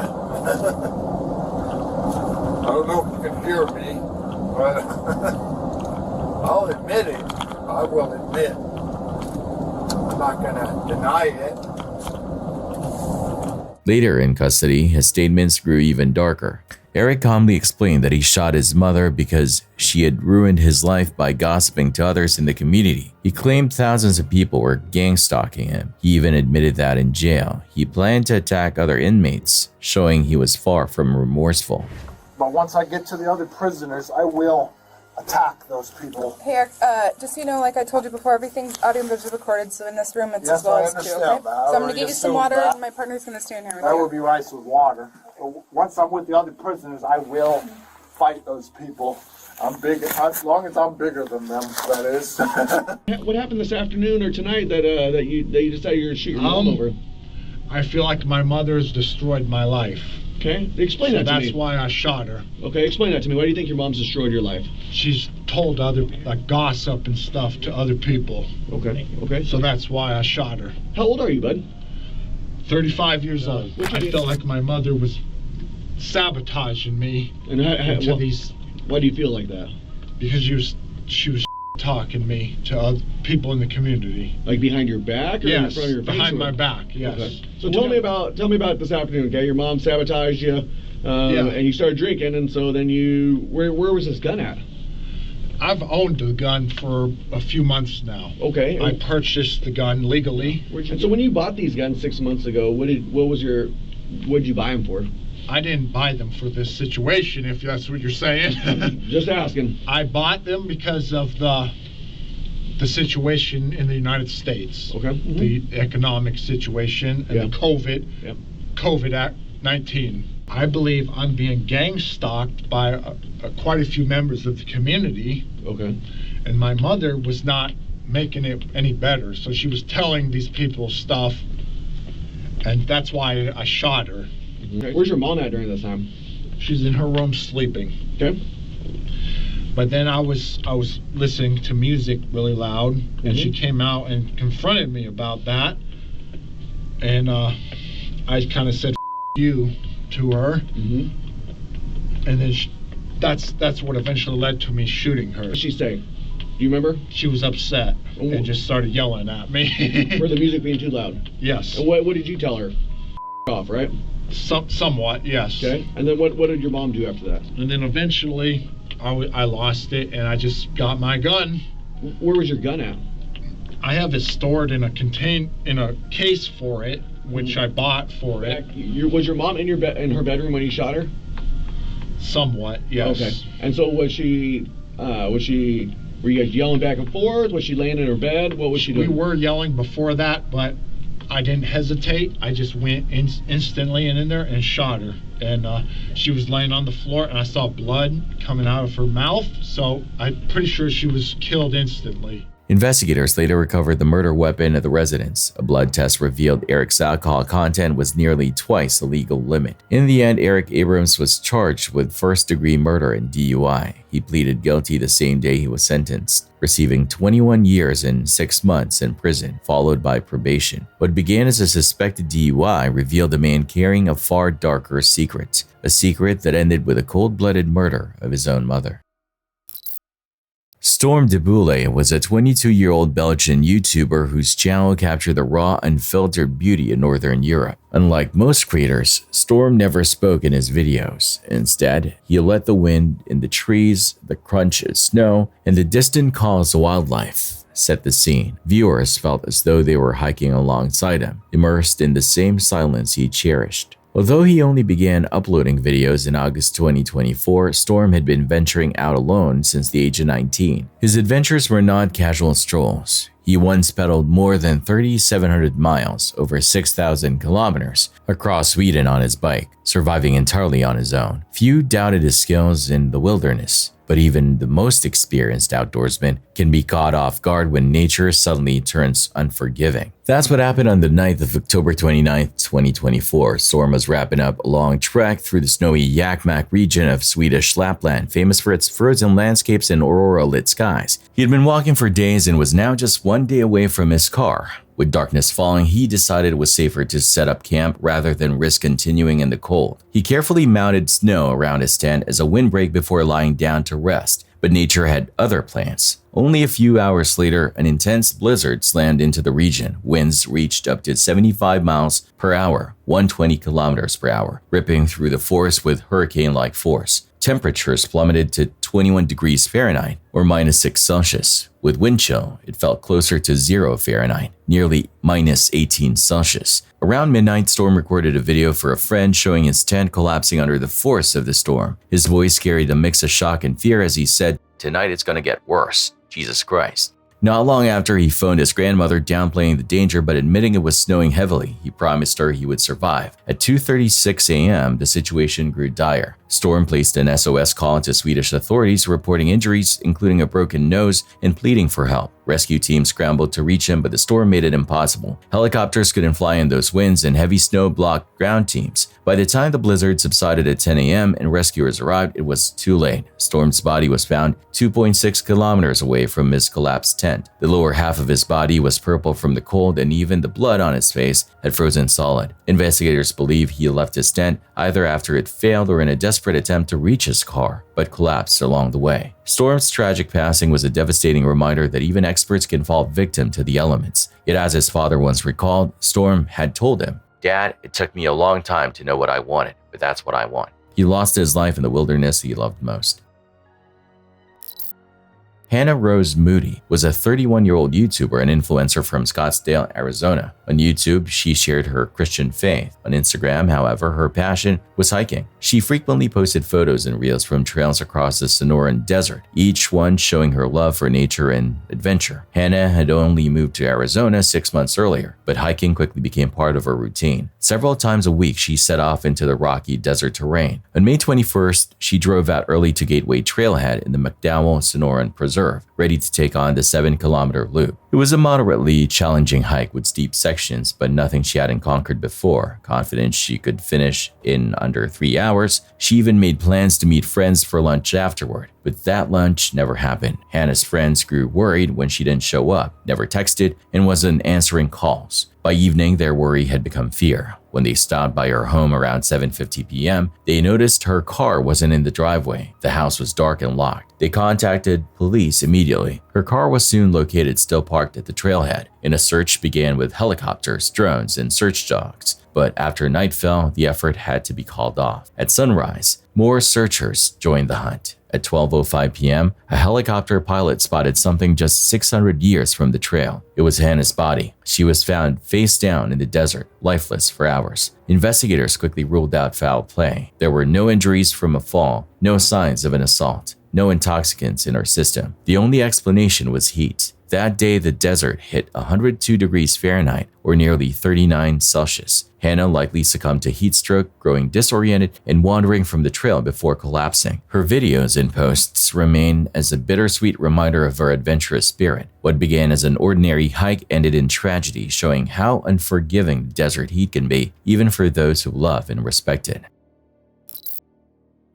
don't know if you can hear me, but I'll admit it. I will admit. I'm not going to deny it.
Later in custody, his statements grew even darker. Eric calmly explained that he shot his mother because she had ruined his life by gossiping to others in the community. He claimed thousands of people were gang stalking him. He even admitted that in jail, he planned to attack other inmates, showing he was far from remorseful.
But once I get to the other prisoners, I will attack those people.
Hey, Eric, just so you know, like I told you before, everything's audio and visual recorded, so in this room it's
Yes,
as well
I
as two,
understand
okay?
that. I
So I'm going
already
to get you some
assumed
water,
that.
and my partner's going to stand here with
That
you.
would be rice with water. Once I'm with the other prisoners, I will fight those people. I'm big, as long as I'm bigger than them, that is.
What happened this afternoon or tonight that you decided you're going to shoot your mom over?
I feel like my mother's destroyed my life.
Okay, explain that to me.
That's why I shot her.
Okay, explain that to me. Why do you think your mom's destroyed your life?
She's told other gossip and stuff to other people.
Okay, okay.
So that's why I shot her.
How old are you, bud?
35 years old. I felt like my mother was sabotaging me.
And why do you feel like that?
Because she was talking me to other people in the community.
Like behind your back or
yes,
in front of your face?
Behind my back, yes.
Okay. So tell me about this afternoon, okay? Your mom sabotaged you, and you started drinking, and so then where was this gun at?
I've owned the gun for a few months now.
Okay.
I purchased the gun legally.
And so when you bought these guns 6 months ago, what did you buy them for?
I didn't buy them for this situation, if that's what you're saying.
Just asking.
I bought them because of the situation in the United States.
Okay. Mm-hmm.
The economic situation and the COVID-19. I believe I'm being gang stalked by quite a few members of the community.
Okay.
And my mother was not making it any better, so she was telling these people stuff, and that's why I shot her.
Okay. Where's your mom at during this time?
She's in her room sleeping.
Okay.
But then I was listening to music really loud, and she came out and confronted me about that, and I kind of said you to her, and then that's what eventually led to me shooting her.
What did she say? Do you remember?
She was upset and just started yelling at me.
For the music being too loud?
Yes.
And what did you tell her? Off, right?
Somewhat, yes.
Okay. And then what did your mom do after that?
And then eventually I lost it, and I just got my gun.
Where was your gun at?
I have it stored in a case for it, which I bought for it.
Was your mom in her bedroom when you shot her?
Somewhat, yes.
Okay. And so were you guys yelling back and forth? Was she laying in her bed? What was she doing?
We were yelling before that, but I didn't hesitate. I just went instantly in there and shot her. And she was laying on the floor, and I saw blood coming out of her mouth, so I'm pretty sure she was killed instantly.
Investigators later recovered the murder weapon at the residence. A blood test revealed Eric's alcohol content was nearly twice the legal limit. In the end, Eric Abrams was charged with first-degree murder and DUI. He pleaded guilty the same day he was sentenced, receiving 21 years and 6 months in prison, followed by probation. What began as a suspected DUI revealed a man carrying a far darker secret, a secret that ended with a cold-blooded murder of his own mother. Storm de Boule was a 22-year-old Belgian YouTuber whose channel captured the raw, unfiltered beauty of Northern Europe. Unlike most creators, Storm never spoke in his videos. Instead, he let the wind in the trees, the crunch of snow, and the distant calls of wildlife set the scene. Viewers felt as though they were hiking alongside him, immersed in the same silence he cherished. Although he only began uploading videos in August 2024, Storm had been venturing out alone since the age of 19. His adventures were not casual strolls. He once pedaled more than 3,700 miles, over 6,000 kilometers, across Sweden on his bike, surviving entirely on his own. Few doubted his skills in the wilderness, but even the most experienced outdoorsman can be caught off guard when nature suddenly turns unforgiving. That's what happened on the night of October 29, 2024. Storm was wrapping up a long trek through the snowy Yakmak region of Swedish Lapland, famous for its frozen landscapes and aurora-lit skies. He had been walking for days and was now just one day away from his car. With darkness falling, he decided it was safer to set up camp rather than risk continuing in the cold. He carefully mounted snow around his tent as a windbreak before lying down to rest, but nature had other plans. Only a few hours later, an intense blizzard slammed into the region. Winds reached up to 75 miles per hour, 120 kilometers per hour, ripping through the forest with hurricane-like force. Temperatures plummeted to 21 degrees Fahrenheit or -6 Celsius. With wind chill, it felt closer to 0 Fahrenheit, nearly -18 Celsius. Around midnight, Storm recorded a video for a friend showing his tent collapsing under the force of the storm. His voice carried a mix of shock and fear as he said, "Tonight it's gonna get worse. Jesus Christ." Not long after, he phoned his grandmother, downplaying the danger but admitting it was snowing heavily. He promised her he would survive. At 2:36 a.m., the situation grew dire. Storm placed an SOS call to Swedish authorities reporting injuries, including a broken nose, and pleading for help. Rescue teams scrambled to reach him, but the storm made it impossible. Helicopters couldn't fly in those winds, and heavy snow blocked ground teams. By the time the blizzard subsided at 10 a.m. and rescuers arrived, it was too late. Storm's body was found 2.6 kilometers away from his collapsed tent. The lower half of his body was purple from the cold, and even the blood on his face had frozen solid. Investigators believe he left his tent either after it failed or in a desperate attempt to reach his car, but collapsed along the way. Storm's tragic passing was a devastating reminder that even experts can fall victim to the elements. Yet as his father once recalled, Storm had told him, "Dad, it took me a long time to know what I wanted, but that's what I want." He lost his life in the wilderness he loved most. Hannah Rose Moody was a 31-year-old YouTuber and influencer from Scottsdale, Arizona. On YouTube, she shared her Christian faith. On Instagram, however, her passion was hiking. She frequently posted photos and reels from trails across the Sonoran Desert, each one showing her love for nature and adventure. Hannah had only moved to Arizona 6 months earlier, but hiking quickly became part of her routine. Several times a week, she set off into the rocky desert terrain. On May 21st, she drove out early to Gateway Trailhead in the McDowell Sonoran Preserve, ready to take on the 7-kilometer loop. It was a moderately challenging hike with steep sections, but nothing she hadn't conquered before. Confident she could finish in under 3 hours, she even made plans to meet friends for lunch afterward. But that lunch never happened. Hannah's friends grew worried when she didn't show up, never texted, and wasn't answering calls. By evening, their worry had become fear. When they stopped by her home around 7:50 p.m., they noticed her car wasn't in the driveway. The house was dark and locked. They contacted police immediately. Her car was soon located still parked at the trailhead, and a search began with helicopters, drones, and search dogs. But after night fell, the effort had to be called off. At sunrise, more searchers joined the hunt. At 12:05 p.m., a helicopter pilot spotted something just 600 years from the trail. It was Hannah's body. She was found face down in the desert, lifeless for hours. Investigators quickly ruled out foul play. There were no injuries from a fall, no signs of an assault, no intoxicants in her system. The only explanation was heat. That day, the desert hit 102 degrees Fahrenheit, or nearly 39 Celsius. Hannah likely succumbed to heat stroke, growing disoriented and wandering from the trail before collapsing. Her videos and posts remain as a bittersweet reminder of her adventurous spirit. What began as an ordinary hike ended in tragedy, showing how unforgiving desert heat can be, even for those who love and respect it.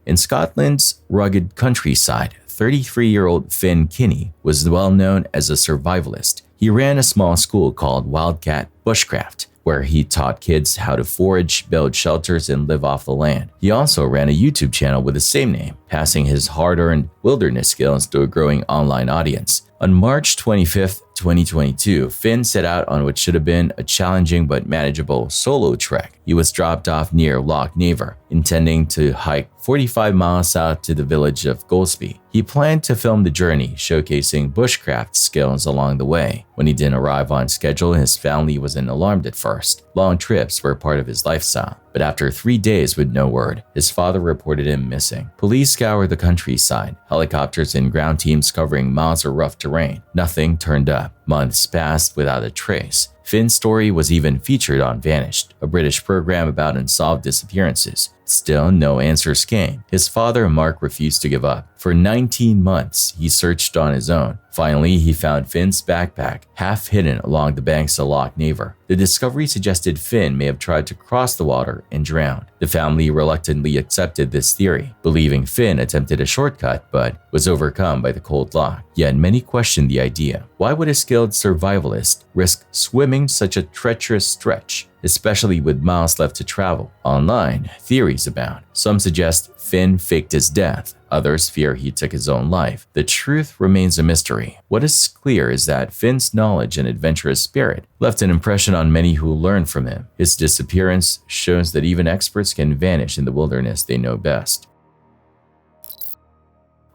In Scotland's rugged countryside, 33-year-old Finn Kinney was well known as a survivalist. He ran a small school called Wildcat Bushcraft, where he taught kids how to forage, build shelters, and live off the land. He also ran a YouTube channel with the same name, passing his hard-earned wilderness skills to a growing online audience. On March 25, 2022, Finn set out on what should have been a challenging but manageable solo trek. He was dropped off near Loch Naver, intending to hike 45 miles south to the village of Golspie. He planned to film the journey, showcasing bushcraft skills along the way. When he didn't arrive on schedule, his family wasn't alarmed at first. Long trips were part of his lifestyle. but after 3 days with no word, his father reported him missing. Police scoured the countryside, helicopters and ground teams covering miles of rough terrain. Nothing turned up. Months passed without a trace. Finn's story was even featured on Vanished, a British program about unsolved disappearances. Still, no answers came. His father, Mark, refused to give up. For 19 months, he searched on his own. Finally, he found Finn's backpack, half hidden along the banks of Loch Naver. The discovery suggested Finn may have tried to cross the water and drowned. The family reluctantly accepted this theory, believing Finn attempted a shortcut but was overcome by the cold loch. Yet many questioned the idea. Why would a skilled survivalist risk swimming such a treacherous stretch, especially with miles left to travel? Online, theories abound. Some suggest Finn faked his death. Others fear he took his own life. The truth remains a mystery. What is clear is that Finn's knowledge and adventurous spirit left an impression on many who learned from him. His disappearance shows that even experts can vanish in the wilderness they know best.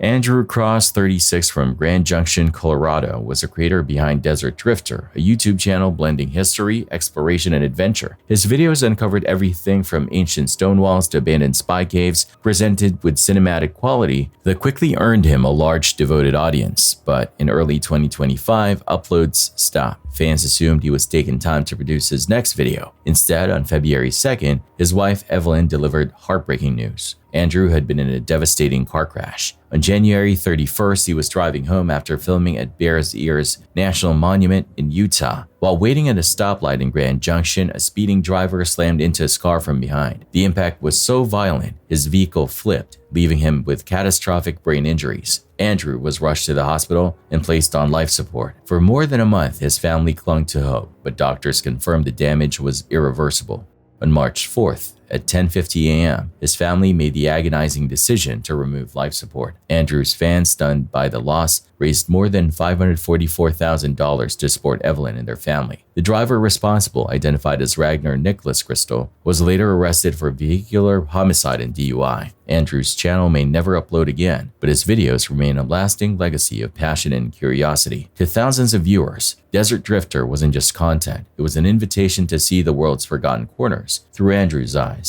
Andrew Cross, 36, from Grand Junction, Colorado, was the creator behind Desert Drifter, a YouTube channel blending history, exploration, and adventure. His videos uncovered everything from ancient stone walls to abandoned spy caves, presented with cinematic quality that quickly earned him a large, devoted audience. But in early 2025, uploads stopped. Fans assumed he was taking time to produce his next video. Instead, on February 2nd, his wife Evelyn delivered heartbreaking news. Andrew had been in a devastating car crash. On January 31st, he was driving home after filming at Bears Ears National Monument in Utah. While waiting at a stoplight in Grand Junction, a speeding driver slammed into his car from behind. The impact was so violent, his vehicle flipped, leaving him with catastrophic brain injuries. Andrew was rushed to the hospital and placed on life support. For more than a month, his family clung to hope, but doctors confirmed the damage was irreversible. On March 4th, at 10:50 a.m., his family made the agonizing decision to remove life support. Andrew's fans, stunned by the loss, raised more than $544,000 to support Evelyn and their family. The driver responsible, identified as Ragnar Nicholas Crystal, was later arrested for vehicular homicide and DUI. Andrew's channel may never upload again, but his videos remain a lasting legacy of passion and curiosity. To thousands of viewers, Desert Drifter wasn't just content, it was an invitation to see the world's forgotten corners through Andrew's eyes.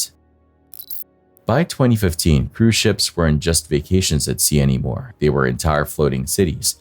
By 2015, cruise ships weren't just vacations at sea anymore, they were entire floating cities.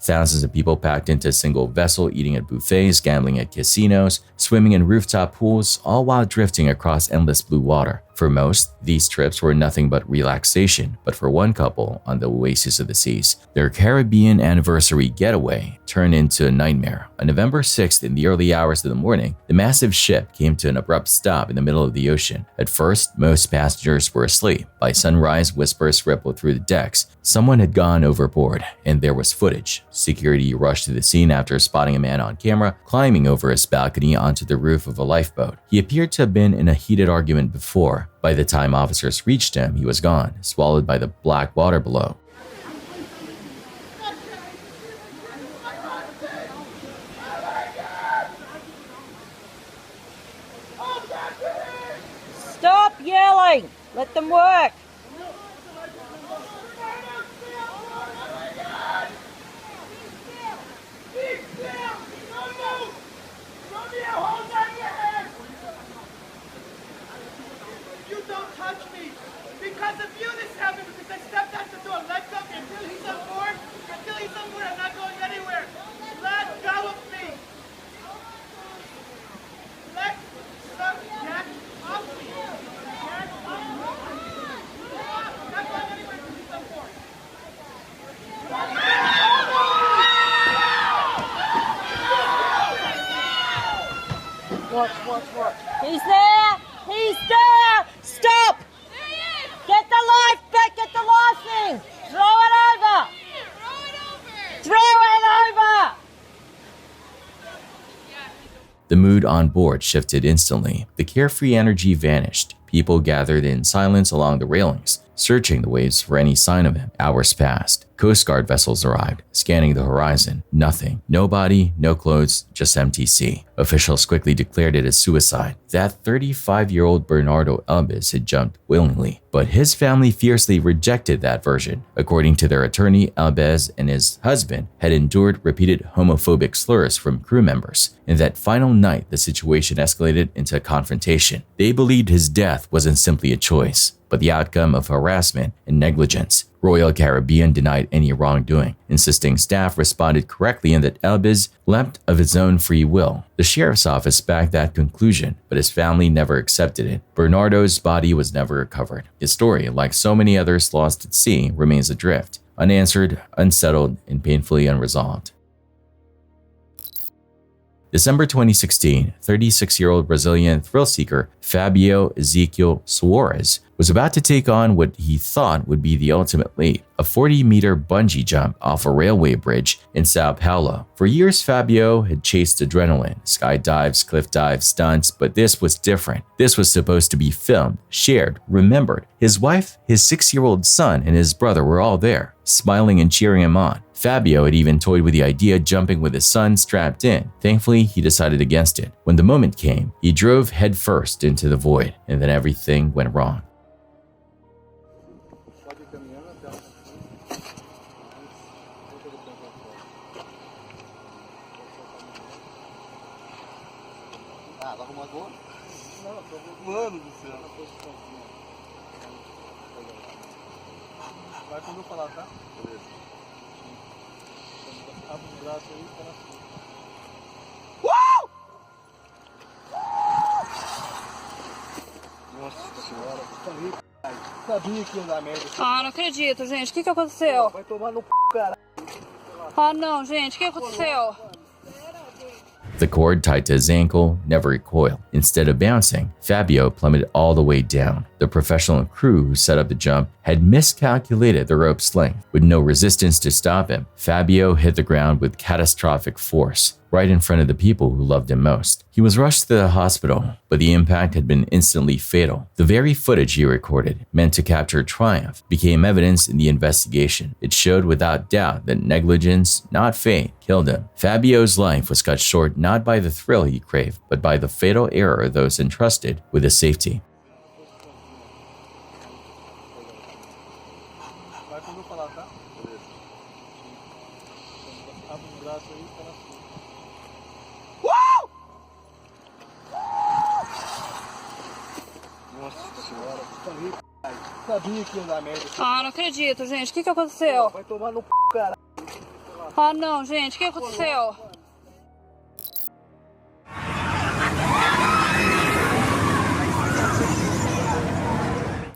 Thousands of people packed into a single vessel, eating at buffets, gambling at casinos, swimming in rooftop pools, all while drifting across endless blue water. For most, these trips were nothing but relaxation, but for one couple on the oasis of the seas, their Caribbean anniversary getaway turned into a nightmare. On November 6th, in the early hours of the morning, the massive ship came to an abrupt stop in the middle of the ocean. At first, most passengers were asleep. By sunrise, whispers rippled through the decks. Someone had gone overboard, and there was footage. Security rushed to the scene after spotting a man on camera climbing over his balcony onto the roof of a lifeboat. He appeared to have been in a heated argument before. By the time officers reached him, he was gone, swallowed by the black water below.
Stop yelling! Let them work!
Because of you this happened, because I stepped out the door. Let go until he's on board. Until he's on board, I'm not going anywhere. Let go of me. Let get off me. Get off me. I'm not going anywhere until he's on board.
Watch. He's there! He's there! Stop! Get the life back! Get the life thing! Throw it over! Throw it over!
The mood on board shifted instantly. The carefree energy vanished. People gathered in silence along the railings. searching the waves for any sign of him. Hours passed. Coast Guard vessels arrived, scanning the horizon. Nothing. No body, no clothes, just empty sea. Officials quickly declared it a suicide. That 35-year-old Bernardo Elbes had jumped willingly, but his family fiercely rejected that version. According to their attorney, Elbes and his husband had endured repeated homophobic slurs from crew members. In that final night, the situation escalated into a confrontation. They believed his death wasn't simply a choice, but the outcome of harassment and negligence. Royal Caribbean denied any wrongdoing, insisting staff responded correctly and that Elbes leapt of his own free will. The sheriff's office backed that conclusion, but his family never accepted it. Bernardo's body was never recovered. His story, like so many others lost at sea, remains adrift, unanswered, unsettled, and painfully unresolved. December 2016, 36-year-old Brazilian thrill-seeker Fabio Ezequiel Soares was about to take on what he thought would be the ultimate leap, a 40-meter bungee jump off a railway bridge in Sao Paulo. For years, Fabio had chased adrenaline, skydives, cliff dives, stunts, but this was different. This was supposed to be filmed, shared, remembered. His wife, his 6-year-old son, and his brother were all there, smiling and cheering him on. Fabio had even toyed with the idea of jumping with his son strapped in. Thankfully, he decided against it. When the moment came, he drove headfirst into the void, and then everything went wrong.
Ah, não acredito, gente. O que aconteceu? Vai tomar no c***, cara. Ah, não, gente. O que aconteceu?
The cord tied to his ankle never recoiled. Instead of bouncing, Fabio plummeted all the way down. The professional crew who set up the jump had miscalculated the rope's length. With no resistance to stop him, Fabio hit the ground with catastrophic force, right in front of the people who loved him most. He was rushed to the hospital, but the impact had been instantly fatal. The very footage he recorded, meant to capture triumph, became evidence in the investigation. It showed without doubt that negligence, not fate, killed him. Fabio's life was cut short not by the thrill he craved, but by the fatal error of those entrusted with his safety.
Ah, não acredito, gente. O que aconteceu? Vai tomar no c***, cara. Ah, não, gente. O que aconteceu?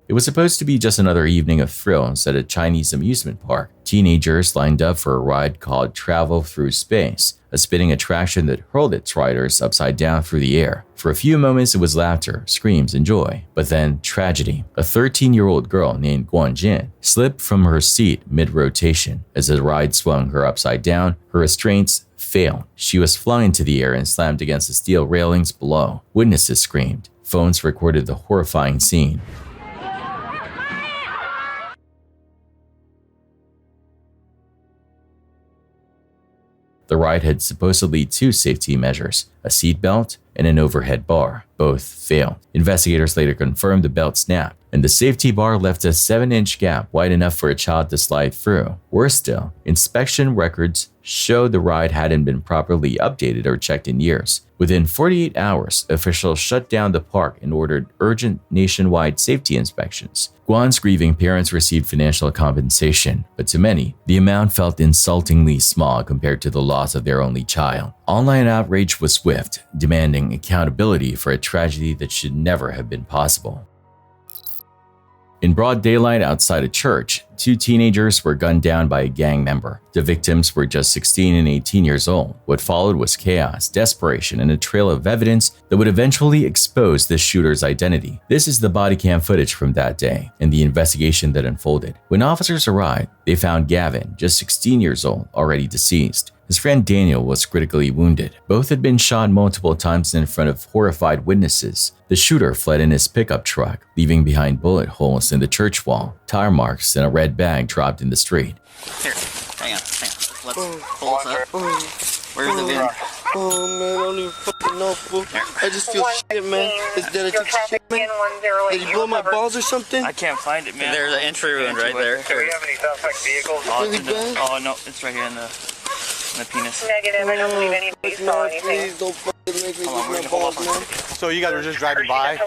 It was supposed to be just another evening of thrills at a Chinese amusement park. Teenagers lined up for a ride called Travel Through Space, a spinning attraction that hurled its riders upside down through the air. For a few moments, it was laughter, screams, and joy. But then, tragedy. A 13-year-old girl named Guanjin slipped from her seat mid-rotation. As the ride swung her upside down, her restraints failed. She was flung into the air and slammed against the steel railings below. Witnesses screamed. Phones recorded the horrifying scene. The ride had supposedly two safety measures, a seat belt and an overhead bar. Both failed. Investigators later confirmed the belt snapped, and the safety bar left a 7-inch gap wide enough for a child to slide through. Worse still, inspection records showed the ride hadn't been properly updated or checked in years. Within 48 hours, officials shut down the park and ordered urgent nationwide safety inspections. Guan's grieving parents received financial compensation, but to many, the amount felt insultingly small compared to the loss of their only child. Online outrage was swift, demanding accountability for a tragedy that should never have been possible. In broad daylight outside a church, 2 teenagers were gunned down by a gang member. The victims were just 16 and 18 years old. What followed was chaos, desperation, and a trail of evidence that would eventually expose the shooter's identity. This is the body cam footage from that day and the investigation that unfolded. When officers arrived, they found Gavin, just 16 years old, already deceased. His friend Daniel was critically wounded. Both had been shot multiple times in front of horrified witnesses. The shooter fled in his pickup truck, leaving behind bullet holes in the church wall, tire marks, and a red bag dropped in the street.
Here, hang on. Let's pull this up. Where's the VIN?
Oh man, I don't even fucking know, fool. I just feel shit, man. Is that a shit, man? Did you blow my balls or something?
I can't find it, man. There's an entry wound right there.
Do we have any suspect vehicles?
Really bad?
Oh no, it's right here in the penis.
Negative, I don't believe anybody saw anything.
Please don't fucking make me lose my balls, man.
So you guys were just driving by?
We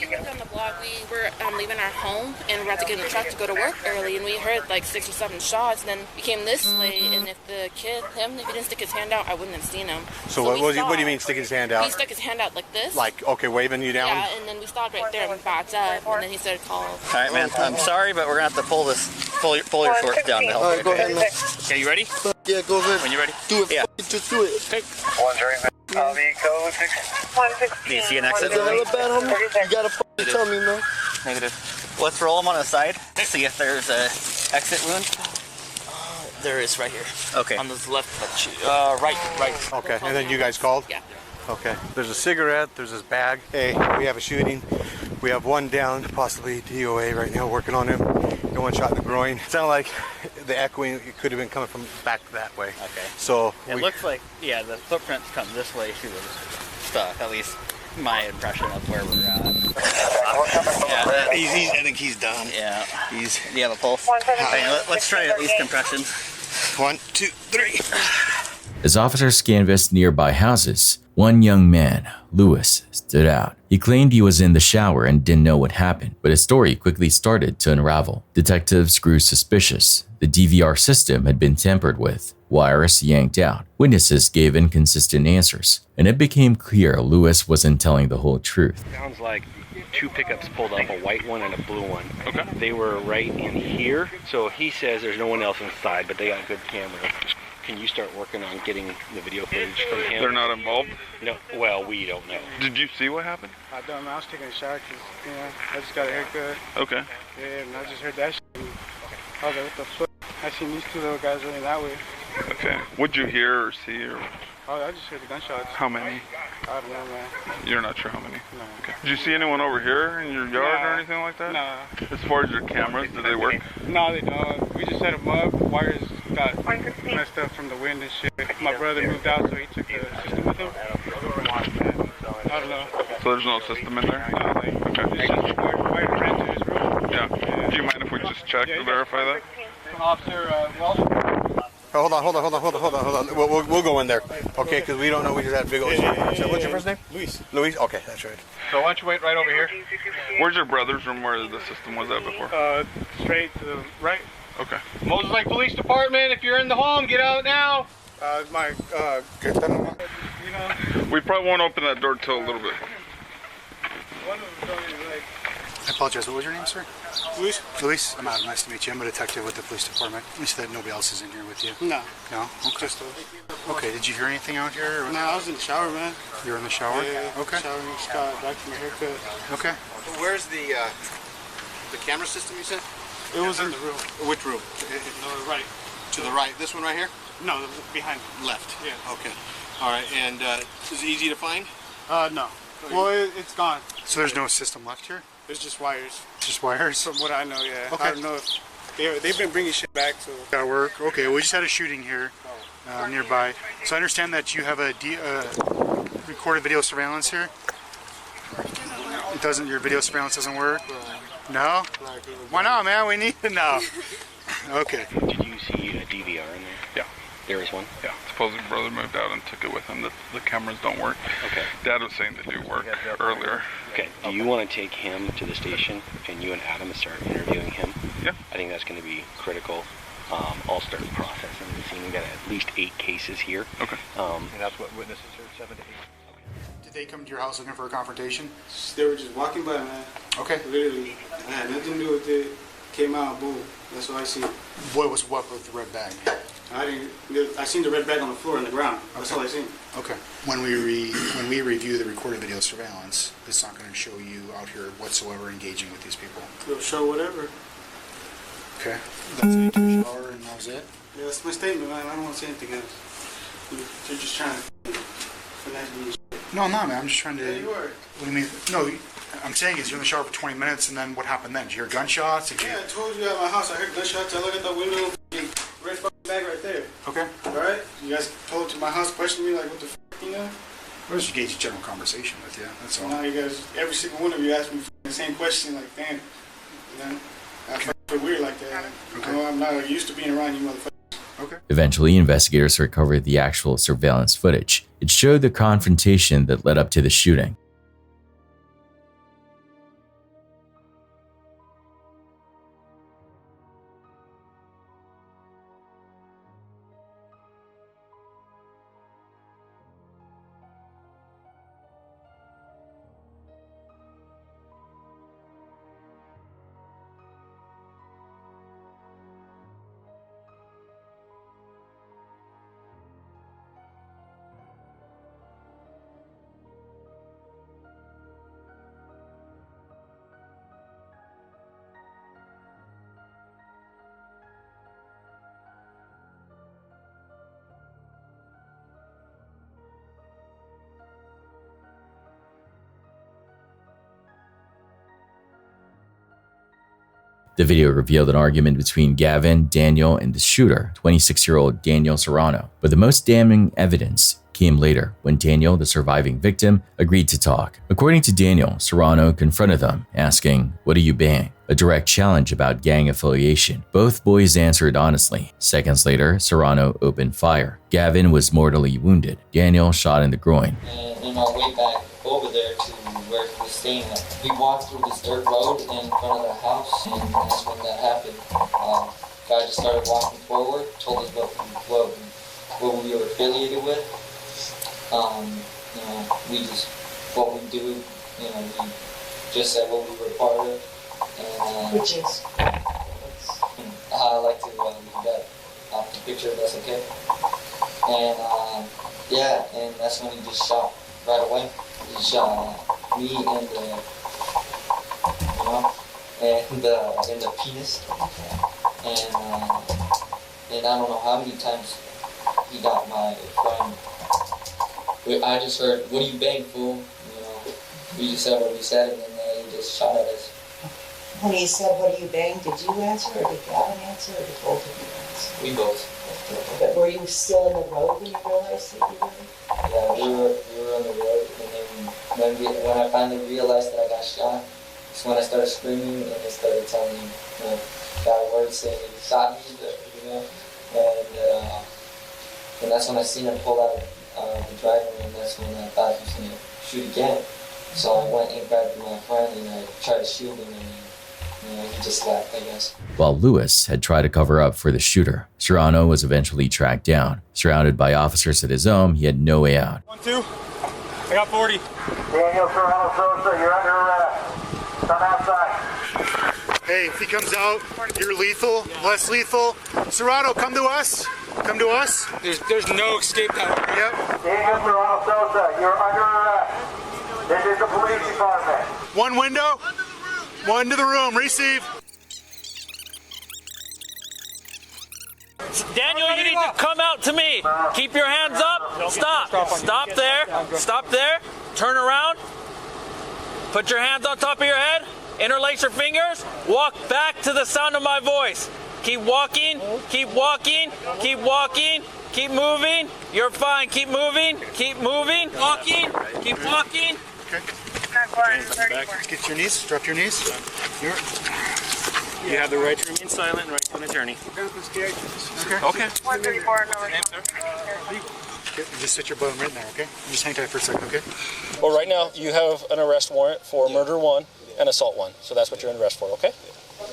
lived on the block. We were leaving our home and we're about to get in the truck to go to work early, and we heard like 6 or 7 shots. And then we came this way, and if the kid, if he didn't stick his hand out, I wouldn't have seen him.
So what do you mean sticking his hand out?
He stuck his hand out like this.
Like, okay, waving you down?
Yeah, and then we stopped right there and backed up, and then he started calling.
All right, man. I'm sorry, but we're gonna have to pull your shorts down to help.
All right, go ahead, man.
Okay, you ready?
Yeah, go ahead.
When you ready?
Do it.
Yeah.
Just do it.
Okay.
The code 616.
Do you see an exit?
Is that a bad, homie? You gotta fucking tell me, man.
Negative. Let's roll him on the side. See if there's a exit wound. There is right here. Okay. On this left, right.
Okay, and then you guys called?
Yeah.
Okay. There's a cigarette, there's this bag. Hey, we have a shooting. We have one down, possibly DOA right now, working on him. And one shot in the groin. It sounded like the echoing, it could have been coming from back that way.
Okay.
So
it looks like, yeah, the footprints come this way through the stuff, at least my impression of where we're at.
Yeah, I think he's done.
Yeah. Do you have a pulse? Okay, let's try at least compression.
1, 2, 3.
As officers canvassed nearby houses, one young man, Lewis, stood out. He claimed he was in the shower and didn't know what happened, but his story quickly started to unravel. Detectives grew suspicious. The DVR system had been tampered with, wires yanked out, witnesses gave inconsistent answers, and it became clear Lewis wasn't telling the whole truth.
Sounds like 2 pickups pulled up, a white one and a blue one. Okay. They were right in here, so he says there's no one else inside, but they got good cameras. Can you start working on getting the video footage from him?
They're not involved?
No, well, we don't know.
Did you see what happened?
I don't know. I was taking a shower because, I just got a haircut.
Okay.
Yeah, and I just heard that shit. I was like, what the fuck? I seen these 2 little guys running that way.
Okay. What'd you hear or see? Or...
Oh, I just heard the gunshots.
How many?
I don't know, man.
You're not sure how many?
No.
Okay. Did you see anyone over here in your yard or anything like that?
Nah.
As far as your cameras, do they work?
No, they don't. We just set them up. Wires got messed up from the wind and shit. My brother moved out, so he took the system with him. I don't know.
So there's no system in there?
No, like,
okay.
It's just wired ran to his room.
Yeah. Do you mind if we just check to verify that?
Officer Welsh.
Oh, hold on. We'll go in there. Okay, because we don't know. We just had big old So what's your first name?
Luis.
Luis? Okay, that's right.
So why don't you wait right over here?
Where's your brother's room where the system was at before?
Straight to the right.
Okay.
Moses Lake Police Department, if you're in the home, get out now.
We probably won't open that door till a little bit.
I apologize. What was your name, sir?
Luis.
Luis. I'm Adam. Nice to meet you. I'm a detective with the police department. You said that nobody else is in here with you?
No.
No? Okay. Okay, did you hear anything out here?
No, I was in the shower, man.
You were in the shower?
Yeah.
Okay.
Shower and just got back to my haircut.
Okay. Where's the camera system you said?
It was in the room.
Which room?
No, right.
To the right. This one right here?
No, behind.
Left.
Yeah.
Okay. All right. And is it easy to find?
No. Well, it's gone.
So there's no system left here?
It's just wires.
Just wires?
From what I know, yeah.
Okay.
I don't know if they've been bringing shit back, so.
Gotta work. Okay, we just had a shooting here nearby. So I understand that you have a recorded video surveillance here? It doesn't, your video surveillance doesn't work? No? Why not, man? We need to know. Okay.
Did you see a DVR in there?
Yeah.
There is one?
Yeah. Supposedly brother moved out and took it with him. The cameras don't work.
Okay.
Dad was saying they do work earlier.
Okay. Do you want to take him to the station and you and Adam start interviewing him?
Yeah.
I think that's going to be critical. I'll start processing the scene. We've got at least 8 cases here.
Okay.
And that's what witnesses heard, 7 to 8.
Did they come to your house looking for a confrontation?
They were just walking by, man.
Okay.
Literally. I had nothing to do with it.
came out, boom. That's what I see. What was what with the red bag? I seen the red bag on the floor on the ground. That's all I seen. Okay. When we review the recorded video surveillance, it's not going to show you out here whatsoever engaging with these people. It'll show whatever. Okay. That's it. Took a shower and that was it. Yeah, that's my statement, man. I don't want to say anything else. You're just trying to finesse me. No, I'm not, man. I'm just trying to. Yeah, you are. What do you mean? No, I'm saying is you're in the shower for 20 minutes, and then what happened then? Did you hear gunshots? Yeah, I told you at my house I heard gunshots. I look at the window, red bag right there. Okay. Alright? You guys told to my house, questioning me like, what the you know? We're just engaging general conversation with you. That's all. Now you guys, every single one of you asked me the same question, like, damn. And then I feel weird like that. Okay. I'm not used to being around you motherfuckers. Okay.
Eventually, investigators recovered the actual surveillance footage. It showed the confrontation that led up to the shooting. The video revealed an argument between Gavin, Daniel, and the shooter, 26-year-old Daniel Serrano. But the most damning evidence came later, when Daniel, the surviving victim, agreed to talk. According to Daniel, Serrano confronted them, asking, "What are you bang?" A direct challenge about gang affiliation. Both boys answered honestly. Seconds later, Serrano opened fire. Gavin was mortally wounded. Daniel shot in the groin.
And on our way back over there to where he was staying, we walked through this dirt road in front of the house, and that's when that happened. Guy just started walking forward, told us what we were affiliated with. We just, what we do, we just said what we were part of. And, which is? I like to leave that off the picture, if that's okay. And, and that's when he just shot right away. He shot me in the penis. And I don't know how many times he got my friend. I just heard, "What do you bang, fool?" We just said what we said, and then he just shot at us.
When he said, "What do you bang?" did you answer, or did Gavin answer, or did both of you answer?
We both.
But were you still in the road when you realized that you were?
Yeah, we were on the road, and then when I finally realized that I got shot, that's when I started screaming, and they started telling me, bad words saying he shot me, and that's when I seen him pull out the driveway, and that's when I thought he was going to shoot again. So I went and grabbed my friend, and I tried to shield him, and he just left, I guess.
While Lewis had tried to cover up for the shooter, Serrano was eventually tracked down. Surrounded by officers at his home, he had no way out.
1-2. I got 40.
Daniel Serrano Sosa, you're under arrest. Come outside.
Hey, if he comes out, you're lethal, less lethal. Serrano, come to us. Come to us.
There's no escape out here.
Yep.
Daniel Serrano Sosa, you're under arrest. This is the police department.
One window. One to the room. Receive.
Daniel, you need to come out to me. Keep your hands up. Stop. Stop there. Stop there. Turn around. Put your hands on top of your head. Interlace your fingers. Walk back to the sound of my voice. Keep walking. Keep walking. Keep walking. Keep moving. You're fine. Keep moving. Keep moving. Walking. Keep walking.
Okay. Get to your knees. Drop your knees.
You have the right to remain silent and right to an attorney.
Okay.
Okay.
134
Just sit your bum right there, okay? Just hang tight for a second, okay?
Well, right now you have an arrest warrant for murder 1 and assault 1. So that's what you're in arrest for, okay?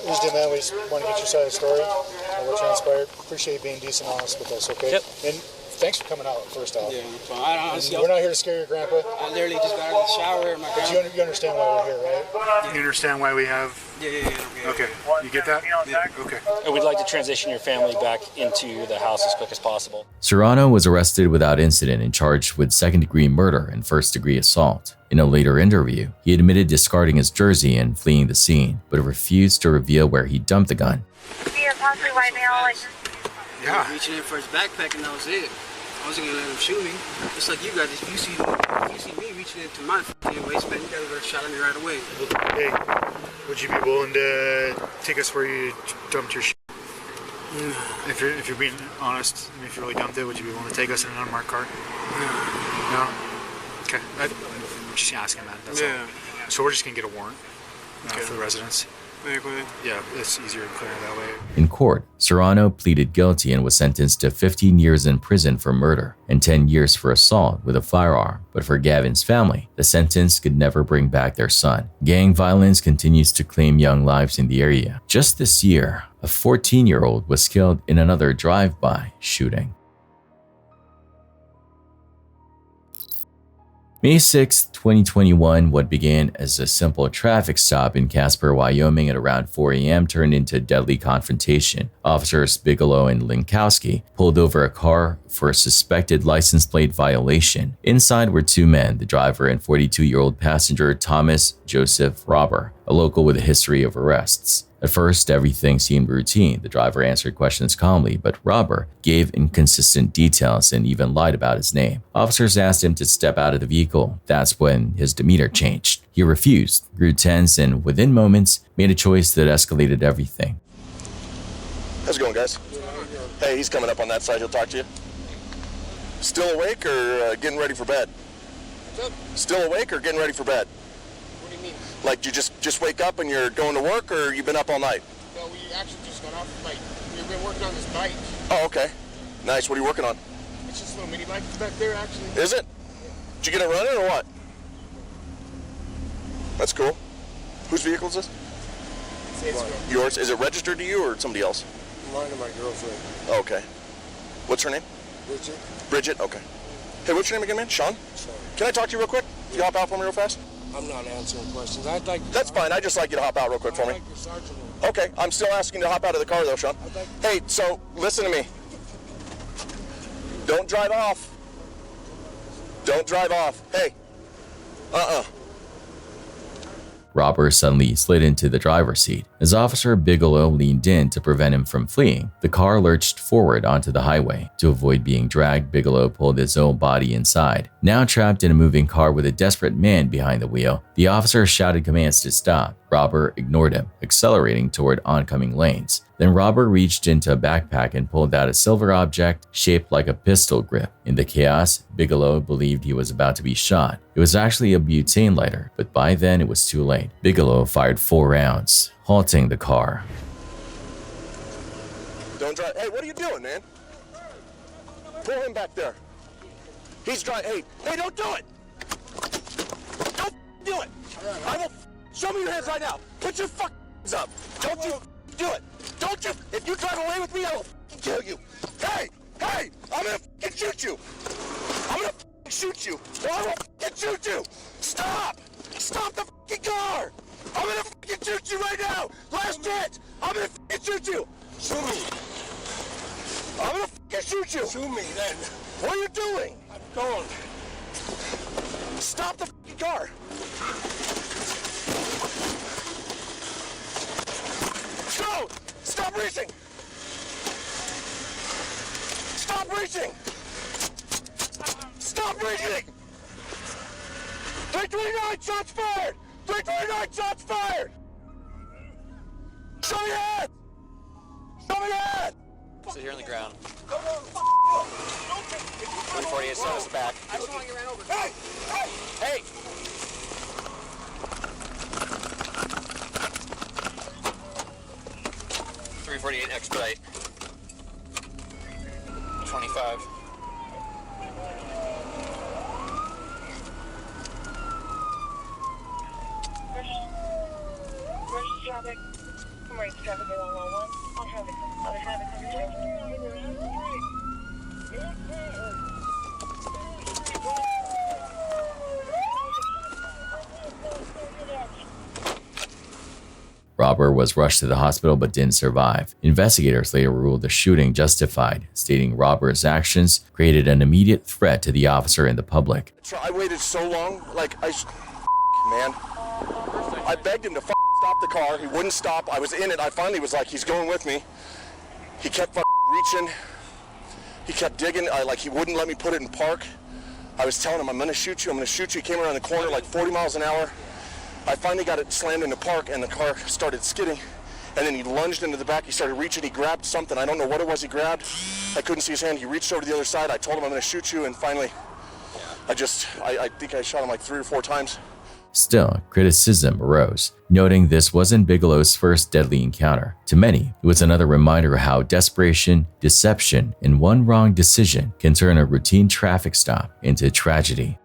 We just did that. We just want to get your side of the story and what transpired. Appreciate you being decent and honest with us, okay?
Yep.
And thanks for coming out, first off.
Yeah, honestly,
we're not here to scare your grandpa.
I literally just got out of the shower.
But you understand why we're here, right? Yeah. You understand why we have...
Yeah.
Okay, you get that? Yeah, okay.
And we'd like to transition your family back into the house as quick as possible.
Serrano was arrested without incident and charged with second-degree murder and first-degree assault. In a later interview, he admitted discarding his jersey and fleeing the scene, but refused to reveal where he dumped the gun.
Yeah. Reaching in for his backpack and that was it. I wasn't gonna let him shoot me. Just like you guys, if you see me reaching into my waistband, you guys would have shot at me right away.
Hey, would you be willing to take us where you dumped your shit? If you're being honest, I mean, if you really dumped it, would you be willing to take us in an unmarked car? No? Okay. I'm just asking that. That's all. So we're just gonna get a warrant for the residents. Yeah, it's easier and clearer that way.
In court, Serrano pleaded guilty and was sentenced to 15 years in prison for murder and 10 years for assault with a firearm. But for Gavin's family, the sentence could never bring back their son. Gang violence continues to claim young lives in the area. Just this year, a 14-year-old was killed in another drive-by shooting. May 6, 2021, what began as a simple traffic stop in Casper, Wyoming at around 4 a.m. turned into a deadly confrontation. Officers Bigelow and Linkowski pulled over a car for a suspected license plate violation. Inside were two men, the driver and 42-year-old passenger Thomas Joseph Robber, a local with a history of arrests. At first, everything seemed routine. The driver answered questions calmly, but Robber gave inconsistent details and even lied about his name. Officers asked him to step out of the vehicle. That's when his demeanor changed. He refused, grew tense, and within moments, made a choice that escalated everything.
How's it going, guys? Hey, he's coming up on that side. He'll talk to you. Still awake or getting ready for bed?
What's up?
Still awake or getting ready for bed?
What do you mean?
Like you just wake up and you're going to work, or you've been up all night?
No, we actually just got off the bike. We've been working on this bike.
Oh, okay. Nice. What are you working on?
It's just a little mini bike back there, actually.
Is it? Did you get it running or what? That's cool. Whose vehicle is this?
It's
Yours? Is it registered to you or somebody else?
mine and my girlfriend.
Oh, okay. What's her name?
Bridget.
Bridget? Okay. Hey, what's your name again, man? Sean?
Sean.
Can I talk to you real quick? Can you hop out for me real fast?
I'm not answering questions. I'd like.
That's fine. I'd just like you to hop out real quick for me.
I'd like your sergeant.
Okay, I'm still asking you to hop out of the car though, Sean. Hey, so listen to me. Don't drive off. Don't drive off. Hey.
Robber suddenly slid into the driver's seat. As Officer Bigelow leaned in to prevent him from fleeing, the car lurched forward onto the highway. To avoid being dragged, Bigelow pulled his own body inside. Now trapped in a moving car with a desperate man behind the wheel, the officer shouted commands to stop. Robber ignored him, accelerating toward oncoming lanes. Then Robber reached into a backpack and pulled out a silver object shaped like a pistol grip. In the chaos, Bigelow believed he was about to be shot. It was actually a butane lighter, but by then it was too late. Bigelow fired 4 rounds, halting the car.
Don't drive. Hey, what are you doing, man? Pull him back there. He's driving. Hey, don't do it. Don't do it. I will. Show me your hands right now. Put your hands up. Don't you do it. Don't you. If you drive away with me, I will kill you. Hey, I'm gonna shoot you. I'm gonna shoot you. Or I will shoot you. Stop. Stop the car. I'm gonna shoot you right now. Last chance. I'm gonna shoot you. Shoot me. I'm gonna shoot you.
Shoot me then.
What are you doing?
I'm going.
Stop the car. Go! Stop reaching! Stop reaching! Stop reaching! 329 shots fired! 329 shots fired! Show me your head! Show me your head!
Sit here on the ground. 348 sent us back.
I just want to get ran over.
Hey!
348 expedite. 25.
Where's traffic? I'm ready to traffic 111. I'll have it.
Robber was rushed to the hospital but didn't survive. Investigators later ruled the shooting justified, stating Robber's actions created an immediate threat to the officer and the public.
I waited so long, man. I begged him to stop the car. He wouldn't stop. I was in it. I finally was like, he's going with me. He kept reaching. He kept digging. He wouldn't let me put it in park. I was telling him, I'm gonna shoot you, I'm gonna shoot you. He came around the corner like 40 miles an hour. I finally got it slammed in the park and the car started skidding. And then he lunged into the back, he started reaching, he grabbed something. I don't know what it was he grabbed. I couldn't see his hand. He reached over to the other side. I told him I'm gonna shoot you, and finally, I think I shot him like 3 or 4 times.
Still, criticism arose, noting this wasn't Bigelow's first deadly encounter. To many, it was another reminder of how desperation, deception, and one wrong decision can turn a routine traffic stop into tragedy.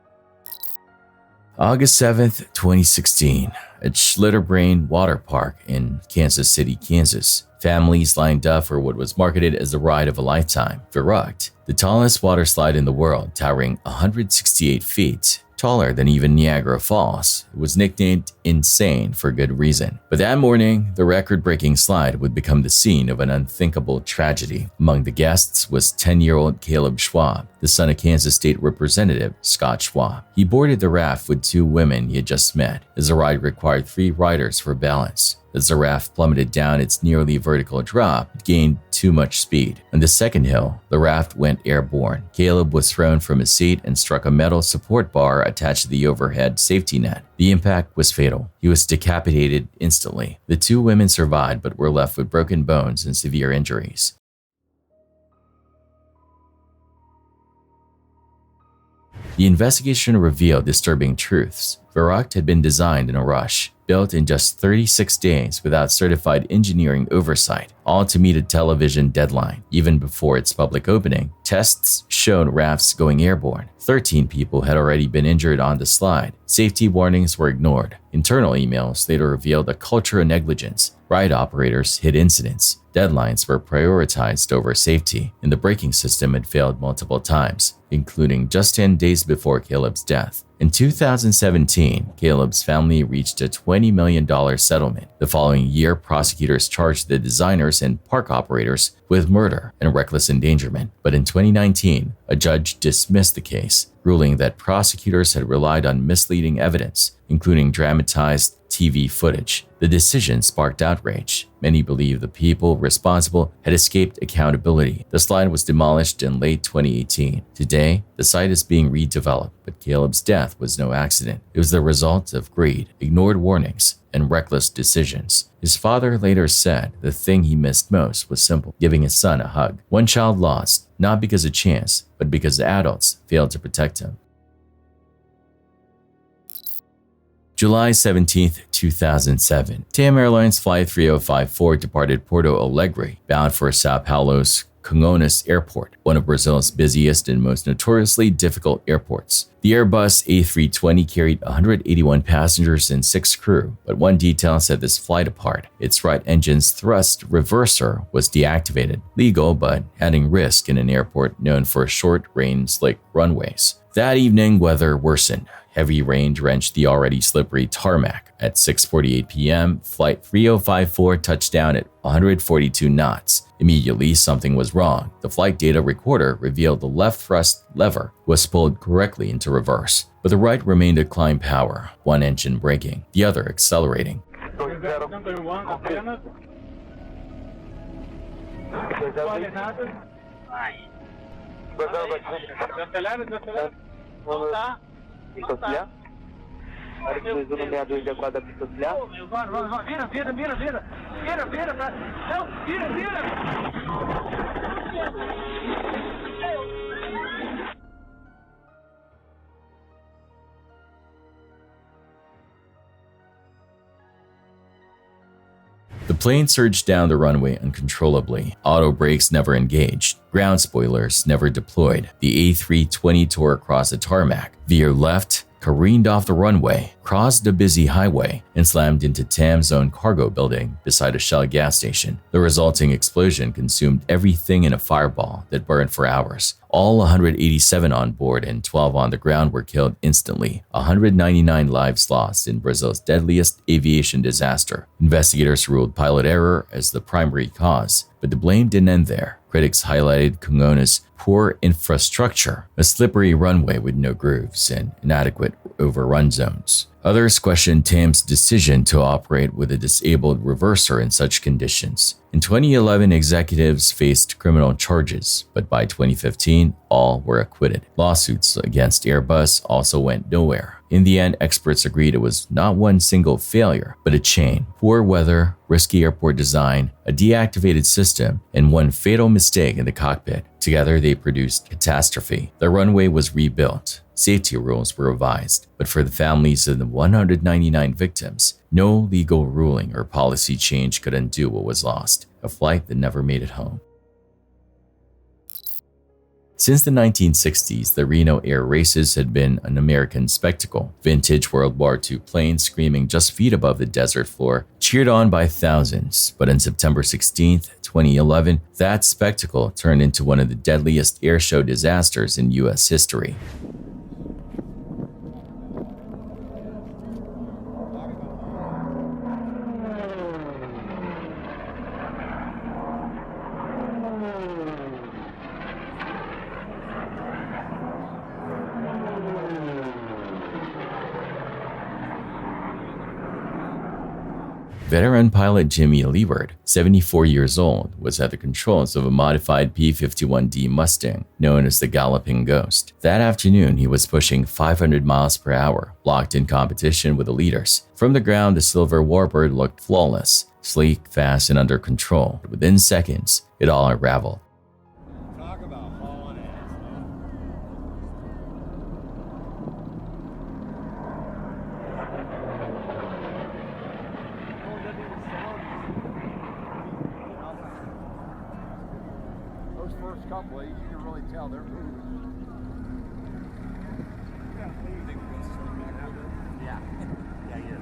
August 7th, 2016, at Schlitterbrain Water Park in Kansas City, Kansas. Families lined up for what was marketed as the ride of a lifetime. Verrückt, the tallest water slide in the world, towering 168 feet, taller than even Niagara Falls. It was nicknamed Insane for good reason. But that morning, the record-breaking slide would become the scene of an unthinkable tragedy. Among the guests was 10-year-old Caleb Schwab, the son of Kansas State Representative Scott Schwab. He boarded the raft with 2 women he had just met, as the ride required 3 riders for balance. As the raft plummeted down its nearly vertical drop, it gained too much speed. On the second hill, the raft went airborne. Caleb was thrown from his seat and struck a metal support bar attached to the overhead safety net. The impact was fatal. He was decapitated instantly. The 2 women survived but were left with broken bones and severe injuries. The investigation revealed disturbing truths. Verrückt had been designed in a rush, built in just 36 days without certified engineering oversight, all to meet a television deadline. Even before its public opening, tests showed rafts going airborne. 13 people had already been injured on the slide. Safety warnings were ignored. Internal emails later revealed a culture of negligence. Ride operators hid incidents. Deadlines were prioritized over safety, and the braking system had failed multiple times, including just 10 days before Caleb's death. In 2017, Caleb's family reached a $20 million settlement. The following year, prosecutors charged the designers and park operators with murder and reckless endangerment. But in 2019, a judge dismissed the case, ruling that prosecutors had relied on misleading evidence, including dramatized TV footage. The decision sparked outrage. Many believe the people responsible had escaped accountability. The slide was demolished in late 2018. Today, the site is being redeveloped, but Caleb's death was no accident. It was the result of greed, ignored warnings, and reckless decisions. His father later said the thing he missed most was simple: giving his son a hug. One child lost, not because of chance, but because the adults failed to protect him. July 17, 2007, TAM Airlines Flight 3054 departed Porto Alegre, bound for Sao Paulo's Congonhas Airport, one of Brazil's busiest and most notoriously difficult airports. The Airbus A320 carried 181 passengers and 6 crew, but one detail set this flight apart. Its right engine's thrust reverser was deactivated, legal but adding risk in an airport known for short-range slick runways. That evening, weather worsened. Heavy rain drenched the already slippery tarmac. At 6:48 p.m., Flight 3054 touched down at 142 knots. Immediately, something was wrong. The flight data recorder revealed the left thrust lever was pulled correctly into reverse, but the right remained at climb power, one engine braking, the other accelerating. The plane surged down the runway uncontrollably. Auto brakes never engaged. Ground spoilers never deployed. The A320 tore across the tarmac, veered left, careened off the runway, crossed a busy highway, and slammed into TAM's own cargo building beside a Shell gas station. The resulting explosion consumed everything in a fireball that burned for hours. All 187 on board and 12 on the ground were killed instantly. 199 lives lost in Brazil's deadliest aviation disaster. Investigators ruled pilot error as the primary cause, but the blame didn't end there. Critics highlighted Kungona's poor infrastructure, a slippery runway with no grooves, and inadequate overrun zones. Others questioned TAM's decision to operate with a disabled reverser in such conditions. In 2011, executives faced criminal charges, but by 2015, all were acquitted. Lawsuits against Airbus also went nowhere. In the end, experts agreed it was not one single failure, but a chain. Poor weather, risky airport design, a deactivated system, and one fatal mistake in the cockpit. Together, they produced catastrophe. The runway was rebuilt. Safety rules were revised, but for the families of the 199 victims, no legal ruling or policy change could undo what was lost, a flight that never made it home. Since the 1960s, the Reno air races had been an American spectacle. Vintage World War II planes screaming just feet above the desert floor, cheered on by thousands. But on September 16, 2011, that spectacle turned into one of the deadliest airshow disasters in U.S. history. Veteran pilot Jimmy Leeward, 74 years old, was at the controls of a modified P-51D Mustang known as the Galloping Ghost. That afternoon, he was pushing 500 miles per hour, locked in competition with the leaders. From the ground, the silver warbird looked flawless, sleek, fast, and under control. Within seconds, it all unraveled.
Couple, you can really tell they're moving. Yeah. Yeah, he is.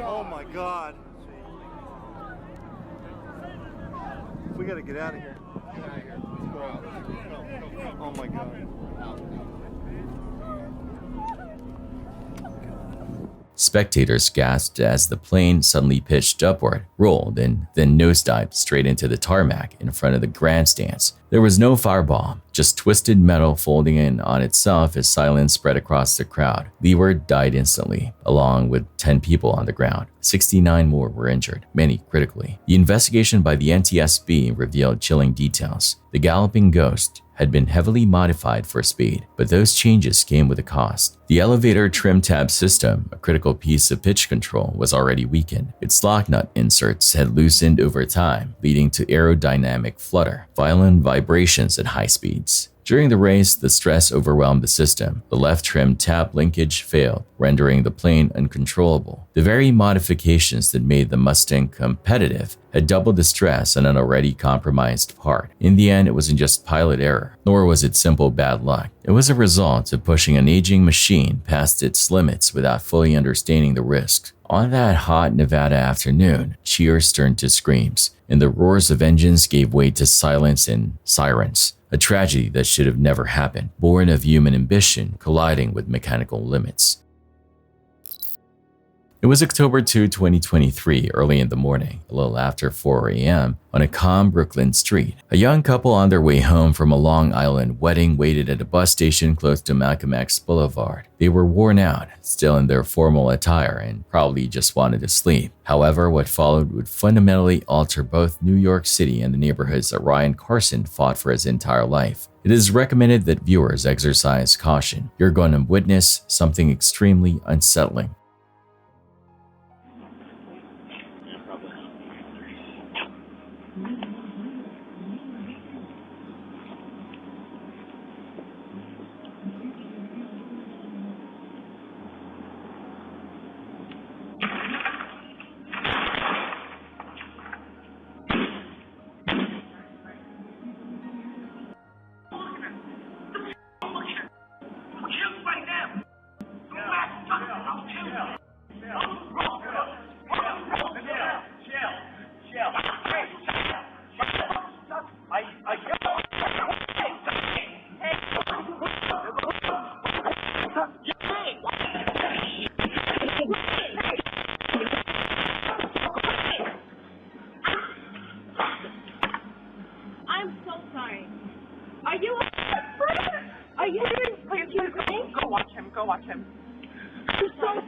Oh my God. We gotta get out of here. Get out of here. Oh my God.
Spectators gasped as the plane suddenly pitched upward, rolled, and then nosedived straight into the tarmac in front of the grandstands. There was no fireball, just twisted metal folding in on itself as silence spread across the crowd. Leeward died instantly, along with 10 people on the ground. 69 more were injured, many critically. The investigation by the NTSB revealed chilling details. The Galloping Ghost had been heavily modified for speed, but those changes came with a cost. The elevator trim tab system, a critical piece of pitch control, was already weakened. Its lock nut inserts had loosened over time, leading to aerodynamic flutter, violent vibrations at high speeds. During the race, the stress overwhelmed the system. The left trim tab linkage failed, rendering the plane uncontrollable. The very modifications that made the Mustang competitive had doubled the stress on an already compromised part. In the end, it wasn't just pilot error, nor was it simple bad luck. It was a result of pushing an aging machine past its limits without fully understanding the risks. On that hot Nevada afternoon, cheers turned to screams, and the roars of engines gave way to silence and sirens. A tragedy that should have never happened, born of human ambition colliding with mechanical limits. It was October 2, 2023, early in the morning, a little after 4 a.m., on a calm Brooklyn street. A young couple on their way home from a Long Island wedding waited at a bus station close to Malcolm X Boulevard. They were worn out, still in their formal attire, and probably just wanted to sleep. However, what followed would fundamentally alter both New York City and the neighborhoods that Ryan Carson fought for his entire life. It is recommended that viewers exercise caution. You're going to witness something extremely unsettling.
I'm so sorry. Are you Go watch him. Go watch him. I'm so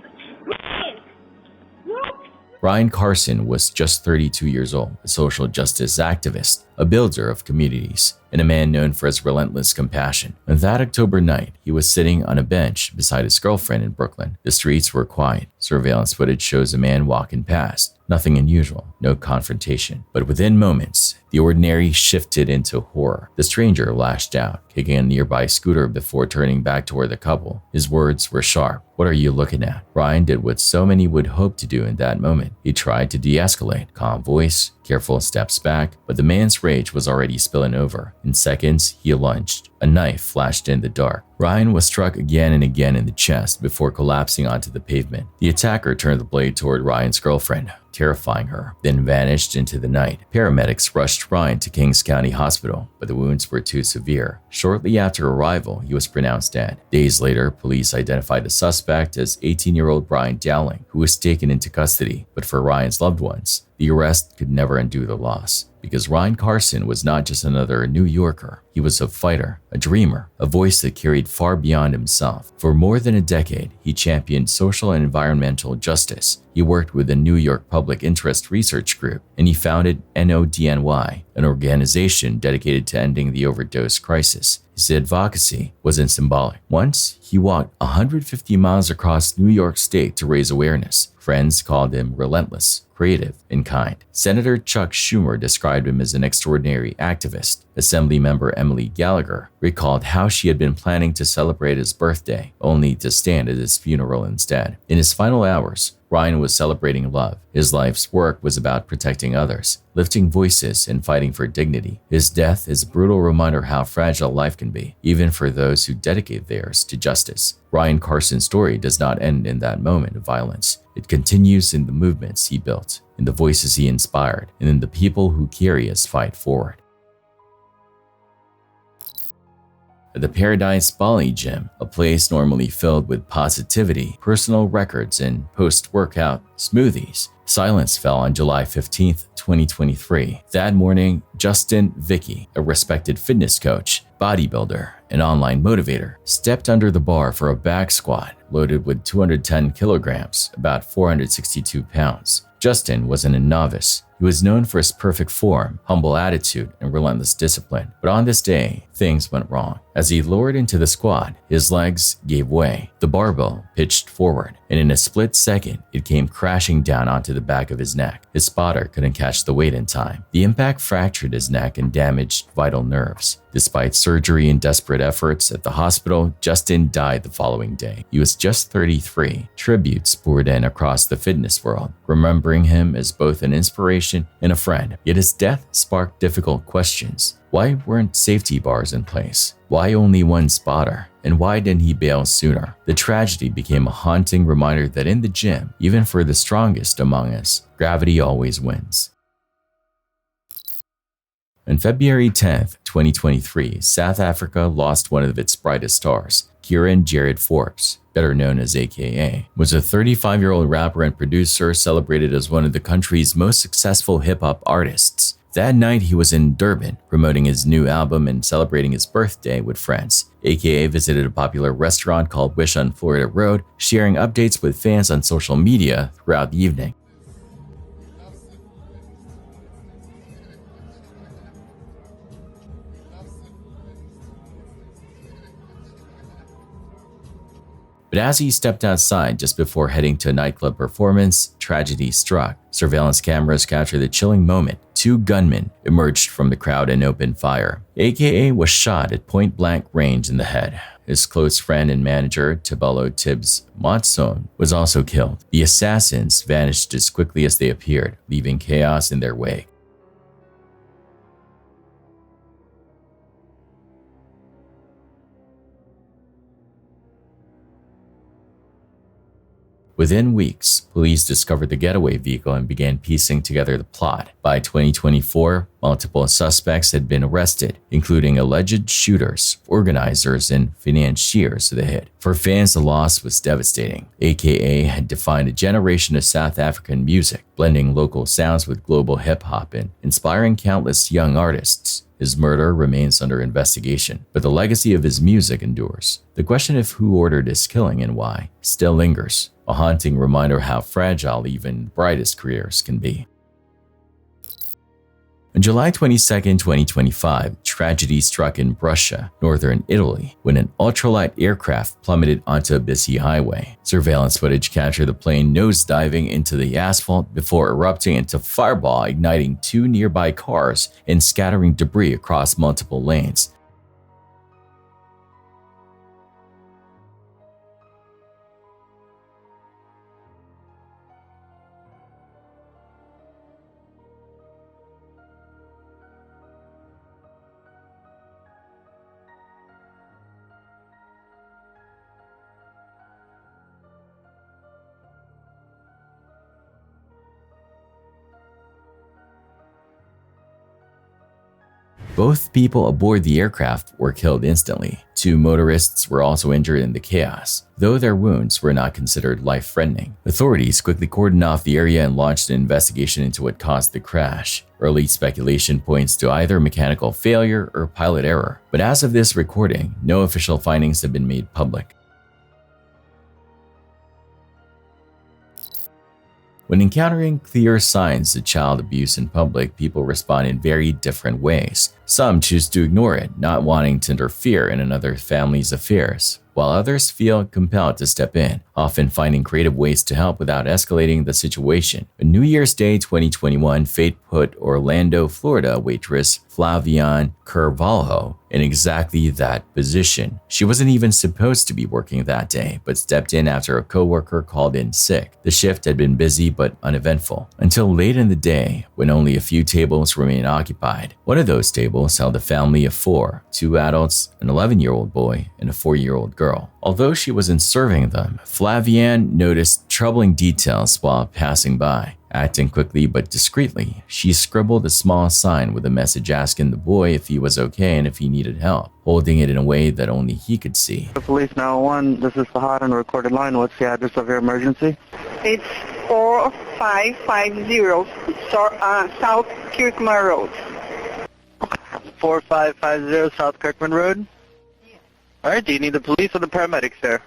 Look.
Ryan Carson was just 32 years old, a social justice activist, a builder of communities, and a man known for his relentless compassion. On that October night, he was sitting on a bench beside his girlfriend in Brooklyn. The streets were quiet. Surveillance footage shows a man walking past. Nothing unusual, no confrontation. But within moments, the ordinary shifted into horror. The stranger lashed out, kicking a nearby scooter before turning back toward the couple. His words were sharp. "What are you looking at?" Ryan did what so many would hope to do in that moment. He tried to de-escalate. Calm voice, careful steps back, but the man's rage was already spilling over. In seconds, he lunged. A knife flashed in the dark. Ryan was struck again and again in the chest before collapsing onto the pavement. The attacker turned the blade toward Ryan's girlfriend, terrifying her, then vanished into the night. Paramedics rushed Ryan to Kings County Hospital, but the wounds were too severe. Shortly after arrival, he was pronounced dead. Days later, police identified the suspect as 18-year-old Brian Dowling, who was taken into custody. But for Ryan's loved ones, the arrest could never undo the loss, because Ryan Carson was not just another New Yorker. He was a fighter, a dreamer, a voice that carried far beyond himself. For more than a decade, he championed social and environmental justice. He worked with the New York Public Interest Research Group, and he founded NODNY, an organization dedicated to ending the overdose crisis. His advocacy wasn't symbolic. Once, he walked 150 miles across New York State to raise awareness. Friends called him relentless, creative, and kind. Senator Chuck Schumer described him as an extraordinary activist. Assemblymember Emily Gallagher recalled how she had been planning to celebrate his birthday, only to stand at his funeral instead. In his final hours, Ryan was celebrating love. His life's work was about protecting others, lifting voices, and fighting for dignity. His death is a brutal reminder how fragile life can be, even for those who dedicate theirs to justice. Ryan Carson's story does not end in that moment of violence. It continues in the movements he built, in the voices he inspired, and in the people who carry his fight forward. At the Paradise Bali Gym, a place normally filled with positivity, personal records, and post-workout smoothies, silence fell on July 15, 2023. That morning, Justin Vicky, a respected fitness coach, bodybuilder, and online motivator, stepped under the bar for a back squat loaded with 210 kilograms, about 462 pounds. Justin wasn't a novice. He was known for his perfect form, humble attitude, and relentless discipline. But on this day, things went wrong. As he lowered into the squat, his legs gave way. The barbell pitched forward, and in a split second, it came crashing down onto the back of his neck. His spotter couldn't catch the weight in time. The impact fractured his neck and damaged vital nerves. Despite surgery and desperate efforts at the hospital, Justin died the following day. He was just 33. Tributes poured in across the fitness world, remembering him as both an inspiration and a friend. Yet his death sparked difficult questions. Why weren't safety bars in place? Why only one spotter? And why didn't he bail sooner? The tragedy became a haunting reminder that in the gym, even for the strongest among us, gravity always wins. On February 10, 2023, South Africa lost one of its brightest stars. Kieran Jared Forbes, better known as AKA, was a 35-year-old rapper and producer celebrated as one of the country's most successful hip-hop artists. That night, he was in Durban, promoting his new album and celebrating his birthday with friends. AKA visited a popular restaurant called Wish on Florida Road, sharing updates with fans on social media throughout the evening. But as he stepped outside just before heading to a nightclub performance, tragedy struck. Surveillance cameras captured the chilling moment. Two gunmen emerged from the crowd and opened fire. AKA was shot at point-blank range in the head. His close friend and manager, Tebelo Tibbs Motson, was also killed. The assassins vanished as quickly as they appeared, leaving chaos in their wake. Within weeks, police discovered the getaway vehicle and began piecing together the plot. By 2024, multiple suspects had been arrested, including alleged shooters, organizers, and financiers of the hit. For fans, the loss was devastating. AKA had defined a generation of South African music, blending local sounds with global hip-hop and inspiring countless young artists. His murder remains under investigation, but the legacy of his music endures. The question of who ordered his killing and why still lingers, a haunting reminder how fragile even the brightest careers can be. On July 22, 2025, tragedy struck in Brescia, northern Italy, when an ultralight aircraft plummeted onto a busy highway. Surveillance footage captured the plane nosediving into the asphalt before erupting into fireball, igniting two nearby cars and scattering debris across multiple lanes. Both people aboard the aircraft were killed instantly. Two motorists were also injured in the chaos, though their wounds were not considered life-threatening. Authorities quickly cordoned off the area and launched an investigation into what caused the crash. Early speculation points to either mechanical failure or pilot error, but as of this recording, no official findings have been made public. When encountering clear signs of child abuse in public, people respond in very different ways. Some choose to ignore it, not wanting to interfere in another family's affairs, while others feel compelled to step in, often finding creative ways to help without escalating the situation. On New Year's Day 2021, fate put Orlando, Florida waitress Flavian Carvalho in exactly that position. She wasn't even supposed to be working that day, but stepped in after a coworker called in sick. The shift had been busy but uneventful, until late in the day when only a few tables remained occupied. One of those tables held a family of four, two adults, an 11-year-old boy, and a 4-year-old girl. Although she wasn't serving them, Flavian noticed troubling details while passing by. Acting quickly but discreetly, she scribbled a small sign with a message asking the boy if he was okay and if he needed help, holding it in a way that only he could see.
Police 911, this is Fahad on a recorded line. What's the address of your emergency?
It's 4550 South Kirkman Road.
4550 South Kirkman Road? Alright, do you need the police or the paramedics there?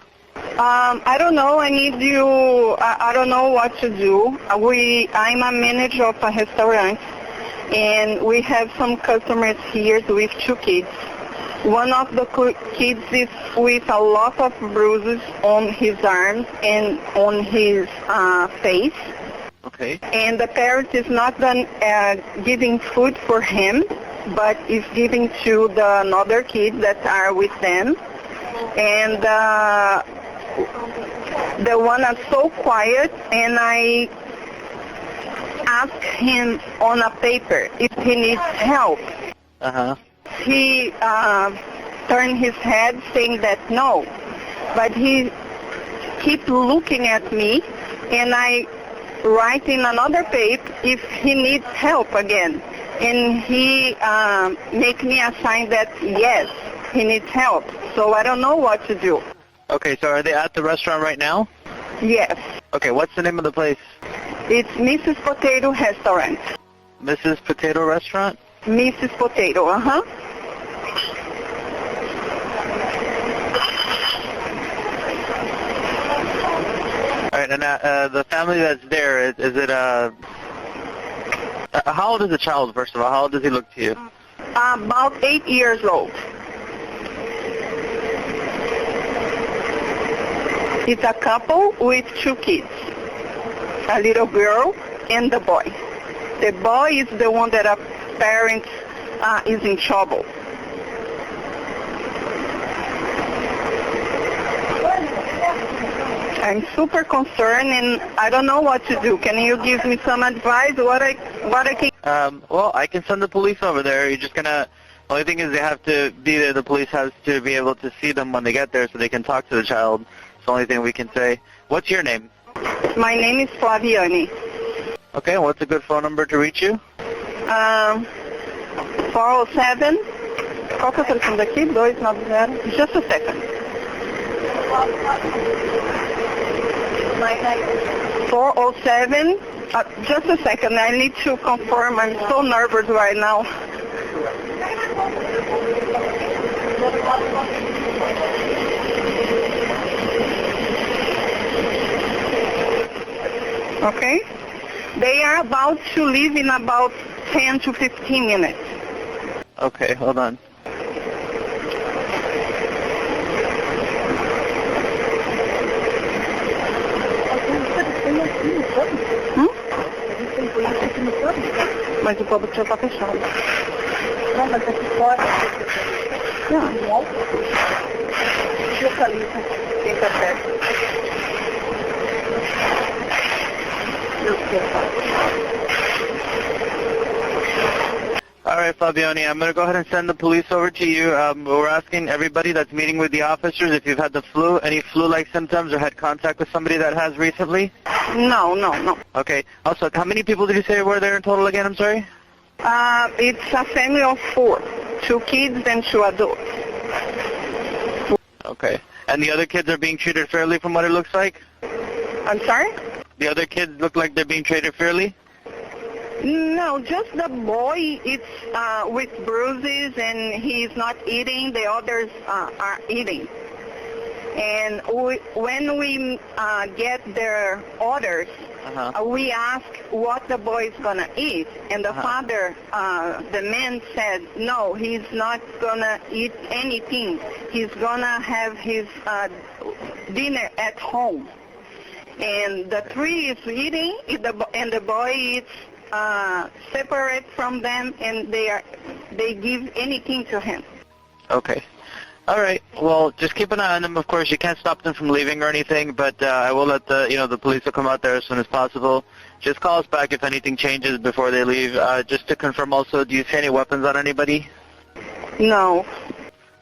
I don't know. I need you. I don't know what to do. I'm a manager of a restaurant, and we have some customers here with two kids. One of the kids is with a lot of bruises on his arms and on his face.
Okay.
And the parent is not done giving food for him, but is giving to the another kids that are with them. And the one is so quiet, and I asked him on a paper if he needs help. He turned his head saying that no, but he keep looking at me, and I write in another paper if he needs help again, and he make me a sign that yes. he needs help. So I don't know what to do.
Okay, so are they at the restaurant right now?
Yes.
Okay, what's the name of the place?
It's Mrs. Potato Restaurant.
Mrs. Potato Restaurant?
Mrs. Potato, uh-huh.
All right, and the family that's there, is it, how old is the child, first of all? How old does he look to you?
About 8 years old. It's a couple with 2 kids, a little girl and the boy. The boy is the one that our parents is in trouble. I'm super concerned and I don't know what to do. Can you give me some advice what I can?
Well, I can send the police over there. You're just gonna. The only thing is they have to be there. The police has to be able to see them when they get there, so they can talk to the child. It's the only thing we can say. What's your name?
My name is Flaviani.
Okay, and what's a good phone number to reach you?
407. Qual que é o telefone daqui? 290. Just a second. 407. Just a second. I need to confirm. I'm so nervous right now. Okay. They are about to leave in about 10 to 15 minutes.
Okay, hold on.
Mas o povo já está fechado. Não, mas aqui fora. Não. Localiza. Quem está perto.
All right, Fabiani, I'm going to go ahead and send the police over to you. We're asking everybody that's meeting with the officers if you've had the flu, any flu-like symptoms or had contact with somebody that has recently?
No.
Okay. Also, how many people did you say were there in total again? I'm sorry?
It's a family of 4. 2 kids and 2 adults.
Okay. And the other kids are being treated fairly from what it looks like?
I'm sorry?
The other kids look like they're being treated fairly?
No, just the boy. It's with bruises and he's not eating. The others are eating. And when we get their orders, we ask what the boy is going to eat. And the father, the man said, no, he's not going to eat anything. He's going to have his dinner at home. And the 3 is eating, and the boy eats separate from them, and they give anything to him.
Okay. All right. Well, just keep an eye on them. Of course, you can't stop them from leaving or anything, but I will let the police will come out there as soon as possible. Just call us back if anything changes before they leave. Just to confirm, also, do you see any weapons on anybody?
No.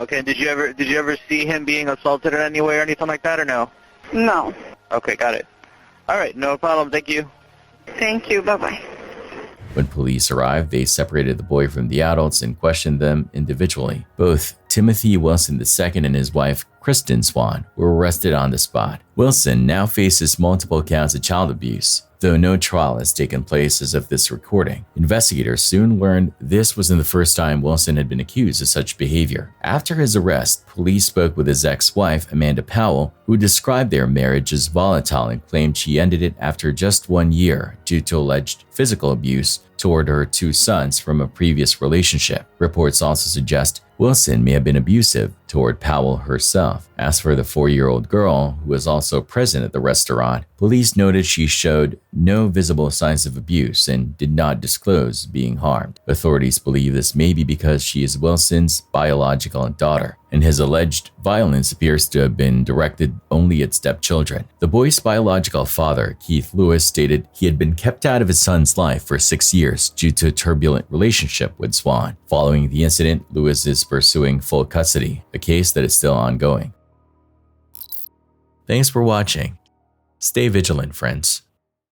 Okay. Did you ever see him being assaulted in any way or anything like that, or no?
No.
Okay, got it. All right, no problem. Thank you.
Thank you. Bye-bye.
When police arrived, they separated the boy from the adults and questioned them individually. Both Timothy Wilson II and his wife, Kristen Swan, were arrested on the spot. Wilson now faces multiple counts of child abuse. Though no trial has taken place as of this recording, investigators soon learned this wasn't the first time Wilson had been accused of such behavior. After his arrest, police spoke with his ex-wife, Amanda Powell, who described their marriage as volatile and claimed she ended it after just 1 year due to alleged physical abuse toward her 2 sons from a previous relationship. Reports also suggest Wilson may have been abusive toward Powell herself. As for the 4-year-old girl, who was also present at the restaurant, police noted she showed no visible signs of abuse and did not disclose being harmed. Authorities believe this may be because she is Wilson's biological daughter, and his alleged violence appears to have been directed only at stepchildren. The boy's biological father, Keith Lewis, stated he had been kept out of his son's life for 6 years due to a turbulent relationship with Swan. Following the incident, Lewis is pursuing full custody, a case that is still ongoing. Thanks for watching. Stay vigilant, friends.